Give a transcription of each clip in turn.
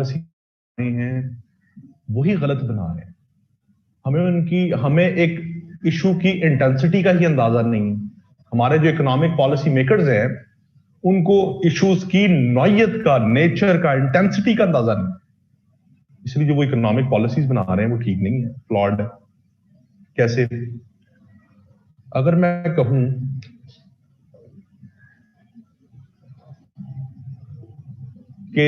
Policy हैं वही गलत बना रहे हैं। हमें एक इशू की इंटेंसिटी का ही अंदाजा नहीं है। हमारे जो इकोनॉमिक पॉलिसी मेकर्स हैं उनको इश्यूज की नौयत का, नेचर का, इंटेंसिटी का अंदाजा नहीं, इसलिए जो वो इकोनॉमिक पॉलिसीज बना रहे हैं वो ठीक नहीं है, फ्लॉड है। कैसे? अगर मैं कहूं कि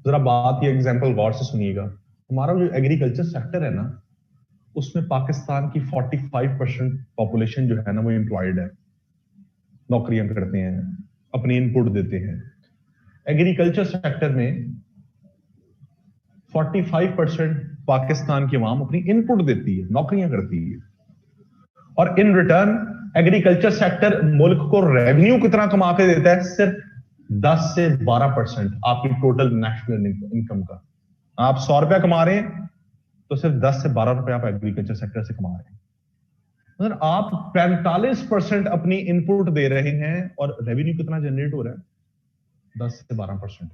जरा बात, ये एग्जांपल गौर से सुनिएगा, हमारा जो एग्रीकल्चर सेक्टर है ना, उसमें पाकिस्तान की 45% पॉपुलेशन जो है ना वो एम्प्लॉयड है, नौकरियां करते हैं, अपनी इनपुट देते हैं। एग्रीकल्चर सेक्टर में 45% पाकिस्तान की आवाम अपनी इनपुट देती है, नौकरियां करती है, और इन रिटर्न एग्रीकल्चर सेक्टर मुल्क को रेवेन्यू कितना कमा के देता है? सिर्फ 10 से 12% आपकी टोटल नेशनल इनकम का। आप 100 रुपया कमा रहे हैं तो सिर्फ 10 से 12 रुपए आप एग्रीकल्चर सेक्टर से कमा रहे हैं। मतलब आप 45% अपनी इनपुट दे रहे हैं और रेवेन्यू कितना जनरेट हो रहा है? 10 से 12%।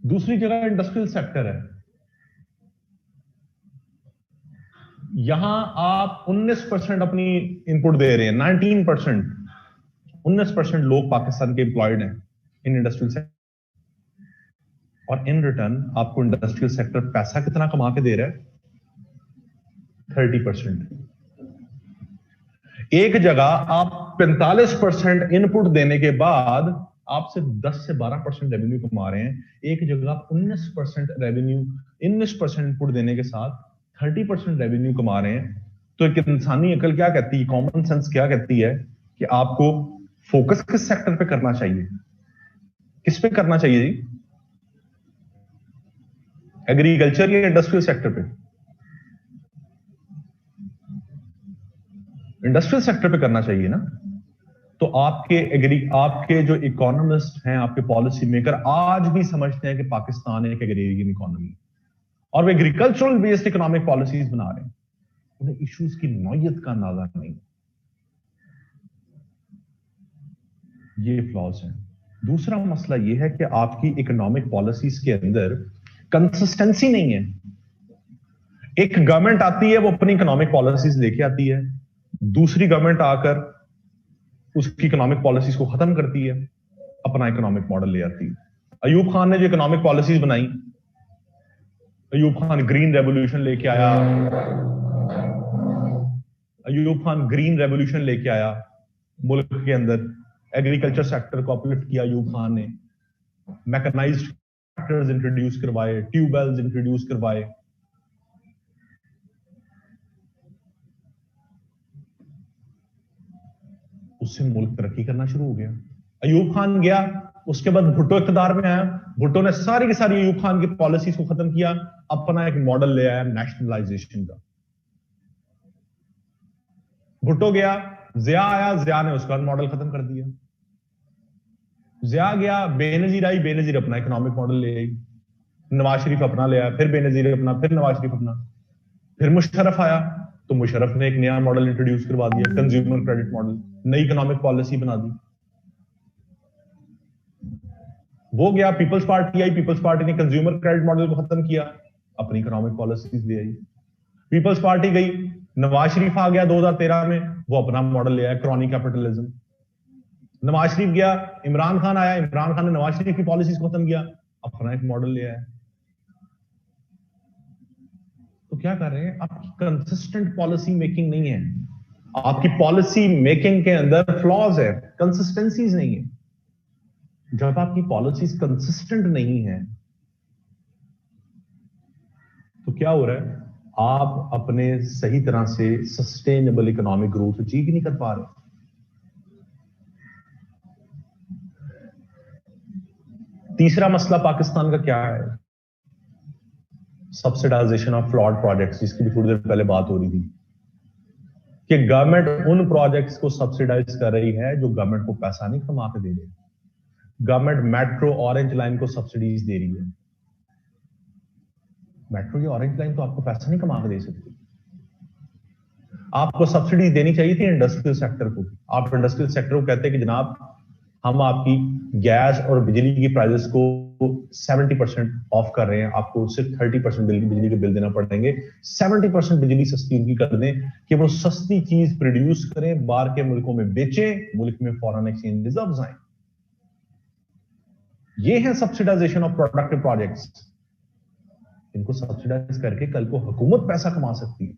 दूसरी जगह इंडस्ट्रियल सेक्टर है, यहां आप 19% अपनी इनपुट दे रहे हैं, 19% लोग पाकिस्तान के एम्प्लॉयड हैं इन इंडस्ट्रियल सेक्टर, और इन रिटर्न आपको इंडस्ट्रियल सेक्टर पैसा कितना कमा के दे रहा है? 30%। एक जगह आप 45% इनपुट देने के बाद आप सिर्फ 10 से 12% रेवेन्यू कमा रहे हैं, एक जगह आप 19% रेवेन्यू, 19% इनपुट देने के साथ 30% रेवेन्यू कमा रहे हैं। तो एक इंसानी अकल क्या कहती है, कॉमन सेंस क्या कहती है कि आपको फोकस किस सेक्टर पे करना चाहिए? किस पे करना चाहिए जी? एग्रीकल्चर या इंडस्ट्रियल सेक्टर पे? इंडस्ट्रियल सेक्टर पे करना चाहिए ना। तो आपके जो इकोनॉमिस्ट हैं, आपके पॉलिसी मेकर आज भी समझते हैं कि पाकिस्तान एक एग्रेरियन इकोनॉमी, और वे एग्रीकल्चरल बेस्ड इकोनॉमिक पॉलिसीज बना रहे हैं, उन्हें इश्यूज की नौयत का अंदाजा नहीं। ये फ्लॉज हैं। दूसरा मसला यह है कि आपकी इकोनॉमिक पॉलिसीज के अंदर कंसिस्टेंसी नहीं है। एक गवर्नमेंट आती है, वो अपनी इकोनॉमिक पॉलिसीज लेके आती है, दूसरी गवर्नमेंट आकर उसकी इकोनॉमिक पॉलिसीज को खत्म करती है, अपना इकोनॉमिक मॉडल ले आती है। अयूब खान ने जो इकोनॉमिक पॉलिसीज बनाई, अयूब खान ग्रीन रेवोल्यूशन लेके आया, अयूब खान ग्रीन रेवोल्यूशन लेके आया मुल्क के अंदर, एग्रीकल्चर सेक्टर को अपलिफ्ट किया अयूब खान ने, मैकेनाइज्ड ट्रैक्टर्स इंट्रोड्यूस करवाए, ट्यूबवेल्स इंट्रोड्यूस करवाए। उससे मुल्क तरक्की करना शुरू हो गया। अयूब खान गया, उसके बाद भुट्टो इख्तियार में आया, भुट्टो ने सारी की सारी अयूब खान की पॉलिसीज को खत्म किया, अपना एक मॉडल ले आया नेशनलाइजेशन का। भुट्टो गया, जिया आया, जिया ने उसका मॉडल खत्म कर दिया। जिया गया, बेनजीर आई, बेनजीर अपना इकोनॉमिक मॉडल ले आई, नवाज शरीफ अपना ले आया, फिर बेनजीर अपना, फिर नवाज शरीफ अपना, फिर मुशर्रफ आया तो मुशर्रफ ने एक नया मॉडल इंट्रोड्यूस करवा दिया, कंज्यूमर क्रेडिट मॉडल, नई इकोनॉमिक पॉलिसी बना दी। वो गया, पीपल्स पार्टी आई, पीपल्स पार्टी ने कंज्यूमर क्रेडिट मॉडल को खत्म किया, अपनी इकोनॉमिक पॉलिसीज ले आई। पीपल्स पार्टी गई, नवाज शरीफ आ गया 2013 में, वो अपना मॉडल ले आया, क्रॉनी कैपिटलिज्म। नवाज शरीफ गया, इमरान खान आया, इमरान खान ने नवाज शरीफ की पॉलिसीज को खत्म किया, अपना एक मॉडल ले आया। तो क्या कर रहे हैं? आपकी कंसिस्टेंट पॉलिसी मेकिंग नहीं है, आपकी पॉलिसी मेकिंग के अंदर फ्लॉज है, कंसिस्टेंसीज नहीं है। जब आपकी पॉलिसीज कंसिस्टेंट नहीं है तो क्या हो रहा है? आप अपने सही तरह से सस्टेनेबल इकोनॉमिक ग्रोथ अचीव नहीं कर पा रहे। तीसरा मसला पाकिस्तान का क्या है? सब्सिडाइजेशन ऑफ फ्लॉड प्रोजेक्ट्स, जिसकी भी थोड़ी देर पहले बात हो रही थी कि गवर्नमेंट उन प्रोजेक्ट्स को सब्सिडाइज कर रही है जो गवर्नमेंट को पैसा नहीं कमा के दे रही। गवर्नमेंट मेट्रो ऑरेंज लाइन को सब्सिडीज दे रही है, मेट्रो की ऑरेंज लाइन तो आपको पैसा नहीं कमा के दे सकती। आपको सब्सिडीज देनी चाहिए थी इंडस्ट्रियल सेक्टर को। आप इंडस्ट्रियल सेक्टर को कहते हैं कि जनाब हम आपकी गैस और बिजली की प्राइसेस को 70% ऑफ कर रहे हैं, आपको सिर्फ 30% बिजली के बिल देना पड़ेंगे। 70% बिजली सस्ती उनकी कर दें कि वो सस्ती चीज प्रोड्यूस करें, बाहर के मुल्कों में बेचें, मुल्क में फॉरेन एक्सचेंज रिजर्व्स आए। ये है सब्सिडाइजेशन ऑफ प्रोडक्टिव प्रोजेक्ट्स। इनको सब्सिडाइज करके कल को हुकूमत पैसा कमा सकती है।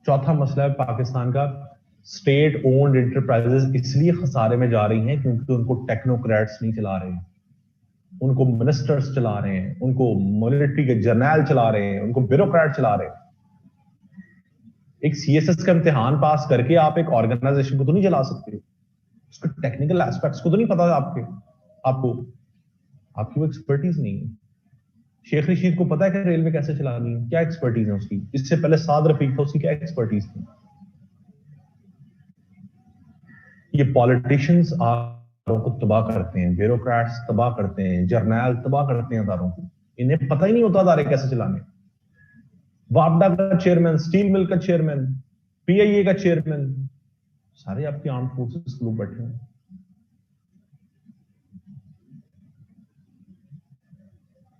चौथा मसला है पाकिस्तान का, स्टेट ओन्ड इंटरप्राइजेस इसलिए खसारे में जा रही हैं क्योंकि उनको टेक्नोक्रेट्स नहीं चला रहे हैं, उनको मिनिस्टर्स चला रहे हैं, उनको मिलिट्री के जर्नैल चला रहे हैं, उनको ब्यूरोक्रेट चला रहे हैं। एक सीएसएस का इम्तिहान पास करके आप एक ऑर्गेनाइजेशन को तो नहीं चला सकते, उसके टेक्निकल एस्पेक्ट्स को तो नहीं पता आपको आपकी वो एक्सपर्टीज नहीं है। शेख रशीद को पता है कि रेलवे कैसे चलानी है, क्या एक्सपर्टीज है उसकी? इससे पहले साद रफीक था, उसकी क्या एक्सपर्टीज थी? ये पॉलिटिशियंस अदारों को तबाह करते हैं, ब्यूरोक्रेट्स तबाह करते हैं, जर्नैल तबाह करते हैं अदारों को, इन्हें पता ही नहीं होता अदारे कैसे चलाने। वापडा का चेयरमैन, स्टील मिल का चेयरमैन, पीआईए का चेयरमैन, सारे आपके आर्म फोर्सेस के लोग बैठे हैं।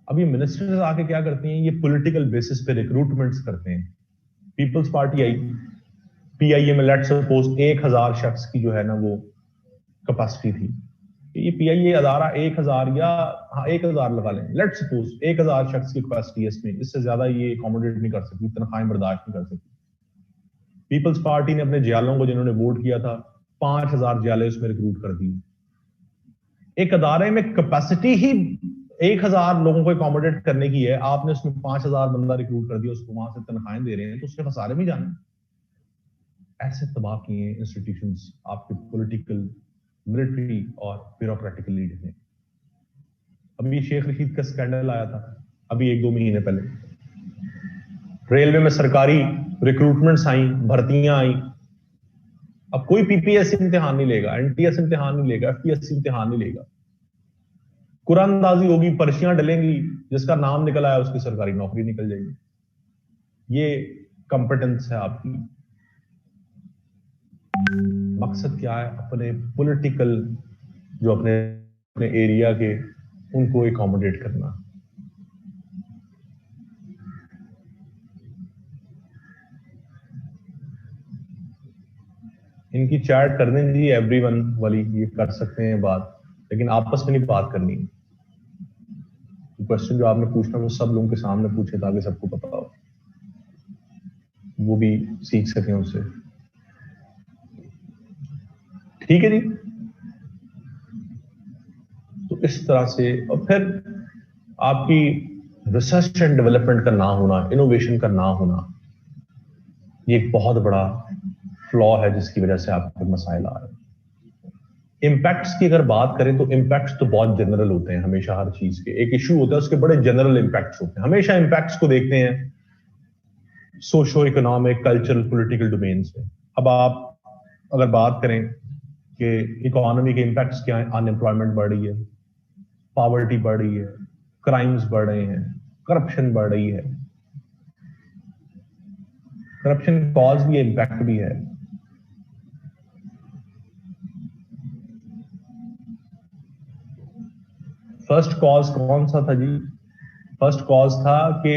अब ये मिनिस्टर्स आके क्या करते हैं, ये पॉलिटिकल बेसिस पे रिक्रूटमेंट्स करते हैं। पीपल्स पार्टी आई, पीआईए में लेट सपोज 1000 शख्स की जो है ना वो कैपेसिटी थी, ये पीआईए अदारा 1000 या 1000 लगा लें, लेट सपोज 1000 शख्स की कैपेसिटी है इसमें, इससे ज्यादा ये अकोमोडेट नहीं कर सकती, तनख्वाहें बर्दाश्त नहीं कर सकती। पीपल्स पार्टी ने अपने जियालों को जिन्होंने वोट किया था 5000 जियाले उसमें रिक्रूट कर दिए। एक अदारे में कैपेसिटी ही 1000 लोगों को अकोमोडेट करने की है, आपने उसमें 5000 बंदा रिक्रूट कर दिया, उसको वहां से तनख्वाहें दे रहे हैं, तो उसके खसारे में जाना। ऐसे तबाह किए इंस्टीट्यूशंस आपके पॉलिटिकल, मिलिट्री और ब्यूरोक्रेटिकल लीडर ने। अभी शेख रशीद का स्कैंडल आया था अभी 1-2 महीने पहले, रेलवे में सरकारी रिक्रूटमेंट्स आई, भर्तियां आई, अब कोई पीपीएस इम्तिहान नहीं लेगा, एनटीएस इम्तिहान नहीं लेगा, एफटीएस इम्तिहान नहीं लेगा, कुरानंदाजी होगी, पर्चियां डलेंगी, जिसका नाम निकल आया उसकी सरकारी नौकरी निकल जाएगी। ये कंपिटेंस है आपकी। मकसद क्या है? अपने पॉलिटिकल जो अपने एरिया के, उनको एकोमोडेट करना। इनकी चैट कर दें जी, एवरीवन वाली, ये कर सकते हैं बात, लेकिन आपस में नहीं बात करनी। क्वेश्चन जो आपने पूछना वो सब लोगों के सामने पूछे ताकि सबको पता हो, वो भी सीख सकें उससे। ठीक है जी। तो इस तरह से, और फिर आपकी रिसर्च एंड डेवलपमेंट का ना होना, इनोवेशन का ना होना, ये एक बहुत बड़ा फ्लॉ है जिसकी वजह से आपके मसाइल आ रहे हैं। इम्पैक्ट्स की अगर बात करें तो इम्पैक्ट्स तो बहुत जनरल होते हैं हमेशा, हर चीज के एक इशू होता है उसके बड़े जनरल इम्पैक्ट्स होते हैं। हमेशा इम्पैक्ट्स को देखते हैं socio economic, cultural, political domain से। अब आप अगर बात करें कि इकोनॉमी के इम्पैक्ट्स क्या है, अनएम्प्लॉयमेंट बढ़ रही है, पॉवर्टी बढ़ रही है, क्राइम्स बढ़ रहे हैं, करप्शन बढ़ रही है। करप्शन कॉज भी है, इम्पैक्ट भी है। फर्स्ट कॉज कौन सा था जी? फर्स्ट कॉज था कि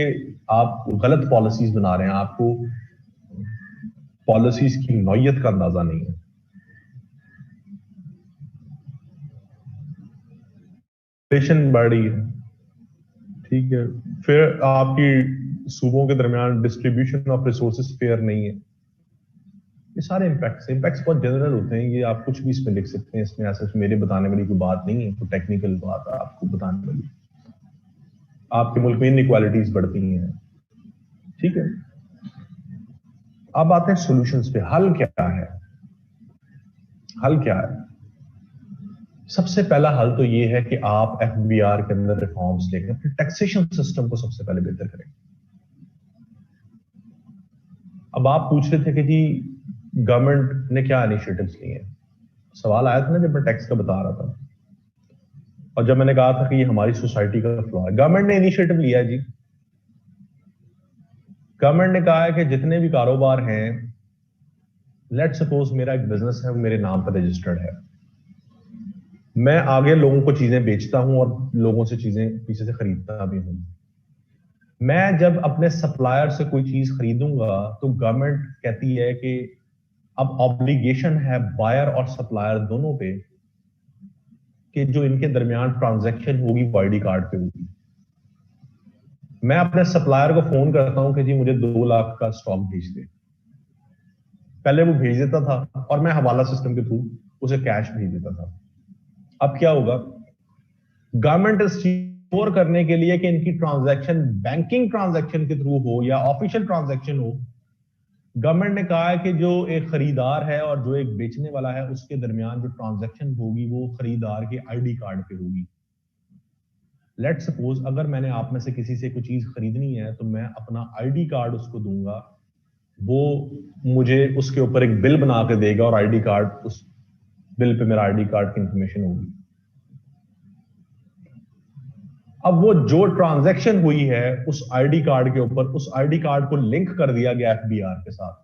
आप गलत पॉलिसीज बना रहे हैं, आपको पॉलिसीज की नौयत का अंदाजा नहीं है। इन्फ्लेशन बढ़ रही है, ठीक है, फिर आपकी सूबों के दरमियान डिस्ट्रीब्यूशन ऑफ रिसोर्सेज फेयर नहीं है। ये सारे इम्पैक्ट्स बहुत जनरल होते हैं, ये आप कुछ भी इसमें लिख सकते हैं, इसमें ऐसा मेरे बताने वाली कोई बात नहीं है, कोई टेक्निकल बात आपको बताने वाली। आपके मुल्क में इनइक्वालिटीज बढ़ती हैं, ठीक है। अब आते हैं सॉल्यूशंस पे। हल क्या है? हल क्या है? सबसे पहला हल तो ये है कि आप एफबीआर के अंदर रिफॉर्म्स लेकर फिर टैक्सेशन सिस्टम को सबसे पहले बेहतर करें। अब आप पूछ रहे थे कि जी गवर्नमेंट ने क्या इनिशिएटिव्स लिए हैं। सवाल आया था ना जब मैं टैक्स का बता रहा था, और जब मैंने कहा था कि ये हमारी सोसाइटी का फ्लॉ है। गवर्नमेंट ने इनिशिएटिव लिया है जी, गवर्नमेंट ने कहा है कि जितने भी कारोबार हैं, लेट सपोज मेरा एक बिजनेस है, वो मेरे नाम पर रजिस्टर्ड है, मैं आगे लोगों को चीजें बेचता हूं और लोगों से चीजें पीछे से खरीदता भी हूं। मैं जब अपने सप्लायर से कोई चीज खरीदूंगा तो गवर्नमेंट कहती है कि अब ऑब्लिगेशन है बायर और सप्लायर दोनों पे कि जो इनके दरमियान ट्रांजैक्शन होगी वो आईडी कार्ड पे होगी। मैं अपने सप्लायर को फोन करता हूं कि जी मुझे 2 लाख का स्टॉक भेज दे, पहले वो भेज देता था और मैं हवाला सिस्टम के थ्रू उसे कैश भेज देता था। अब क्या होगा, गवर्नमेंट श्योर करने के लिए कि इनकी ट्रांजैक्शन बैंकिंग ट्रांजैक्शन के थ्रू हो या ऑफिशियल ट्रांजैक्शन हो, गवर्नमेंट ने कहा है कि जो एक खरीदार है और जो एक बेचने वाला है उसके दरमियान जो ट्रांजैक्शन होगी वो खरीदार के आईडी कार्ड पे होगी। लेट सपोज अगर मैंने आप में से किसी से कोई चीज खरीदनी है तो मैं अपना आईडी कार्ड उसको दूंगा, वो मुझे उसके ऊपर एक बिल बना के देगा और आईडी कार्ड, उस बिल पे मेरा आईडी कार्ड की इंफॉर्मेशन होगी। अब वो जो ट्रांजैक्शन हुई है उस आईडी कार्ड के ऊपर, उस आईडी कार्ड को लिंक कर दिया गया एफबीआर के साथ।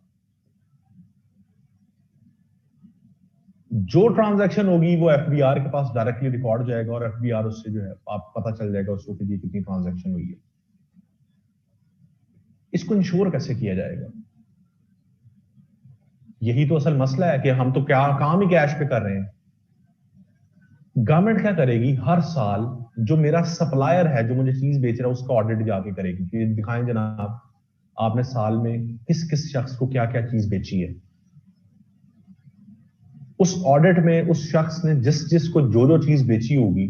जो ट्रांजैक्शन होगी वो एफबीआर के पास डायरेक्टली रिकॉर्ड जाएगा और एफबीआर उससे जो है आप पता चल जाएगा उसको कि जी कितनी ट्रांजैक्शन हुई है। इसको इंश्योर कैसे किया जाएगा? यही तो असल मसला है कि हम तो क्या काम ही कैश पे कर रहे हैं। गवर्नमेंट क्या करेगी, हर साल जो मेरा सप्लायर है जो मुझे चीज बेच रहा है उसका ऑडिट जाके करेगी कि दिखाएं जनाब आपने साल में किस किस शख्स को क्या क्या चीज बेची है। उस ऑडिट में उस शख्स ने जिस जिस को जो जो चीज बेची होगी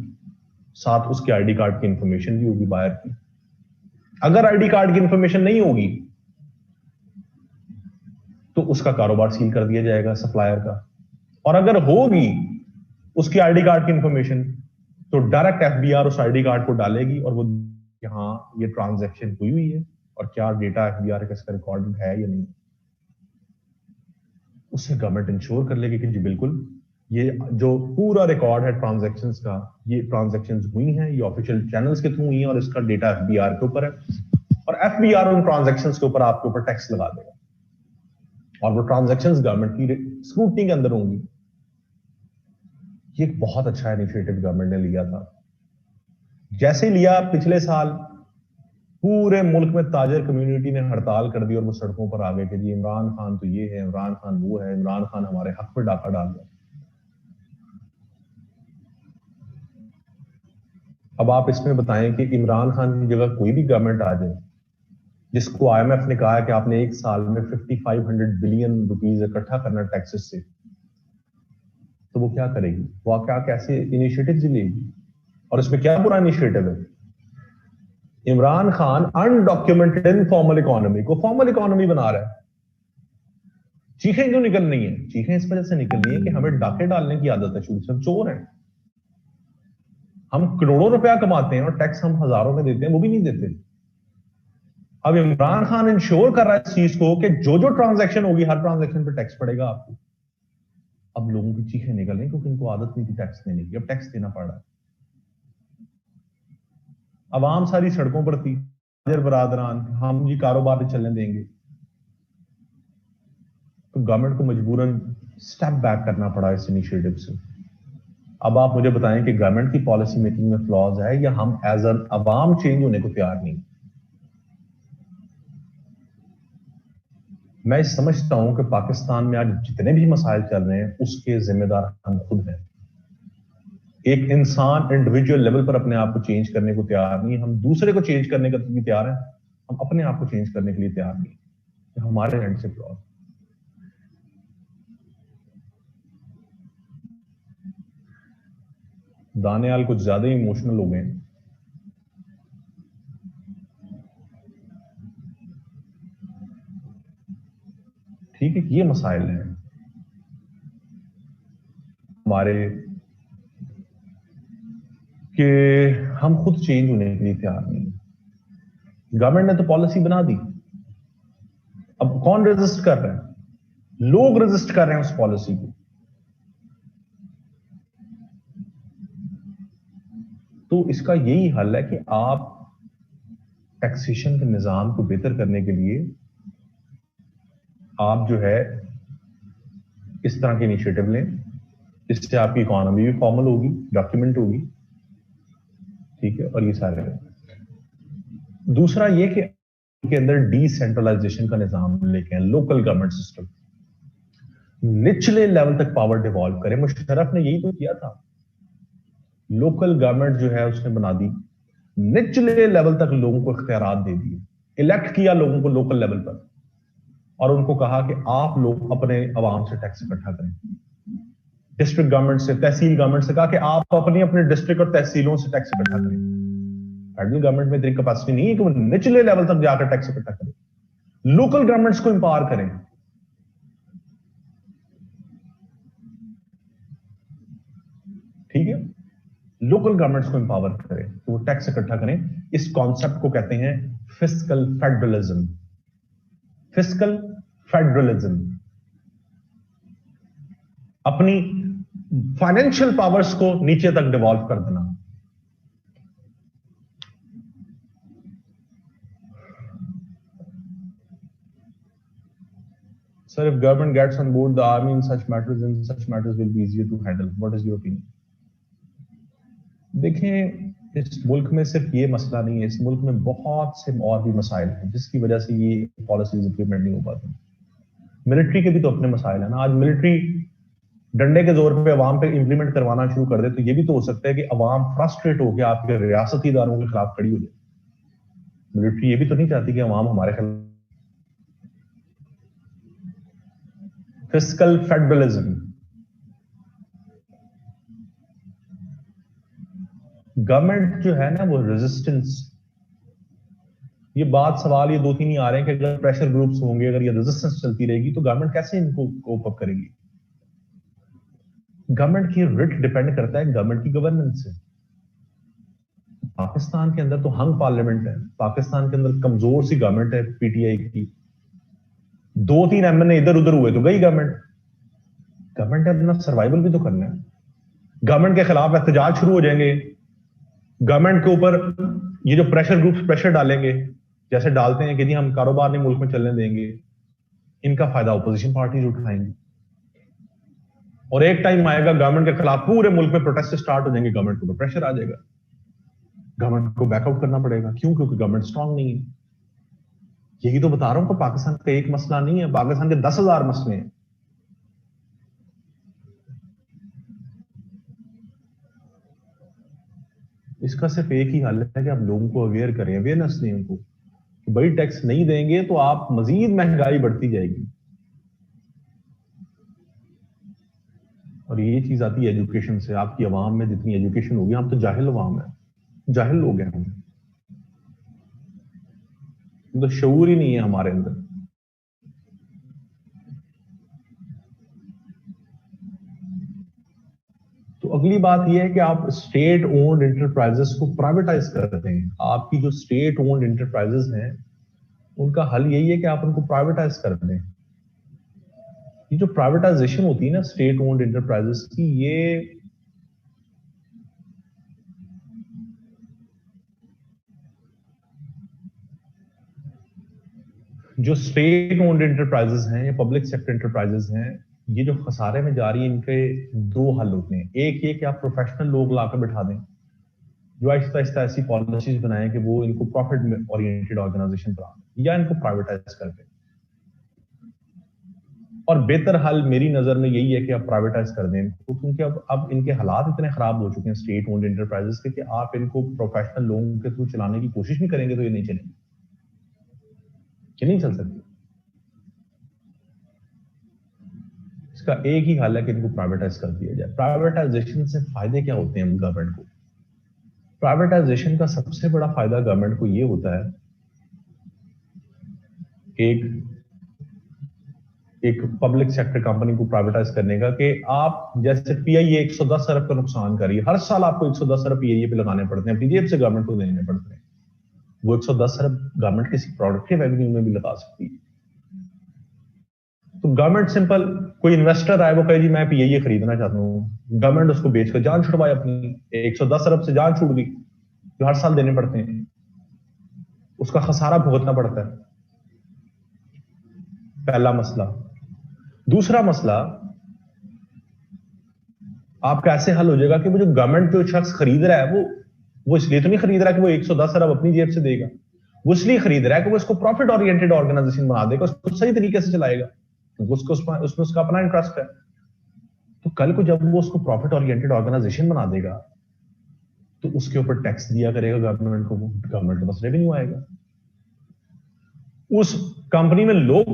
साथ उसके आईडी कार्ड की इंफॉर्मेशन भी होगी बायर की। अगर आईडी कार्ड की इंफॉर्मेशन नहीं होगी तो उसका कारोबार सील कर दिया जाएगा सप्लायर का, और अगर होगी उसकी आईडी कार्ड की इंफॉर्मेशन तो डायरेक्ट एफबीआर उस आईडी कार्ड को डालेगी और वो हाँ ये ट्रांजैक्शन हुई हुई है और क्या डेटा एफबीआर का इसका रिकॉर्ड है या नहीं। उससे गवर्नमेंट इंश्योर कर लेगी कि जी बिल्कुल ये जो पूरा रिकॉर्ड है ट्रांजैक्शंस का, ये ट्रांजैक्शंस हुई हैं, ये ऑफिशियल चैनल्स के थ्रू हुई हैं और इसका डेटा एफबीआर के ऊपर है और एफबीआर उन ट्रांजैक्शंस के ऊपर आपके ऊपर टैक्स लगा देगा और वो ट्रांजैक्शंस गवर्नमेंट की स्क्रूटनी के अंदर होंगी। ये एक बहुत अच्छा इनिशिएटिव गवर्नमेंट ने लिया था। जैसे लिया पिछले साल पूरे मुल्क में ताजर कम्युनिटी ने हड़ताल कर दी और वो सड़कों पर आ गए कि जी इमरान खान तो ये है, इमरान खान वो है, इमरान खान हमारे हक में डाका डाल गया। अब आप इसमें बताएं कि इमरान खान की जगह कोई भी गवर्नमेंट आ जाए जिसको आईएमएफ ने कहा है कि आपने एक साल में 5500 बिलियन रुपीज इकट्ठा करना टैक्सेस से, तो वो क्या करेगी? वो क्या कैसे इनिशिएटिव लेगी? और इसमें क्या बुरा इनिशिएटिव है? Imran Khan undocumented informal economy को फॉर्मल इकोनॉमी बना रहा है। चीखें क्यों निकल रही हैं? चीखें इस वजह से निकल रही है कि हमें डाके डालने की आदत है, शुरू से हम चोर हैं। हम करोड़ों रुपया कमाते हैं और टैक्स हम हजारों में देते हैं, वो भी नहीं देते। अब इमरान खान इंश्योर कर रहा है इस चीज को कि जो जो ट्रांजैक्शन होगी हर ट्रांजैक्शन पे टैक्स पड़ेगा आपको। अब लोगों की चीखें निकल रही क्योंकि इनको आदत नहीं थी टैक्स देने की, अब टैक्स देना पड़ रहा है। आवाम सारी सड़कों पर थी, बरादरान हम जी कारोबार चलने देंगे, तो गवर्नमेंट को मजबूरन स्टेप बैक करना पड़ा इस इनिशिएटिव से। अब आप मुझे बताएं कि गवर्नमेंट की पॉलिसी मेकिंग में फ्लॉज है या हम एज एन अवाम चेंज होने को तैयार नहीं। मैं समझता हूं कि पाकिस्तान में आज जितने भी मसाइल चल रहे हैं उसके जिम्मेदार हम खुद हैं। एक इंसान इंडिविजुअल लेवल पर अपने आप को चेंज करने को तैयार नहीं, हम दूसरे को चेंज करने का भी तैयार है, हम अपने आप को चेंज करने के लिए तैयार नहीं। हमारे एंड से फ्लॉज। दानियाल कुछ ज्यादा ही इमोशनल हो गए। ठीक है, ये मसाइल हैं हमारे कि हम खुद चेंज होने के लिए तैयार नहीं। गवर्नमेंट ने तो पॉलिसी बना दी, अब कौन रेजिस्ट कर रहा है? लोग रेजिस्ट कर रहे हैं उस पॉलिसी को। तो इसका यही हल है कि आप टैक्सेशन के निज़ाम को बेहतर करने के लिए आप जो है इस तरह के इनिशिएटिव लें, इससे आपकी इकोनॉमी भी फॉर्मल होगी, डॉक्यूमेंट होगी, ठीक है। और ये सारे, दूसरा ये कि के अंदर डिसेंट्रलाइजेशन का निजाम लेके आए, लोकल गवर्नमेंट सिस्टम, निचले लेवल तक पावर डिवॉल्व करें। मुशर्रफ ने यही तो किया था, लोकल गवर्नमेंट जो है उसने बना दी, निचले लेवल तक लोगों को इख्तियारात दे दिए, इलेक्ट किया लोगों को लोकल लेवल पर, और उनको कहा कि आप लोग अपने अवाम से टैक्स इकट्ठा करें। डिस्ट्रिक्ट गवर्नमेंट से, तहसील गवर्नमेंट से कहा कि आप अपनी अपने डिस्ट्रिक्ट और तहसीलों से टैक्स इकट्ठा करें। फेडरल गवर्नमेंट में इतनी कैपेसिटी नहीं है कि वो निचले लेवल तक जाकर टैक्स इकट्ठा करें। लोकल गवर्नमेंट्स को इंपावर करें, ठीक है, लोकल गवर्नमेंट्स को इंपावर करें तो वो टैक्स इकट्ठा करें। इस कॉन्सेप्ट को कहते हैं फिस्कल फेडरलिज्म। फिस्कल फेडरलिज्म, अपनी फाइनेंशियल पावर्स को नीचे तक डिवॉल्व कर देना। Sir, if government gets on board the army in such matters, then such matters will be easier to handle. What is your opinion? देखें, इस मुल्क में सिर्फ ये मसला नहीं है, इस मुल्क में बहुत से और भी मसाइल हैं जिसकी वजह से ये पॉलिसीज इंप्लीमेंट नहीं हो पाती। मिलिट्री के भी तो अपने मसाइल है ना। आज मिलिट्री डंडे के जोर पे अवाम पे इंप्लीमेंट करवाना शुरू कर दे तो ये भी तो हो सकता है कि अवाम फ्रस्ट्रेट होकर आपके रियासती इदारों के खिलाफ खड़ी हो जाए। मिलिट्री ये भी तो नहीं चाहती कि अवाम हमारे खिलाफ। फिस्कल फेडरलिज्म, गवर्नमेंट जो है ना वो रेजिस्टेंस, ये बात सवाल ये दो तीन ही आ रहे हैं कि अगर प्रेशर ग्रुप्स होंगे, अगर ये रेजिस्टेंस चलती रहेगी तो गवर्नमेंट कैसे इनको कोप अप करेगी। गवर्नमेंट की रिट डिपेंड करता है गवर्नमेंट की गवर्नेंस से। पाकिस्तान के अंदर तो हंग पार्लियामेंट है, पाकिस्तान के अंदर कमजोर सी गवर्नमेंट है पीटीआई की, 2-3 एमएनए इधर उधर हुए तो गई गवर्नमेंट। गवर्नमेंट ने अपना सर्वाइवल भी तो करना है। गवर्नमेंट के खिलाफ एहतजाज शुरू हो जाएंगे, गवर्नमेंट के ऊपर ये जो प्रेशर ग्रुप्स प्रेशर डालेंगे, जैसे डालते हैं कि जी हम कारोबार नहीं मुल्क में चलने देंगे, इनका फायदा अपोजिशन पार्टीज उठाएंगी। और एक टाइम आएगा गवर्नमेंट के खिलाफ पूरे मुल्क में प्रोटेस्ट स्टार्ट हो जाएंगे, गवर्नमेंट के ऊपर प्रेशर आ जाएगा, गवर्नमेंट को बैकआउट करना पड़ेगा। क्यों? क्योंकि गवर्नमेंट स्ट्रांग नहीं है। यही तो बता रहा हूं कि पाकिस्तान का एक मसला नहीं है, पाकिस्तान के 10,000 मसले हैं। इसका सिर्फ एक ही हल है कि आप लोगों को अवेयर करें, अवेयरनेस दें उनको कि भाई टैक्स नहीं देंगे तो आप मजीद महंगाई बढ़ती जाएगी। और ये चीज आती है एजुकेशन से। आपकी आवाम में जितनी एजुकेशन होगी, हम तो जाहिल आवाम है, जाहिल लोग हैं हम, तो शऊर ही नहीं है हमारे अंदर। तो अगली बात यह है कि आप स्टेट ओन्ड इंटरप्राइजेस को प्राइवेटाइज कर दें। आपकी जो स्टेट ओन्ड इंटरप्राइजेस हैं उनका हल यही है कि आप उनको प्राइवेटाइज कर दें। ये जो प्राइवेटाइजेशन होती है ना स्टेट ओन्ड इंटरप्राइजेस की, ये जो स्टेट ओन्ड इंटरप्राइजेस हैं या पब्लिक सेक्टर इंटरप्राइजेस हैं, ये जो खसारे में जा रही है, इनके दो हल होते हैं। एक ये कि आप प्रोफेशनल लोग लाकर बिठा दें जो आहिस्ता आहिस्ता ऐसी पॉलिसीज बनाएं कि वो इनको प्रॉफिट ओरिएंटेड ऑर्गेनाइजेशन बना दें, या इनको प्राइवेटाइज कर दें। और बेहतर हल मेरी नजर में यही है कि आप प्राइवेटाइज कर दें इनको, क्योंकि अब इनके हालात इतने खराब हो चुके हैं स्टेट ओन्ड इंटरप्राइजेस के कि आप इनको प्रोफेशनल लोगों के थ्रू चलाने की कोशिश भी करेंगे तो ये नहीं चलेंगे, ये नहीं चल सकती। इसका एक ही हल है कि इनको प्राइवेटाइज कर दिया जाए। प्राइवेटाइजेशन से फायदे क्या होते हैं गवर्नमेंट को? प्राइवेटाइजेशन का सबसे बड़ा फायदा गवर्नमेंट को ये होता है, एक पब्लिक सेक्टर कंपनी को प्राइवेटाइज करने का, कि आप जैसे पीआईए 110 अरब का नुकसान कर रही है, हर साल आपको 110 अरब पीआईए पे लगाने पड़ते हैं, अपनी जेब से गवर्नमेंट को देने पड़ते हैं। वो 110 अरब गवर्नमेंट किसी प्रोडक्टिव एवेन्यू में भी लगा सकती है। तो गवर्नमेंट सिंपल, कोई इन्वेस्टर आए वो कहे जी मैं पीआईए खरीदना चाहता हूँ, गवर्नमेंट उसको बेचकर जान छुड़वाए अपनी, 110 अरब से जान छूट गई जो हर साल देने पड़ते हैं। उसका खसारा भुगतना पड़ता है। पहला मसला। दूसरा मसला, आपका ऐसे हल हो जाएगा कि वो जो गवर्नमेंट जो शख्स खरीद रहा है वो इसलिए तो नहीं खरीद रहा कि वो 110 अरब अपनी जेब से देगा, वो इसलिए खरीद रहा है कि वो इसको प्रॉफिट ओरिएंटेड ऑर्गेनाइजेशन बना देगा, उसको सही तरीके से चलाएगा, क्योंकि उसको उसमें उसका अपना इंटरेस्ट है। तो कल को जब वो उसको प्रॉफिट ओरिएंटेड ऑर्गेनाइजेशन बना देगा तो उसके ऊपर टैक्स दिया करेगा गवर्नमेंट को, गवर्नमेंट के पास रेवेन्यू आएगा। उस कंपनी में लोग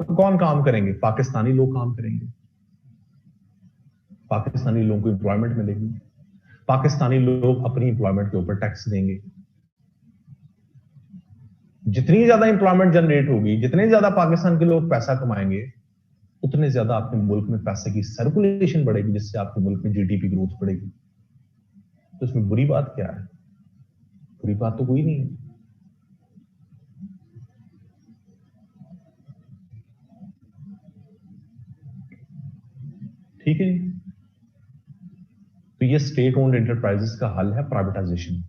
कौन काम करेंगे? पाकिस्तानी लोग काम करेंगे, पाकिस्तानी लोगों को एम्प्लॉयमेंट मिलेगी, पाकिस्तानी लोग अपनी एम्प्लॉयमेंट के ऊपर टैक्स देंगे। जितनी ज्यादा एम्प्लॉयमेंट जनरेट होगी, जितने ज्यादा पाकिस्तान के लोग पैसा कमाएंगे, उतने ज्यादा आपके मुल्क में पैसे की सर्कुलेशन बढ़ेगी, जिससे आपके मुल्क में जीडीपी ग्रोथ बढ़ेगी। तो इसमें बुरी बात क्या है? बुरी बात तो कोई नहीं है। ठीक है जी। तो ये स्टेट ओन्ड एंटरप्राइजेस का हल है प्राइवेटाइजेशन।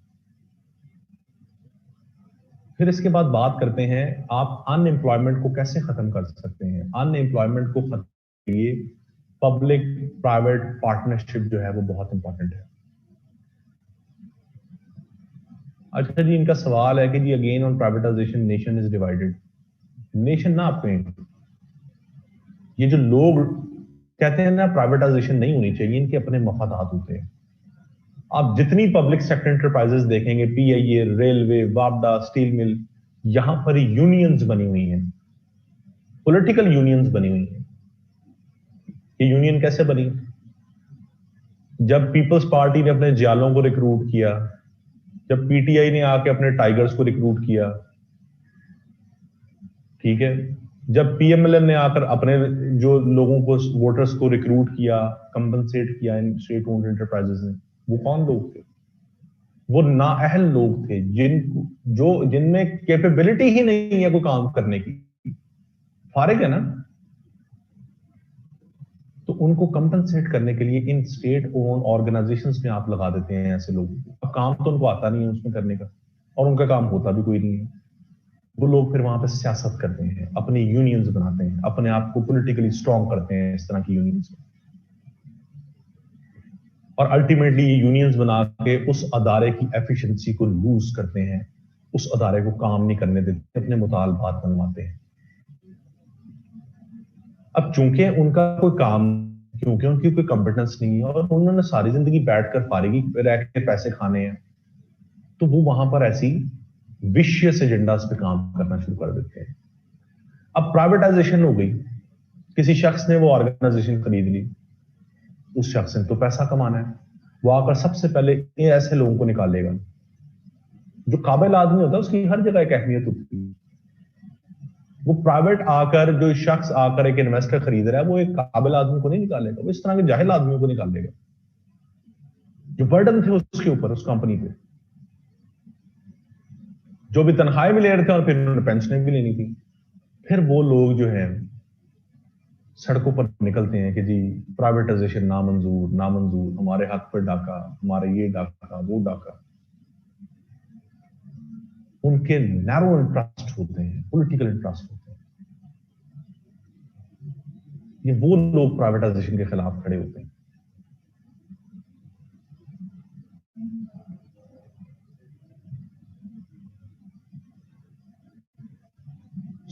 फिर इसके बाद बात करते हैं आप अनएम्प्लॉयमेंट को कैसे खत्म कर सकते हैं। अनएम्प्लॉयमेंट को खत्म के लिए पब्लिक प्राइवेट पार्टनरशिप जो है वो बहुत इंपॉर्टेंट है। अच्छा जी, इनका सवाल है कि जी again on privatisation nation is divided. Nation ना आपके, ये जो लोग कहते हैं ना प्राइवेटाइजेशन नहीं होनी चाहिए, इनके अपने मफादात होते हैं। आप जितनी पब्लिक सेक्टर एंटरप्राइजेस देखेंगे, पीआईए, रेलवे, वापडा, स्टील मिल, यहां पर यूनियंस बनी हुई हैं, पॉलिटिकल यूनियंस बनी हुई हैं। ये यूनियन कैसे बनी? जब पीपल्स पार्टी ने अपने जियालों को रिक्रूट किया, जब पीटीआई ने आके अपने टाइगर्स को रिक्रूट किया, ठीक है, जब पीएमएलएन ने आकर अपने जो लोगों को, वोटर्स को रिक्रूट किया, कंपनसेट किया इन स्टेट ओन्ड एंटरप्राइजेस ने, वो कौन लोग थे? वो नाअहल लोग थे जिनमें कैपेबिलिटी ही नहीं है कोई काम करने की, फारिग है ना। तो उनको कंपनसेट करने के लिए इन स्टेट ओन ऑर्गेनाइजेशंस में आप लगा देते हैं ऐसे लोगों को। अब काम तो उनको आता नहीं है उसमें करने का, और उनका काम होता भी कोई नहीं है। वो लोग फिर वहां पर सियासत करते हैं, अपनी यूनियंस बनाते हैं, अपने आप को पॉलिटिकली स्ट्रांग करते हैं इस तरह की यूनियंस, और अल्टीमेटली ये यूनियंस बना के उस अदारे की एफिशिएंसी को लूज करते हैं, उस अदारे को काम नहीं करने देते, अपने मुतालबात बनवाते हैं। अब चूंकि उनका कोई काम, क्योंकि उनकी कोई कॉम्पिटेंस नहीं है और उन्होंने सारी जिंदगी बैठकर फारिगी रह के पैसे खाने हैं, तो वो वहां पर ऐसी विशियस एजेंडास पे काम करना शुरू कर देते हैं। अब प्राइवेटाइजेशन हो गई, किसी शख्स ने वो ऑर्गेनाइजेशन खरीद ली, उस शख्स ने तो पैसा कमाना है, वो आकर सबसे पहले ये ऐसे लोगों को निकालेगा। जो काबिल आदमी होता है उसकी हर जगह एक अहमियत होती है। वो प्राइवेट आकर, जो शख्स आकर एक इन्वेस्टर खरीद रहा है, वो एक काबिल आदमी को नहीं निकालेगा, वो इस तरह के जाहिल आदमियों को निकालेगा जो बर्डन थे उसके ऊपर, उस कंपनी पे, जो भी तनख्वाहें भी ले रहे थे और फिर उन्होंने पेंशनें भी लेनी थी। फिर वो लोग जो है सड़कों पर निकलते हैं कि जी प्राइवेटाइजेशन नामंजूर, नामंजूर, हमारे हक पर डाका, हमारे ये डाका, वो डाका। उनके नैरो इंटरेस्ट होते हैं, पॉलिटिकल इंटरेस्ट होते हैं। ये वो लोग प्राइवेटाइजेशन के खिलाफ खड़े होते हैं।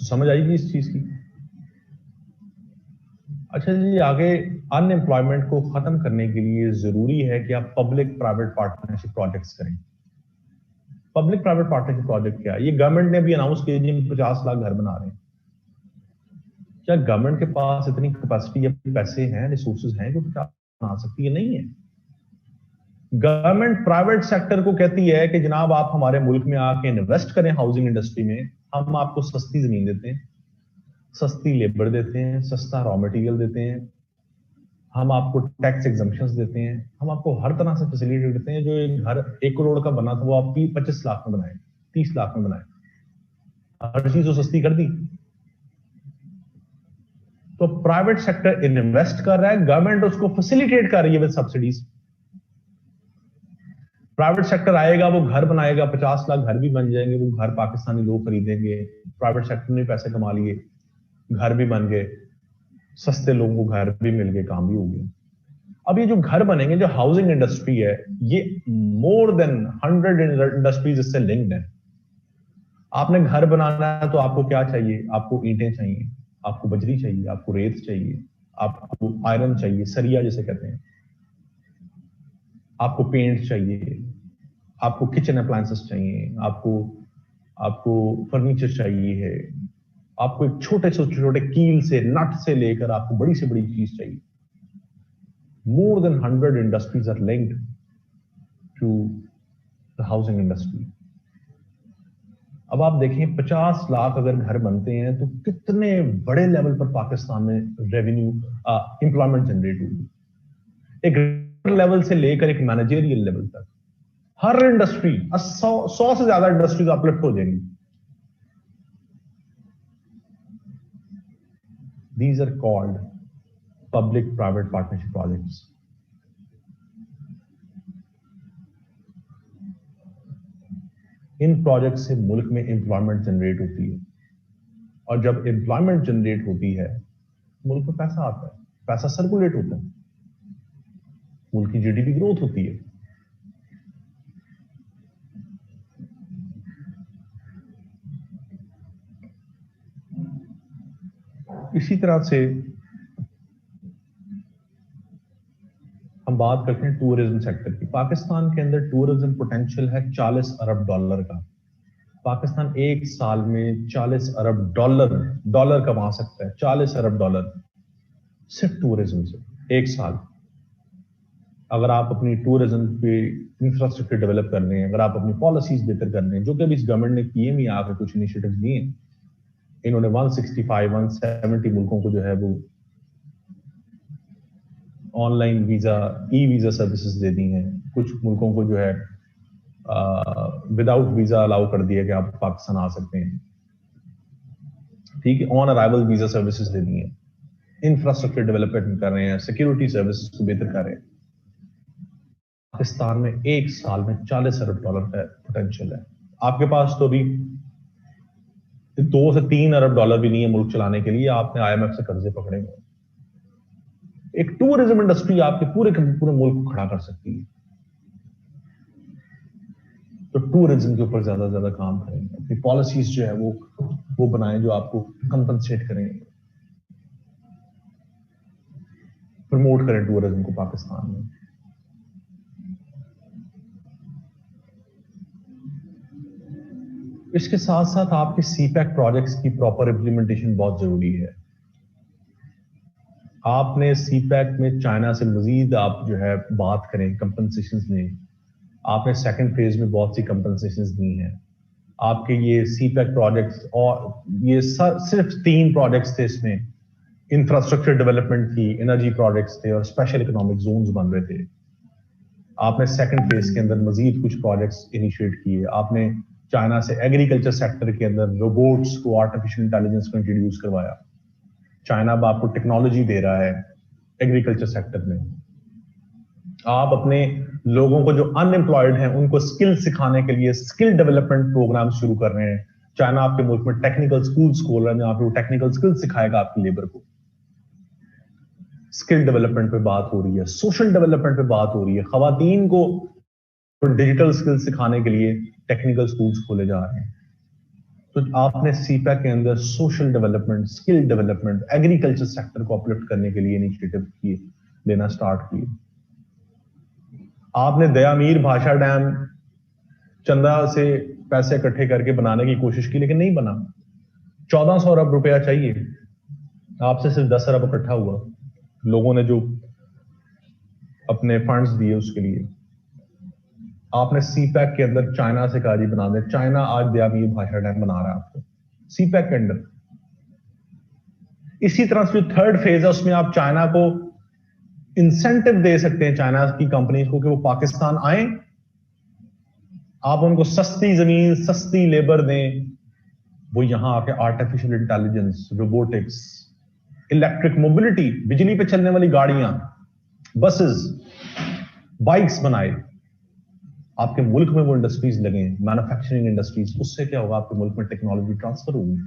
समझ आएगी इस चीज की? अच्छा जी, आगे अनएम्प्लॉयमेंट को खत्म करने के लिए जरूरी है कि आप पब्लिक प्राइवेट पार्टनरशिप प्रोजेक्ट्स करें। पब्लिक प्राइवेट पार्टनरशिप प्रोजेक्ट क्या है? ये गवर्नमेंट ने भी अनाउंस किया जी, 50 लाख घर बना रहे हैं। क्या गवर्नमेंट के पास इतनी कैपेसिटी या पैसे हैं, रिसोर्सेज हैं जो बना सकती है? नहीं है। गवर्नमेंट प्राइवेट सेक्टर को कहती है कि जनाब आप हमारे मुल्क में आके इन्वेस्ट करें हाउसिंग इंडस्ट्री में, हम आपको सस्ती जमीन देते हैं, सस्ती लेबर देते हैं, सस्ता रॉ मटेरियल देते हैं, हम आपको टैक्स एग्जम्पशंस देते हैं, हम आपको हर तरह से फैसिलिटी देते हैं। जो एक घर 1 करोड़ का बना था वो आप 25 लाख में बनाए, 30 लाख में बनाए, हर चीज तो सस्ती कर दी। तो प्राइवेट सेक्टर इन्वेस्ट कर रहा है, गवर्नमेंट उसको फैसिलिटेट कर रही है विद सब्सिडीज। प्राइवेट सेक्टर आएगा, वो घर बनाएगा, 50 लाख घर भी बन जाएंगे, वो घर पाकिस्तानी लोग खरीदेंगे, प्राइवेट सेक्टर ने पैसे कमा लिए, घर भी बन गए, सस्ते लोगों को घर भी मिल गए, काम भी हो गया। अब ये जो घर बनेंगे, जो हाउसिंग इंडस्ट्री है, ये मोर देन 100 इंडस्ट्रीज इससे लिंक्ड है। आपने घर बनाना है तो आपको क्या चाहिए? आपको ईंटें चाहिए, आपको बजरी चाहिए, आपको रेत चाहिए, आपको आयरन चाहिए, सरिया जिसे कहते हैं, आपको पेंट चाहिए, आपको किचन अप्लायंसेस चाहिए, आपको आपको फर्नीचर चाहिए है, आपको एक छोटे से छोटे कील से, नट से लेकर आपको बड़ी से बड़ी चीज चाहिए। More than 100 industries are linked to the housing industry. अब आप देखें 50 लाख अगर घर बनते हैं तो कितने बड़े लेवल पर पाकिस्तान में रेवेन्यू एम्प्लॉयमेंट जनरेट होगी। एक लेवल से लेकर एक मैनेजरियल लेवल तक हर इंडस्ट्री 100 से ज्यादा इंडस्ट्रीज अपलिफ्ट हो जाएंगी। These are called public-private partnership projects. In project से मुल्क में एम्प्लॉयमेंट जनरेट होती है, और जब एम्प्लॉयमेंट जनरेट होती है मुल्क में पैसा आता है, पैसा सर्कुलेट होता है, मुल्क की जीडीपी ग्रोथ होती है। इसी तरह से हम बात करते हैं टूरिज्म सेक्टर की। पाकिस्तान के अंदर टूरिज्म पोटेंशियल है $40 अरब का। पाकिस्तान एक साल में $40 अरब डॉलर कमा सकता है। $40 अरब सिर्फ टूरिज्म से एक साल। अगर आप अपनी टूरिज्म पे इंफ्रास्ट्रक्चर डेवलप कर रहे हैं, अगर आप अपनी पॉलिसीज बेहतर कर रहे हैं, जो कि अभी इस गवर्नमेंट ने किए भी आकर कुछ इनिशिएटिव्स दिए हैं, इन्होंने 165-170 मुल्कों को जो है वो online visa, e visa services दे दी हैं। कुछ मुल्कों को जो है विदाउट वीजा अलाउ कर दिया कि आप पाकिस्तान आ सकते हैं, ठीक है। ऑन अराइवल वीजा सर्विसेज दे दी हैं, इंफ्रास्ट्रक्चर डेवलपमेंट कर रहे हैं, सिक्योरिटी सर्विसेज को बेहतर कर रहे हैं। पाकिस्तान में एक साल में $40 अरब का पोटेंशियल है। आपके पास तो अभी 2 से 3 अरब डॉलर भी नहीं है मुल्क चलाने के लिए, आपने IMF से कर्जे पकड़े हुए। एक टूरिज्म इंडस्ट्री आपके पूरे मुल्क को खड़ा कर सकती है। तो टूरिज्म के ऊपर ज्यादा काम करें, अपनी पॉलिसीज जो है वो बनाएं जो आपको कंपनसेट करें, प्रमोट करें टूरिज्म को पाकिस्तान में। इसके साथ साथ आपके CPEC प्रोजेक्ट्स की प्रॉपर इंप्लीमेंटेशन बहुत जरूरी है। आपने CPEC में चाइना से मजीद आप जो है बात करें कंपनसेशंस में। आपने सेकंड फेज में बहुत सी कंपनसेशंस दी हैं। आपके ये CPEC प्रोजेक्ट्स, और ये सिर्फ 3 प्रोजेक्ट्स थे इसमें, इंफ्रास्ट्रक्चर डेवलपमेंट थी, एनर्जी प्रोजेक्ट्स थे और स्पेशल इकोनॉमिक जोन्स बन रहे थे। आपने सेकंड फेज के अंदर मजीद कुछ प्रोजेक्ट्स इनिशिएट किए। आपने चाइना से एग्रीकल्चर सेक्टर के अंदर रोबोट्स को, आर्टिफिशियल इंटेलिजेंस को इंट्रोड्यूस करवाया। चाइना अब आपको टेक्नोलॉजी दे रहा है एग्रीकल्चर सेक्टर में। आप अपने लोगों को जो अनएम्प्लॉयड हैं उनको स्किल सिखाने के लिए स्किल डेवलपमेंट प्रोग्राम शुरू कर रहे हैं। चाइना आपके मुल्क में टेक्निकल स्कूल्स खोल रहा है जहां पे वो टेक्निकल स्किल सिखाएगा आपकी लेबर को। स्किल डेवलपमेंट पे बात हो रही है, सोशल डेवलपमेंट पे बात हो रही है। खवातीन को डिजिटल स्किल सिखाने के लिए टेक्निकल स्कूल्स खोले जा रहे हैं। तो आपने CPEC के अंदर social development, skill development, agriculture sector को अपलिफ्ट करने के लिए इनिशिएटिव किए, लेना स्टार्ट किए। आपने दयामीर भाषा डैम चंदा से पैसे इकट्ठे करके बनाने की कोशिश की, लेकिन नहीं बना। 1400 अरब रुपया चाहिए, आपसे सिर्फ 10 अरब इकट्ठा हुआ। लोगों ने जो अपने फंड्स दिए उसके लिए। आपने CPEC के अंदर चाइना से कहा जी बना दे। चाइना आज दयामीर भाषा डैम बना रहा है आपको CPEC के अंदर। इसी तरह से जो थर्ड फेज है उसमें आप चाइना को इंसेंटिव दे सकते हैं, चाइना की कंपनीज को, कि वो पाकिस्तान आए। आप उनको सस्ती जमीन, सस्ती लेबर दें, वो यहां आके artificial intelligence, robotics, electric mobility, बिजली पे चलने वाली गाड़ियां, बसेस, बाइक्स बनाए। आपके मुल्क में वो इंडस्ट्रीज लगे, मैन्युफैक्चरिंग इंडस्ट्रीज, उससे क्या होगा, आपके मुल्क में टेक्नोलॉजी ट्रांसफर होगी।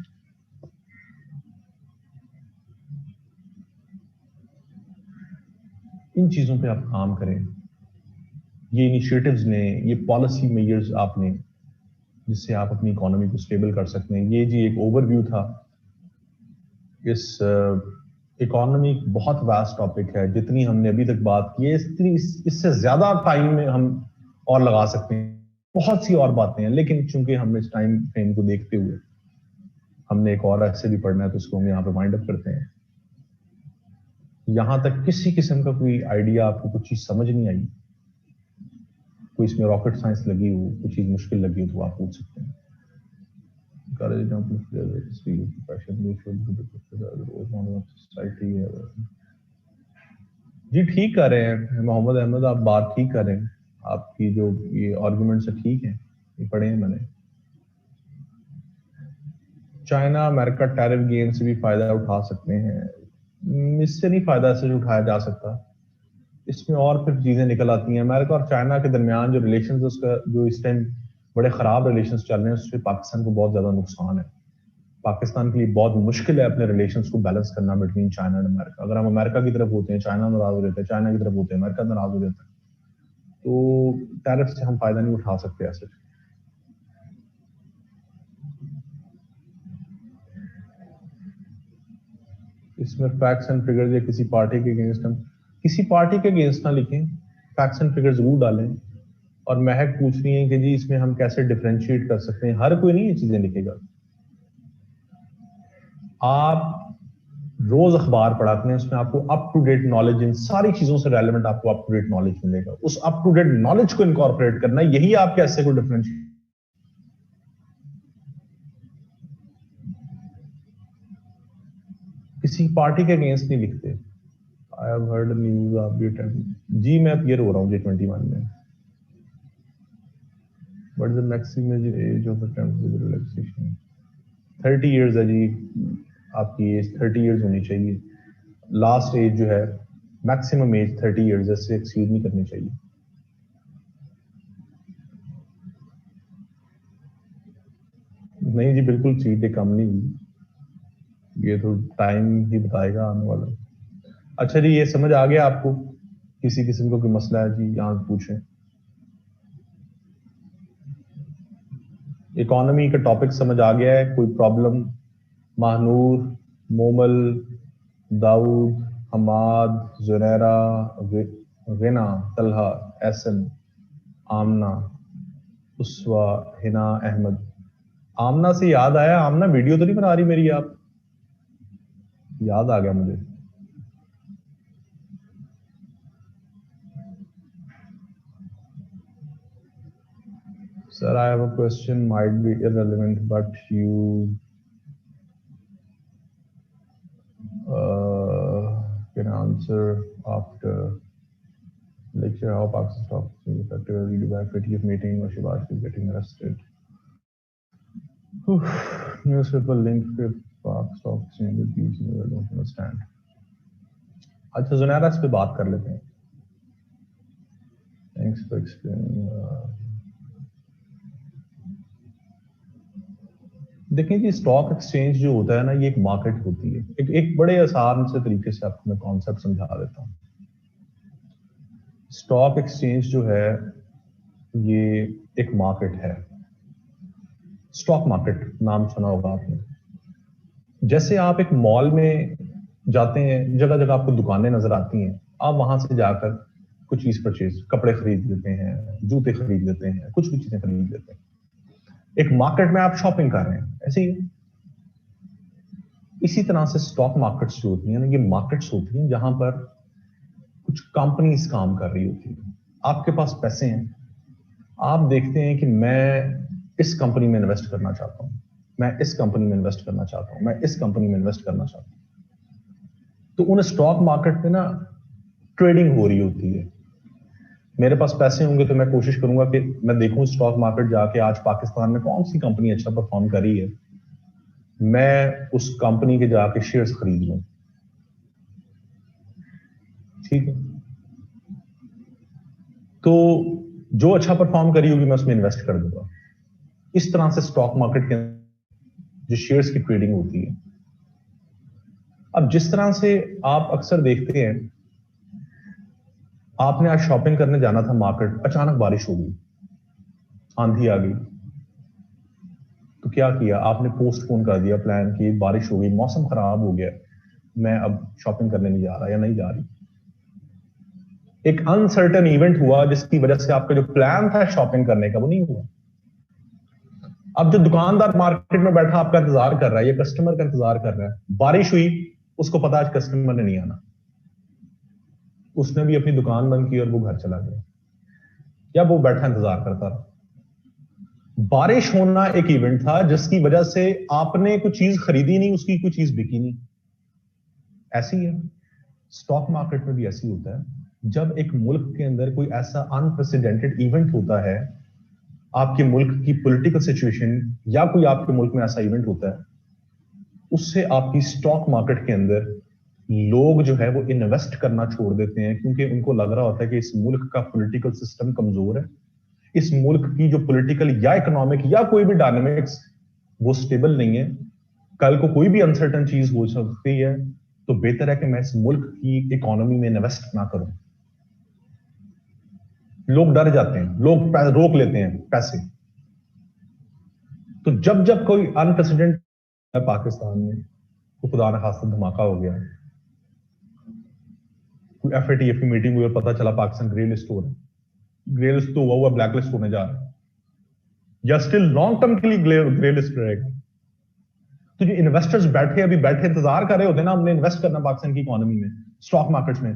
इन चीजों पे आप काम करें, ये इनिशिएटिव्स लें, ये पॉलिसी मेजर्स आप लें जिससे आप अपनी इकोनॉमी को स्टेबल कर सकते हैं। ये जी एक ओवरव्यू था। इस इकोनॉमी बहुत वास्ट टॉपिक है, जितनी हमने अभी तक बात की है इससे ज्यादा टाइम में हम और लगा सकते हैं, बहुत सी और बातें हैं, लेकिन चूंकि हम इस टाइम फ्रेम को देखते हुए हमने एक और ऐसे भी पढ़ना है तो उसको हम यहाँ पे वाइंड अप करते हैं। यहां तक किसी किस्म का कोई आइडिया, आपको कुछ चीज समझ नहीं आई, कोई इसमें रॉकेट साइंस लगी हो, कुछ चीज मुश्किल लगी हो, तो आप पूछ सकते हैं। जी ठीक कर रहे हैं मोहम्मद अहमद, आप बात ठीक कर रहे हैं, आपकी जो ये आर्गुमेंट्स है ठीक है, ये पढ़े हैं मैंने। चाइना अमेरिका टैरिफ गेम से भी फायदा उठा सकते हैं, इससे नहीं फायदा ऐसे उठाया जा सकता, इसमें और फिर चीजें निकल आती हैं। अमेरिका और चाइना के दरमियान जो रिलेशन है उसका जो इस टाइम बड़े खराब रिलेशन चल रहे हैं, उससे पाकिस्तान को बहुत ज्यादा नुकसान है। पाकिस्तान के लिए बहुत मुश्किल है अपने रिलेशंस को बैलेंस करना बिटवीन चाइना एंड अमेरिका। अगर हम अमेरिका की तरफ होते हैं चाइना नाराज हो जाता है, चाइना की तरफ होते हैं अमेरिका नाराज हो जाता है, तो टैरिफ से हम फायदा नहीं उठा सकते ऐसे। इसमें फैक्ट्स एंड फिगर्स या किसी पार्टी के अगेंस्ट हम किसी पार्टी के अगेंस्ट ना लिखें, फैक्ट्स एंड फिगर्स जरूर डालें। और महक पूछ रही है कि जी इसमें हम कैसे डिफरेंशिएट कर सकते हैं, हर कोई नहीं ये चीजें लिखेगा। आप रोज अखबार पढ़ा करें, उसमें आपको अप टू डेट नॉलेज, इन सारी चीजों से रेलेवेंट आपको अप टू डेट नॉलेज मिलेगा। उस अप टू डेट नॉलेज को इनकॉर्पोरेट करना, यही आपके ऐसे को डिफरेंशिएट। किसी पार्टी के अगेंस्ट नहीं लिखते। आई हैव हर्ड न्यूज आप भी जी मैं अपीयर हो रहा हूँ J21 में। What is the maximum age of attempt with relaxation? 30 years है जी, आपकी एज 30 इयर्स होनी चाहिए। लास्ट एज जो है मैक्सिमम एज 30 इयर्स है, इससे एक्सीड नहीं करनी चाहिए। नहीं जी बिल्कुल सीटें कम नहीं हुई, ये तो टाइम ही बताएगा आने वाला। अच्छा जी ये समझ आ गया आपको, किसी किस्म को कोई मसला है जी यहाँ पूछें। इकोनॉमी का टॉपिक समझ आ गया है, कोई प्रॉब्लम? महानूर, मोमल, दाऊद, हमाद, जुनैरा, गिना, तलहा, एहसन, आमना, उसवा, हिना, अहमद। आमना से याद आया, आमना वीडियो तो नहीं बना रही मेरी आप? याद आ गया मुझे। Sir, I have a question, might be irrelevant, but you can answer after lecture. How Pakistan stock is effective as we do by 50th meeting or Shivash is getting arrested. Newspaper link with Pak stock exchange with these I don't understand. अच्छा जुनैरा इस पे बात कर लेते हैं। Thanks for explaining. देखिए जी stock exchange जो होता है ना, ये एक मार्केट होती है। एक बड़े आसान से तरीके से आपको मैं कॉन्सेप्ट समझा देता हूँ। स्टॉक एक्सचेंज जो है ये एक मार्केट है, स्टॉक मार्केट नाम सुना होगा आपने। जैसे आप एक मॉल में जाते हैं, जगह जगह आपको दुकानें नजर आती हैं, आप वहां से जाकर कुछ चीज परचेज, कपड़े खरीद लेते हैं, जूते खरीद लेते हैं, कुछ भी चीजें खरीद लेते हैं। एक मार्केट में आप शॉपिंग कर रहे हैं, ऐसे ही इसी तरह से स्टॉक मार्केट्स जो होती हैं ना, ये मार्केट्स होती हैं जहां पर कुछ कंपनीज काम कर रही होती है। आपके पास पैसे हैं, आप देखते हैं कि मैं इस कंपनी में इन्वेस्ट करना चाहता हूं, मैं इस कंपनी में इन्वेस्ट करना चाहता हूं, मैं इस कंपनी में इन्वेस्ट करना चाहता हूं। तो उन स्टॉक मार्केट में ना ट्रेडिंग हो रही होती है। मेरे पास पैसे होंगे तो मैं कोशिश करूंगा कि मैं देखूं स्टॉक मार्केट जाके आज पाकिस्तान में कौन सी कंपनी अच्छा परफॉर्म कर रही है, मैं उस कंपनी के जाके शेयर्स खरीद लूं। ठीक है, तो जो अच्छा परफॉर्म करी होगी मैं उसमें इन्वेस्ट कर दूंगा। इस तरह से स्टॉक मार्केट के जो शेयर्स की ट्रेडिंग होती है। अब जिस तरह से आप अक्सर देखते हैं, आपने आज शॉपिंग करने जाना था मार्केट, अचानक बारिश हो गई, आंधी आ गई, तो क्या किया आपने? पोस्टपोन कर दिया प्लान कि बारिश हो गई, मौसम खराब हो गया, मैं अब शॉपिंग करने नहीं जा रहा या नहीं जा रही। एक अनसर्टेन इवेंट हुआ जिसकी वजह से आपका जो प्लान था शॉपिंग करने का वो नहीं हुआ। अब जो दुकानदार मार्केट में बैठा आपका इंतजार कर रहा है, ये कस्टमर का इंतजार कर रहा है, बारिश हुई, उसको पता आज कस्टमर ने नहीं आना, उसने भी अपनी दुकान बंद की और वो घर चला गया, या वो बैठा इंतजार करता रहा। बारिश होना एक इवेंट था जिसकी वजह से आपने कुछ चीज खरीदी नहीं, उसकी कोई चीज बिकी नहीं। ऐसी है स्टॉक मार्केट में भी ऐसी होता है। जब एक मुल्क के अंदर कोई ऐसा अनप्रेसिडेंटेड इवेंट होता है, आपके मुल्क की पॉलिटिकल सिचुएशन या कोई आपके मुल्क में ऐसा इवेंट होता है, उससे आपकी स्टॉक मार्केट के अंदर लोग जो है वो इन्वेस्ट करना छोड़ देते हैं, क्योंकि उनको लग रहा होता है कि इस मुल्क का पॉलिटिकल सिस्टम कमजोर है, इस मुल्क की जो पॉलिटिकल या इकोनॉमिक या कोई भी डायनेमिक्स वो स्टेबल नहीं है, कल को कोई भी अनसर्टन चीज हो सकती है, तो बेहतर है कि मैं इस मुल्क की इकोनॉमी में इन्वेस्ट ना करूं। लोग डर जाते हैं, लोग रोक लेते हैं पैसे। तो जब जब कोई अनप्रेसिडेंट पाकिस्तान में, तो खुदा न खास्ता धमाका हो गया, कोई FATF मीटिंग हुई और पता चला पाकिस्तान ग्रे लिस्ट हो रहा है, ग्रे लिस्ट तो हुआ ब्लैक लिस्ट होने जा रहा है, या स्टिल लॉन्ग टर्म के लिए ग्रे लिस्ट रहेगा। तो जो इन्वेस्टर्स बैठे अभी बैठे इंतजार कर रहे होते हैं ना, हमने इन्वेस्ट करना पाकिस्तान की इकोनॉमी में, स्टॉक मार्केट्स में,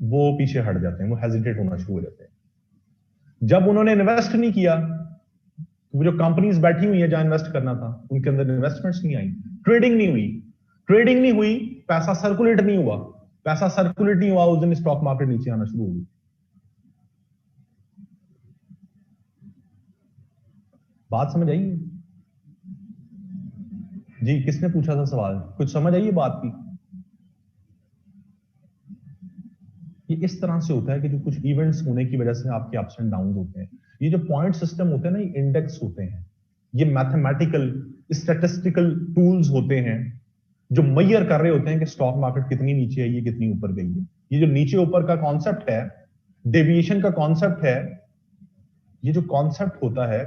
वो पीछे हट जाते हैं, वो हेजिटेट होना शुरू हो जाते हैं। जब उन्होंने इन्वेस्ट नहीं किया, तो वो जो कंपनीज बैठी हुई है जहां इन्वेस्ट करना था, उनके अंदर इन्वेस्टमेंट्स नहीं आई, ट्रेडिंग नहीं हुई, ट्रेडिंग नहीं हुई, पैसा सर्कुलेट नहीं हुआ, पैसा सर्कुलेट नहीं हुआ, उस दिन स्टॉक मार्केट नीचे आना शुरू हो गई। बात समझ आई? जी, किसने पूछा था सवाल? कुछ समझ आई बात की? ये इस तरह से होता है कि जो कुछ इवेंट्स होने की वजह से आपके अप्स एंड डाउन होते हैं। ये जो पॉइंट सिस्टम होते हैं ना, ये इंडेक्स होते हैं, ये मैथमेटिकल स्टैटिस्टिकल टूल्स होते हैं जो मैयर कर रहे होते हैं कि स्टॉक मार्केट कितनी नीचे आई है, कितनी ऊपर गई है। ये जो नीचे ऊपर का कॉन्सेप्ट है, डेविएशन का कॉन्सेप्ट है, ये जो कॉन्सेप्ट होता है,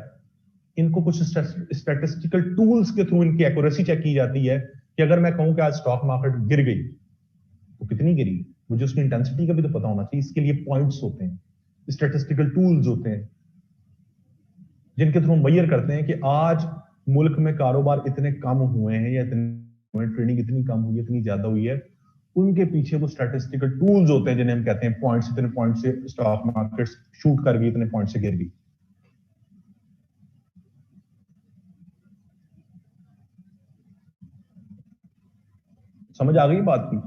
इनको कुछ स्टैटिस्टिकल टूल्स के थ्रू इनकी एक्यूरेसी चेक की जाती है कि अगर मैं कहूं कि आज स्टॉक मार्केट गिर गई तो कितनी गिरी, मुझे उसकी इंटेंसिटी का भी तो पता होना चाहिए। इसके लिए पॉइंट्स होते हैं, स्टैटिस्टिकल टूल्स होते हैं, जिनके थ्रू मैयर करते हैं कि आज मुल्क में कारोबार इतने कम हुए हैं या इतने ट्रेडिंग इतनी कम हुई है, इतनी ज्यादा हुई है। उनके पीछे वो स्टैटिस्टिकल टूल्स होते हैं जिन्हें हम कहते हैं पॉइंट्स, इतने पॉइंट से स्टॉक मार्केट शूट कर गई, इतने पॉइंट से गिर गई। समझ आ गई बात की?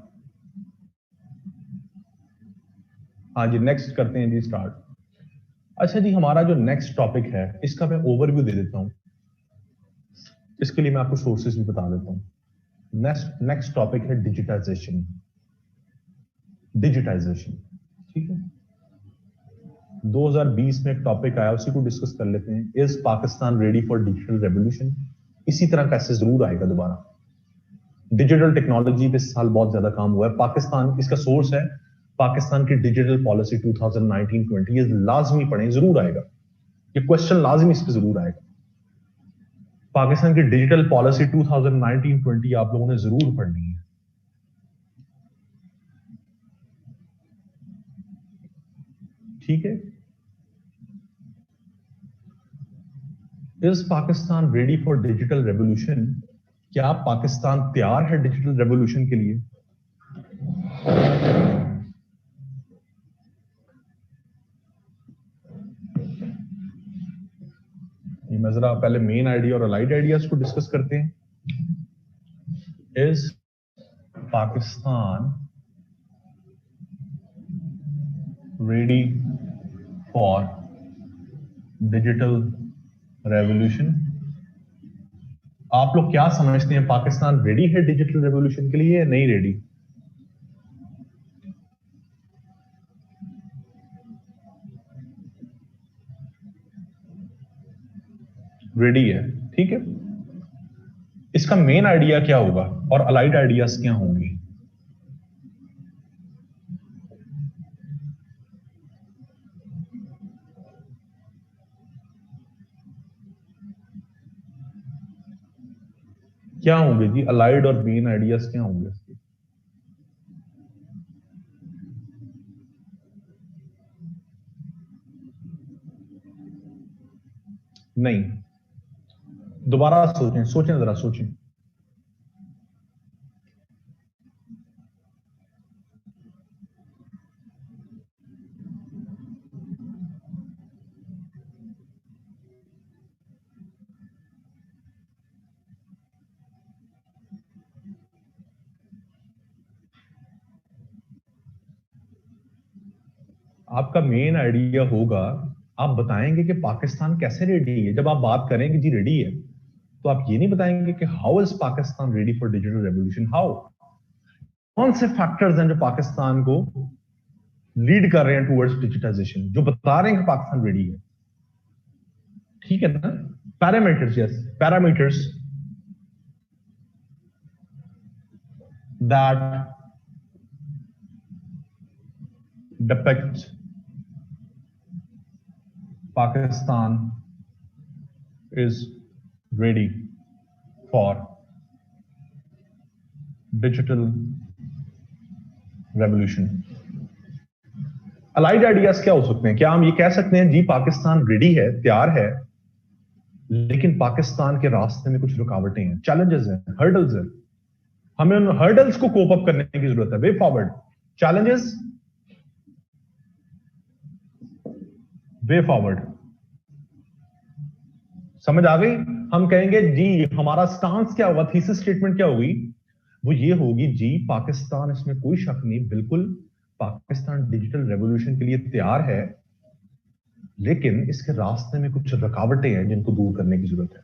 हाँ जी, नेक्स्ट करते हैं जी स्टार्ट। अच्छा जी, हमारा जो नेक्स्ट टॉपिक है इसका मैं ओवरव्यू दे देता हूं, इसके लिए मैं आपको सोर्सेज भी बता देता हूं। नेक्स्ट टॉपिक है डिजिटाइजेशन। डिजिटाइजेशन, ठीक है, 2020 में एक टॉपिक आया, उसी को डिस्कस कर लेते हैं। Is Pakistan ready for digital revolution? इसी तरह का ऐसे जरूर आएगा दोबारा। डिजिटल टेक्नोलॉजी पे साल बहुत ज्यादा काम हुआ है पाकिस्तान, इसका सोर्स है पाकिस्तान की डिजिटल पॉलिसी 2019-20। ये लाजमी पढ़ें, जरूर आएगा ये क्वेश्चन, लाजमी इस पे जरूर आएगा। पाकिस्तान की डिजिटल पॉलिसी 2019-20 आप लोगों ने जरूर पढ़नी है। ठीक है, is Pakistan ready for digital revolution? क्या पाकिस्तान तैयार है डिजिटल रेवोल्यूशन के लिए? मैं जरा पहले मेन आइडिया और अलाइड आइडियाज को डिस्कस करते हैं। Is Pakistan ready for digital revolution? आप लोग क्या समझते हैं, पाकिस्तान रेडी है डिजिटल रेवोल्यूशन के लिए या नहीं रेडी? रेडी है, ठीक है। इसका मेन आइडिया क्या होगा और अलाइड आइडियाज क्या होंगे? क्या होंगे जी अलाइड और मेन आइडियाज क्या होंगे इसके? नहीं, दोबारा सोचें, सोचें, जरा सोचें। आपका मेन आइडिया होगा, आप बताएंगे कि पाकिस्तान कैसे रेडी है। जब आप बात करेंगे जी रेडी है, तो आप ये नहीं बताएंगे कि how is Pakistan ready for digital revolution, how, कौन से फैक्टर्स हैं जो पाकिस्तान को लीड कर रहे हैं टुवर्ड्स डिजिटाइजेशन, जो बता रहे हैं कि पाकिस्तान रेडी है, ठीक है ना? Parameters, yes, parameters that depict Pakistan is ready for digital revolution. Allied ideas क्या हो सकते हैं? क्या हम ये कह सकते हैं जी पाकिस्तान रेडी है, तैयार है, लेकिन पाकिस्तान के रास्ते में कुछ रुकावटें हैं, चैलेंजेस हैं, हर्डल्स हैं, हमें उन हर्डल्स को कोप अप करने की जरूरत है। Way forward, challenges, way forward. समझ आ गई? हम कहेंगे जी हमारा स्टांस क्या होगा, थीसिस स्टेटमेंट क्या होगी? वो ये होगी जी पाकिस्तान, इसमें कोई शक नहीं, बिल्कुल पाकिस्तान डिजिटल रेवोल्यूशन के लिए तैयार है, लेकिन इसके रास्ते में कुछ रुकावटें हैं जिनको दूर करने की जरूरत है।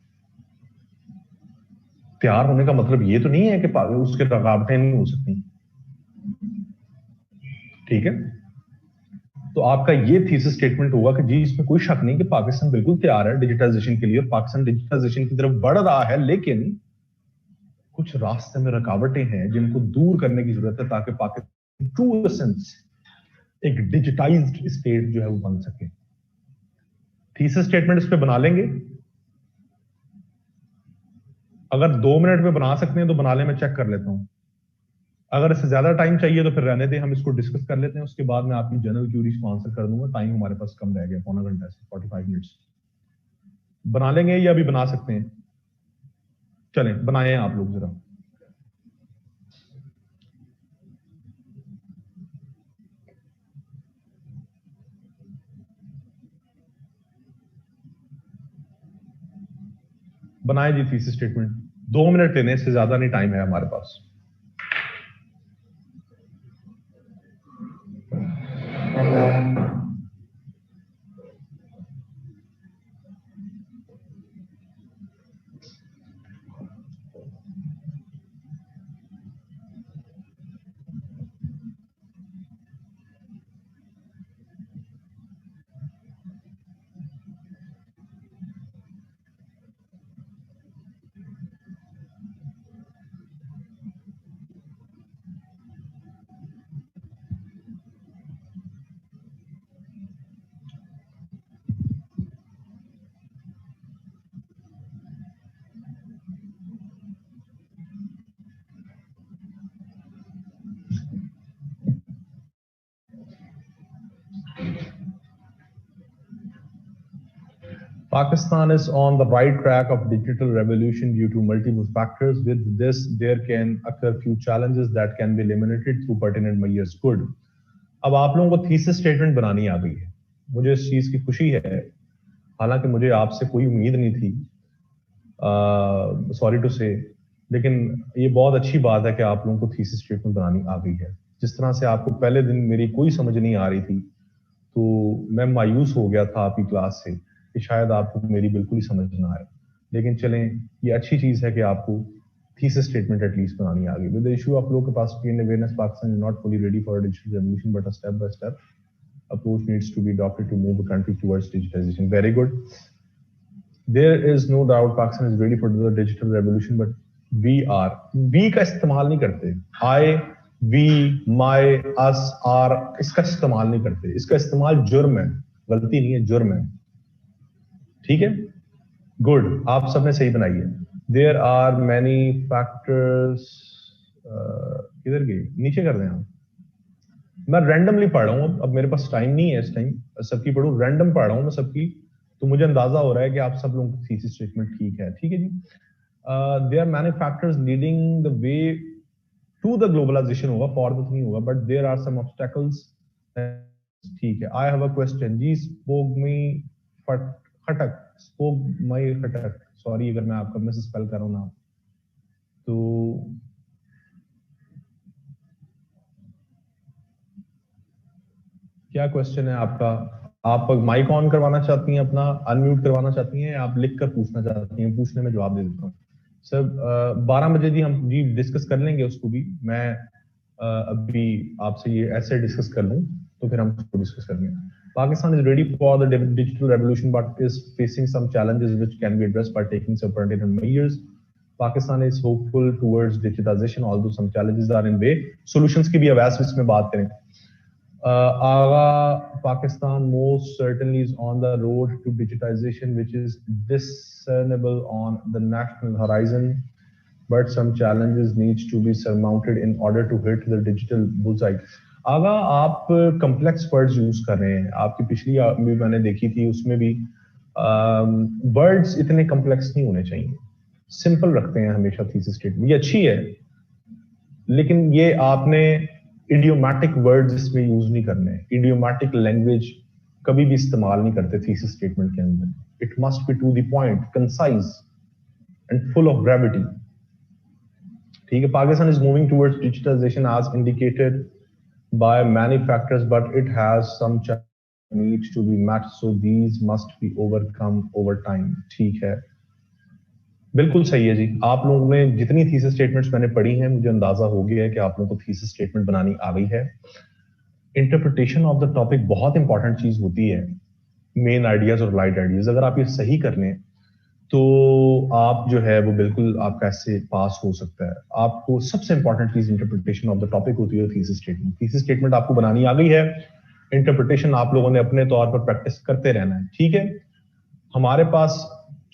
तैयार होने का मतलब ये तो नहीं है कि उसके रुकावटें नहीं हो सकती, ठीक है? तो आपका ये थीसिस स्टेटमेंट होगा कि जी इसमें कोई शक नहीं कि पाकिस्तान बिल्कुल तैयार है डिजिटाइजेशन के लिए, और पाकिस्तान डिजिटाइजेशन की तरफ बढ़ रहा है, लेकिन कुछ रास्ते में रुकावटें हैं जिनको दूर करने की जरूरत है, ताकि पाकिस्तान ट्रू सेंस एक डिजिटाइज्ड स्टेट जो है वो बन सके। थीसिस स्टेटमेंट इस पे बना लेंगे? अगर 2 मिनट में बना सकते हैं तो बना ले, मैं चेक कर लेता हूं। अगर इससे ज्यादा टाइम चाहिए तो फिर रहने दें, हम इसको डिस्कस कर लेते हैं, उसके बाद मैं आपकी जनरल क्यूरीज को आंसर कर दूंगा। टाइम हमारे पास कम रह गया, पौना घंटा से 45 मिनट्स। बना लेंगे या अभी बना सकते हैं? चलें बनाए आप लोग जरा। बनाए जी थीसिस स्टेटमेंट, 2 मिनट लेने से ज्यादा नहीं टाइम है हमारे पास। Pakistan is on the right track of digital revolution due to multiple factors. With this, there can occur few challenges that can be eliminated through pertinent measures. Good. अब आप लोगों को थीसिस स्टेटमेंट बनानी आ गई है, मुझे इस चीज की खुशी है, हालांकि मुझे आपसे कोई उम्मीद नहीं थी, सॉरी टू से, लेकिन ये बहुत अच्छी बात है कि आप लोगों को थीसिस स्टेटमेंट बनानी आ गई है। जिस तरह से आपको पहले दिन मेरी कोई समझ नहीं आ रही थी, तो मैं मायूस हो गया था आपकी क्लास से कि शायद आपको मेरी बिल्कुल ही समझ ना आए, लेकिन चलें, ये अच्छी चीज है कि आपको थीसिस स्टेटमेंट एटलीस्ट बनानी आ गई। With the issue of low capacity and awareness, Pakistan is not fully ready for digital revolution, but a step by step approach needs to be adopted to move the country towards digitization. Very good. There is no doubt Pakistan is ready for the digital revolution, but we are. We का इस्तेमाल नहीं करते. I, we, my, us, are इसका इस्तेमाल नहीं करते. इसका इस्तेमाल जुर्म है, गलती नहीं है, जुर्म है. ठीक है? Good. आप सबने सही बनाई है. There are many factors. किधर गई? नीचे कर दें आप. मैं रैंडमली पढ़ रहा हूँ. अब मेरे पास टाइम नहीं है इस टाइम सबकी पढ़ूं. रैंडम पढ़ रहा हूँ मैं सबकी. तो मुझे अंदाजा हो रहा है कि आप सब लोगों की थीसिस स्टेटमेंट ठीक है. ठीक है जी. There are many factors leading the way to the globalisation होगा, फॉर द नहीं होगा, but there are some obstacles. ठीक है. आई हैव अ क्वेश्चन जी. स्पोक मी खटक. स्पोक माई खटक. सॉरी अगर मैं आपका मिस स्पेल कर रहा हूँ ना. तो क्या क्वेश्चन है आपका? आप माइक ऑन करवाना चाहती हैं, अपना अनम्यूट करवाना चाहती हैं, या आप लिख कर पूछना चाहती हैं? पूछने में जवाब दे देता हूँ सर. 12 बजे जी हम जी डिस्कस कर लेंगे उसको भी. मैं अभी आपसे ये ऐसे डिस्कस कर लूँ तो फिर हम उसको डिस्कस करेंगे. Pakistan is ready for the digital revolution but is facing some challenges which can be addressed by taking some particular measures. Pakistan is hopeful towards digitisation although some challenges are in way. Solutions की भी अवैस इसमें बात करें. Pakistan most certainly is on the road to digitization, which is discernible on the national horizon, but some challenges needs to be surmounted in order to hit the digital bullseye. आगा आप complex words use कर रहे हैं. आपकी पिछली भी मैंने देखी थी, उसमें भी words इतने complex नहीं होने चाहिए. Simple रखते हैं हमेशा thesis statement. ये अच्छी है, लेकिन ये आपने इडियोमैटिक वर्ड्स इसमें यूज नहीं करने. इडियोमैटिक लैंग्वेज कभी भी इस्तेमाल नहीं करते थीसिस स्टेटमेंट के अंदर. It must be to the point, concise and full of gravity. ठीक है. Pakistan is moving towards digitisation as indicated by many factors, but it has some needs to be met, so these must be overcome over time. ठीक है, बिल्कुल सही है जी. आप लोगों ने जितनी थीसिस स्टेटमेंट्स मैंने पढ़ी हैं, मुझे अंदाजा हो गया है कि आप लोगों को थीसिस स्टेटमेंट बनानी आ गई है. इंटरप्रिटेशन ऑफ द टॉपिक बहुत इंपॉर्टेंट चीज होती है. मेन आइडियाज और लाइट आइडियाज अगर आप ये सही कर लें तो आप जो है वो बिल्कुल आपका ऐसे पास हो सकता है. आपको सबसे इंपॉर्टेंट चीज इंटरप्रिटेशन ऑफ द टॉपिक होती है थीसिस स्टेटमेंट. थीसिस स्टेटमेंट आपको बनानी आ गई है. इंटरप्रिटेशन आप लोगों ने अपने तौर पर प्रैक्टिस करते रहना है. ठीक है. हमारे पास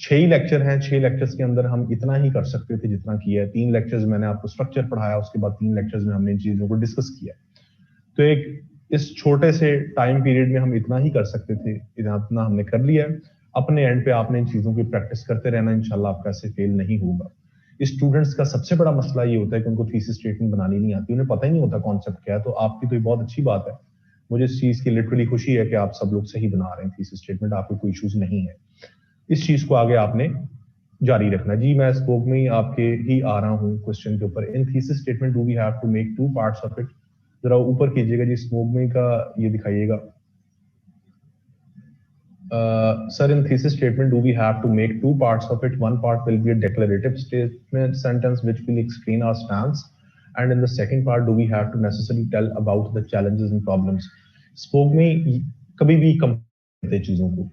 6 ही लेक्चर हैं. 6 लेक्चर्स के अंदर हम इतना ही कर सकते थे जितना किया है. 3 लेक्चर्स मैंने आपको स्ट्रक्चर पढ़ाया, उसके बाद 3 लेक्चर्स में हमने इन चीजों को डिस्कस किया. तो एक इस छोटे से टाइम पीरियड में हम इतना ही कर सकते थे, इतना हमने कर लिया है. अपने एंड पे आपने इन चीजों की प्रैक्टिस करते रहना. इंशाल्लाह आपका ऐसे फेल नहीं होगा. स्टूडेंट्स का सबसे बड़ा मसला ये होता है कि उनको थीसिस स्टेटमेंट बनानी नहीं आती, उन्हें पता ही नहीं होता कॉन्सेप्ट क्या है. तो आपकी तो ये बहुत अच्छी बात है. मुझे इस चीज की लिटरली खुशी है कि आप सब लोग सही बना रहे हैं थीसिस स्टेटमेंट. आपको कोई इश्यूज नहीं है. इस चीज को आगे आपने जारी रखना. जी मैं स्पोक में आपके ही आ रहा हूँ क्वेश्चन के ऊपर. In thesis statement do we have to make 2 parts of it. जरा ऊपर कीजिएगा जी, स्पोक में का ये दिखाइएगा. Sir in thesis statement do we have to make 2 parts of it. One part will be a declarative statement sentence which will explain our stance, and in the second part do we have to necessarily tell about the challenges and problems. स्पोक में कभी भी कम करते चीजों को.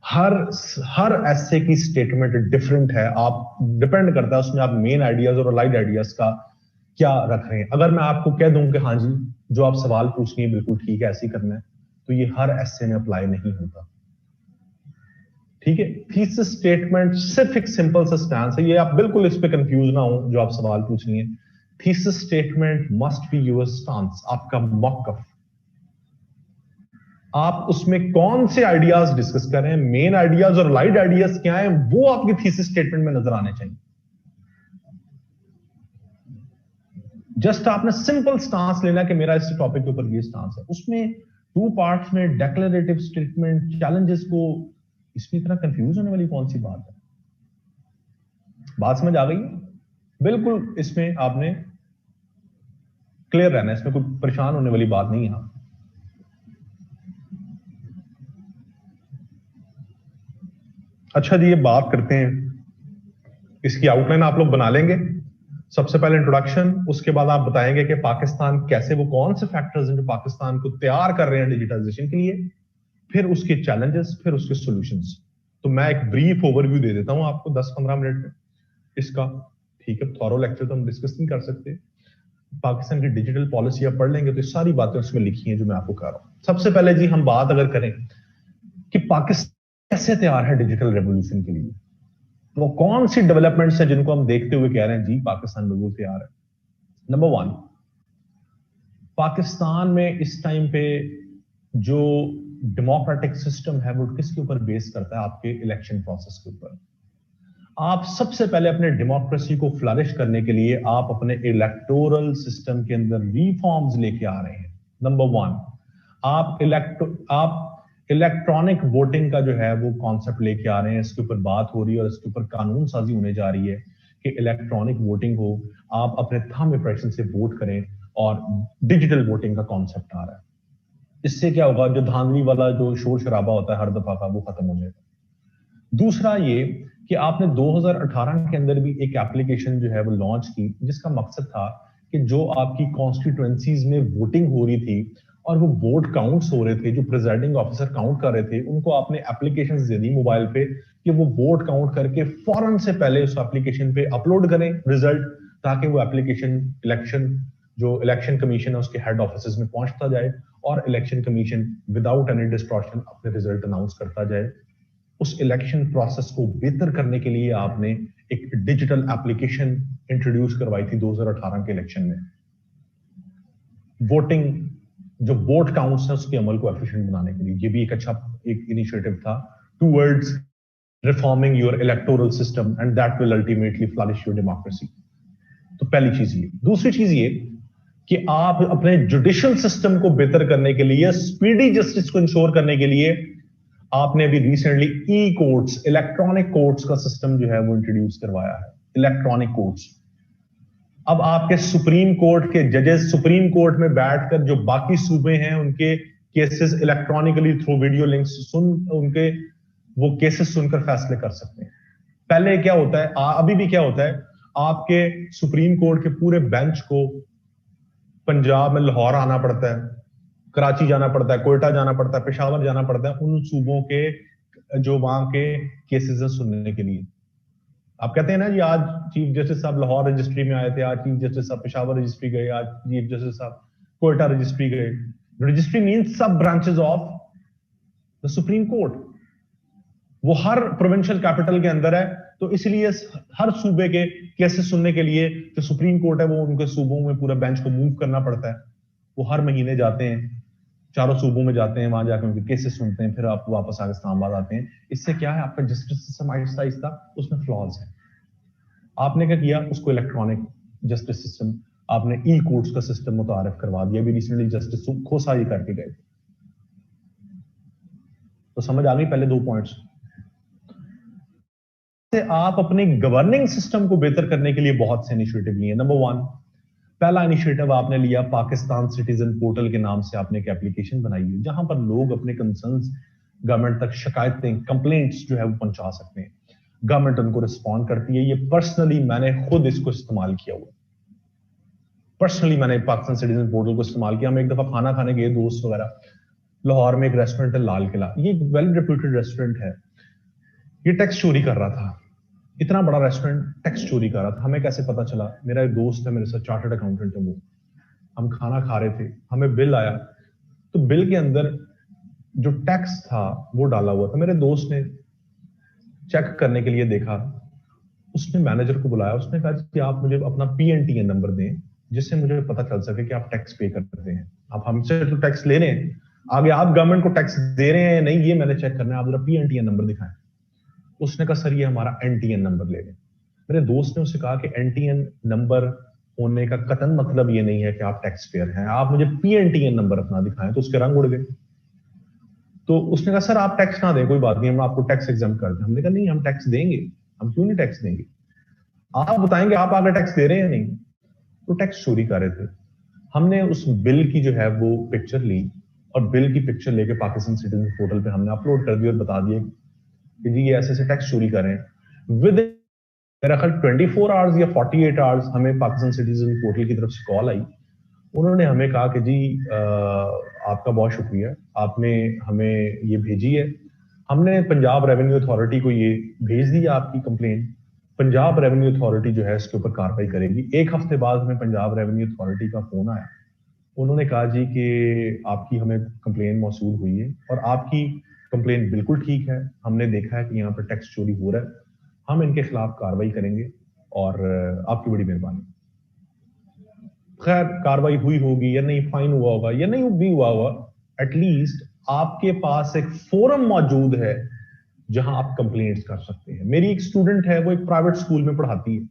हर ऐसे की statement different है. आप डिपेंड करता है उसमें आप मेन आइडियाज और लाइट आइडियाज का क्या रख रहे हैं. अगर मैं आपको कह दूं कि हाँ जी जो आप सवाल पूछ रही है बिल्कुल ठीक है, ऐसे ही करना है, तो ये हर ऐसे में अप्लाई नहीं होता. ठीक है. थीसिस स्टेटमेंट सिर्फ एक सिंपल सा स्टैंस है. ये आप बिल्कुल इस पे कंफ्यूज ना हो जो आप सवाल पूछ रही है. Thesis statement must be your stance, आपका मौकफ. आप उसमें कौन से आइडियाज डिस्कस कर रहे हैं, मेन आइडियाज और लाइट आइडियाज क्या हैं, वो आपकी थीसिस स्टेटमेंट में नजर आने चाहिए. जस्ट आपने सिंपल स्टांस लेना कि मेरा इस टॉपिक के ऊपर ये स्टांस है. उसमें 2 पार्ट्स में डिक्लेरेटिव स्टेटमेंट, चैलेंजेस को, इसमें इतना कंफ्यूज होने वाली कौन सी बात है? बात समझ आ गई? बिल्कुल इसमें आपने क्लियर रहना है. इसमें कोई परेशान होने वाली बात नहीं है. अच्छा जी, ये बात करते हैं, इसकी आउटलाइन आप लोग बना लेंगे. सबसे पहले इंट्रोडक्शन, उसके बाद आप बताएंगे कि पाकिस्तान कैसे, वो कौन से फैक्टर्स हैं जो पाकिस्तान को तैयार कर रहे हैं डिजिटाइजेशन के लिए, फिर उसके चैलेंजेस, फिर उसके सॉल्यूशंस. तो मैं एक ब्रीफ ओवरव्यू दे देता हूं आपको 10-15 मिनट में इसका, ठीक है। थॉरो लेक्चर तो हम डिस्कस नहीं कर सकते। पाकिस्तान की डिजिटल पॉलिसी आप पढ़ लेंगे तो सारी बातें उसमें लिखी हैं जो मैं आपको कह रहा हूं। सबसे पहले जी हम बात अगर करें कि पाकिस्तान कैसे तैयार है डिजिटल रेवोल्यूशन के लिए, वो कौन सी डेवलपमेंट्स है जिनको हम देखते हुए कह रहे हैं जी पाकिस्तान बिल्कुल तैयार है। नंबर 1, पाकिस्तान में इस टाइम पे जो डेमोक्रेटिक सिस्टम है वो किसके ऊपर बेस करता है? आपके इलेक्शन प्रोसेस के ऊपर। आप सबसे पहले अपने डेमोक्रेसी को फ्लरिश करने के लिए आप अपने इलेक्टोरल सिस्टम के अंदर रिफॉर्म्स लेके आ रहे हैं। नंबर 1, आप इलेक्ट्रॉनिक वोटिंग का जो है वो कॉन्सेप्ट लेके आ रहे हैं। इसके ऊपर बात हो रही है और इसके ऊपर कानून साजी होने जा रही है कि इलेक्ट्रॉनिक वोटिंग हो, आप अपने थंब इंप्रेशन से वोट करें, और डिजिटल वोटिंग का कॉन्सेप्ट आ रहा है। इससे क्या होगा, जो धांधली वाला जो शोर शराबा होता है हर दफा का, वो खत्म हो जाएगा। दूसरा ये कि आपने 2018 के अंदर भी एक एप्लीकेशन जो है वो लॉन्च की, जिसका मकसद था कि जो आपकी कॉन्स्टिट्यूएंसीज में वोटिंग हो रही थी और वो वोट काउंट्स हो रहे थे, जो प्रिजाइडिंग ऑफिसर काउंट कर रहे थे, उनको आपने एप्लीकेशन दे दी मोबाइल पे कि वो वोट काउंट करके फौरन से पहले उस एप्लीकेशन पे अपलोड करें रिजल्ट, ताकि वो एप्लीकेशन इलेक्शन कमीशन है उसके हेड ऑफिस में पहुंचता जाए और इलेक्शन कमीशन विदाउट एनी डिस्ट्रॉक्शन अपने रिजल्ट अनाउंस करता जाए। उस इलेक्शन प्रोसेस को बेहतर करने के लिए आपने एक डिजिटल एप्लीकेशन इंट्रोड्यूस करवाई थी 2018 के इलेक्शन में। वोटिंग जो वोट काउंट्स है उसके अमल को एफिशिएंट बनाने के लिए, ये भी एक अच्छा एक इनिशिएटिव था towards reforming your electoral system and that will ultimately flourish your democracy. तो पहली चीज ये। दूसरी चीज ये कि आप अपने जुडिशियल सिस्टम को बेहतर करने के लिए, स्पीडी जस्टिस को इंश्योर करने के लिए आपने अभी रिसेंटली ई कोर्ट्स, इलेक्ट्रॉनिक कोर्ट्स का सिस्टम जो है वो इंट्रोड्यूस करवाया है। इलेक्ट्रॉनिक कोर्ट्स, अब आपके सुप्रीम कोर्ट के जजेस सुप्रीम कोर्ट में बैठकर जो बाकी सूबे हैं उनके cases electronically through video links सुन उनके वो केसेस सुनकर फैसले कर सकते हैं। पहले क्या होता है, अभी भी क्या होता है, आपके सुप्रीम कोर्ट के पूरे बेंच को पंजाब में लाहौर आना पड़ता है, कराची जाना पड़ता है, कोयटा जाना पड़ता है, पेशावर जाना पड़ता है उन सूबों के जो वहां के केसेस हैं सुनने के लिए। आप कहते हैं ना जी, आज चीफ जस्टिस साहब लाहौर रजिस्ट्री में आए थे, आज चीफ जस्टिस साहब पेशावर रजिस्ट्री गए, आज चीफ जस्टिस साहब कोयटा रजिस्ट्री गए। रजिस्ट्री मीन्स सब branches of the supreme court, वो हर प्रोविंशियल कैपिटल के अंदर है। तो इसलिए हर सूबे के केसेस सुनने के लिए जो सुप्रीम कोर्ट है वो उनके सूबों में पूरा बेंच को मूव करना पड़ता है। वो हर महीने जाते हैं, चारों सूबों में जाते हैं, वहां जाकर उनके केसेस सुनते हैं, फिर आप वापस आगे इस्लामाबाद आते हैं। इससे क्या है, आपका जस्टिस सिस्टम आहिस्ता आहिस्ता उसमें फ्लॉज है। आपने क्या किया, उसको इलेक्ट्रॉनिक जस्टिस सिस्टम, आपने ई कोर्ट्स का सिस्टम मुतारिफ करवा दिया। भी रिसेंटली जस्टिस खोसा ये करके गए। तो समझ आ गई पहले दो पॉइंट्स। आप अपने गवर्निंग सिस्टम को बेहतर करने के लिए बहुत से इनिशिएटिव लिए। नंबर 1, पहला इनिशिएटिव आपने लिया पाकिस्तान सिटीजन पोर्टल के नाम से आपने एक एप्लीकेशन बनाई है, जहां पर लोग अपने कंसर्न्स गवर्नमेंट तक, शिकायतें, कंप्लेंट्स जो है वो पहुंचा सकते हैं। गवर्नमेंट उनको रिस्पॉन्ड करती है। ये पर्सनली मैंने खुद इसको इस्तेमाल किया हुआ, पर्सनली मैंने पाकिस्तान सिटीजन पोर्टल को इस्तेमाल किया। हम एक दफा खाना खाने गए दोस्त वगैरह, लाहौर में एक रेस्टोरेंट है लाल किला, ये एक वेल रेप्यूटेड रेस्टोरेंट है। ये टैक्स चोरी कर रहा था, इतना बड़ा रेस्टोरेंट टैक्स चोरी कर रहा था। हमें कैसे पता चला, मेरा एक दोस्त है मेरे साथ, चार्टर्ड अकाउंटेंट है वो, हम खाना खा रहे थे, हमें बिल आया, तो बिल के अंदर जो टैक्स था वो डाला हुआ था। मेरे दोस्त ने चेक करने के लिए देखा, उसने मैनेजर को बुलाया, उसने कहा कि आप मुझे अपना PNTN नंबर दें जिससे मुझे पता चल सके कि आप टैक्स पे करते हैं। आप हमसे तो टैक्स ले रहे हैं, आगे आप गवर्नमेंट को टैक्स दे रहे हैं नहीं, ये मैंने चेक करना है, आप जरा PNTN नंबर दिखाएं। उसने कहा सर ये हमारा NTN नंबर ले लें। मेरे दोस्त ने उससे कहा कि NTN नंबर होने का कतन मतलब ये नहीं है कि आप टैक्स पेयर हैं, आप मुझे PNTN नंबर अपना दिखाएं। तो उसके रंग उड़ गए। तो उसने कहा सर आप टैक्स ना दें, कोई बात नहीं, हम आपको टैक्स एग्जाम कर दें। हमने कहा नहीं, हम टैक्स देंगे, हम क्यों नहीं टैक्स देंगे, आप बताएंगे आप आगे टैक्स दे रहे हैं नहीं। तो टैक्स चोरी कर रहे थे। हमने उस बिल की जो है वो पिक्चर ली और बिल की पिक्चर लेके पाकिस्तान सिटीजन पोर्टल पे हमने अपलोड कर दी और बता दिए कि जी ये ऐसे ऐसे टैक्स चोरी कर रहे हैं। विद मेरा ख्याल 24 आवर्स या 48 आवर्स हमें पाकिस्तान सिटीजन पोर्टल की तरफ से कॉल आई। उन्होंने हमें कहा कि जी आपका बहुत शुक्रिया, आपने हमें ये भेजी है हमने पंजाब रेवेन्यू अथॉरिटी को ये भेज दिया आपकी कंप्लेंट। पंजाब रेवेन्यू अथॉरिटी जो है इसके ऊपर कार्रवाई करेगी। एक हफ्ते बाद हमें पंजाब रेवेन्यू अथॉरिटी का फोन आया। उन्होंने कहा जी कि आपकी हमें कंप्लेन मौसूल हुई है और आपकी कंप्लेन बिल्कुल ठीक है, हमने देखा है कि यहाँ पर टैक्स चोरी हो रहा है, हम इनके खिलाफ कार्रवाई करेंगे और आपकी बड़ी मेहरबानी। खैर कार्रवाई हुई होगी या नहीं, फाइन हुआ होगा या नहीं भी हुआ होगा, एटलीस्ट आपके पास एक फोरम मौजूद है जहां आप कंप्लेंट्स कर सकते हैं। मेरी एक स्टूडेंट है, वो एक प्राइवेट स्कूल में पढ़ाती है।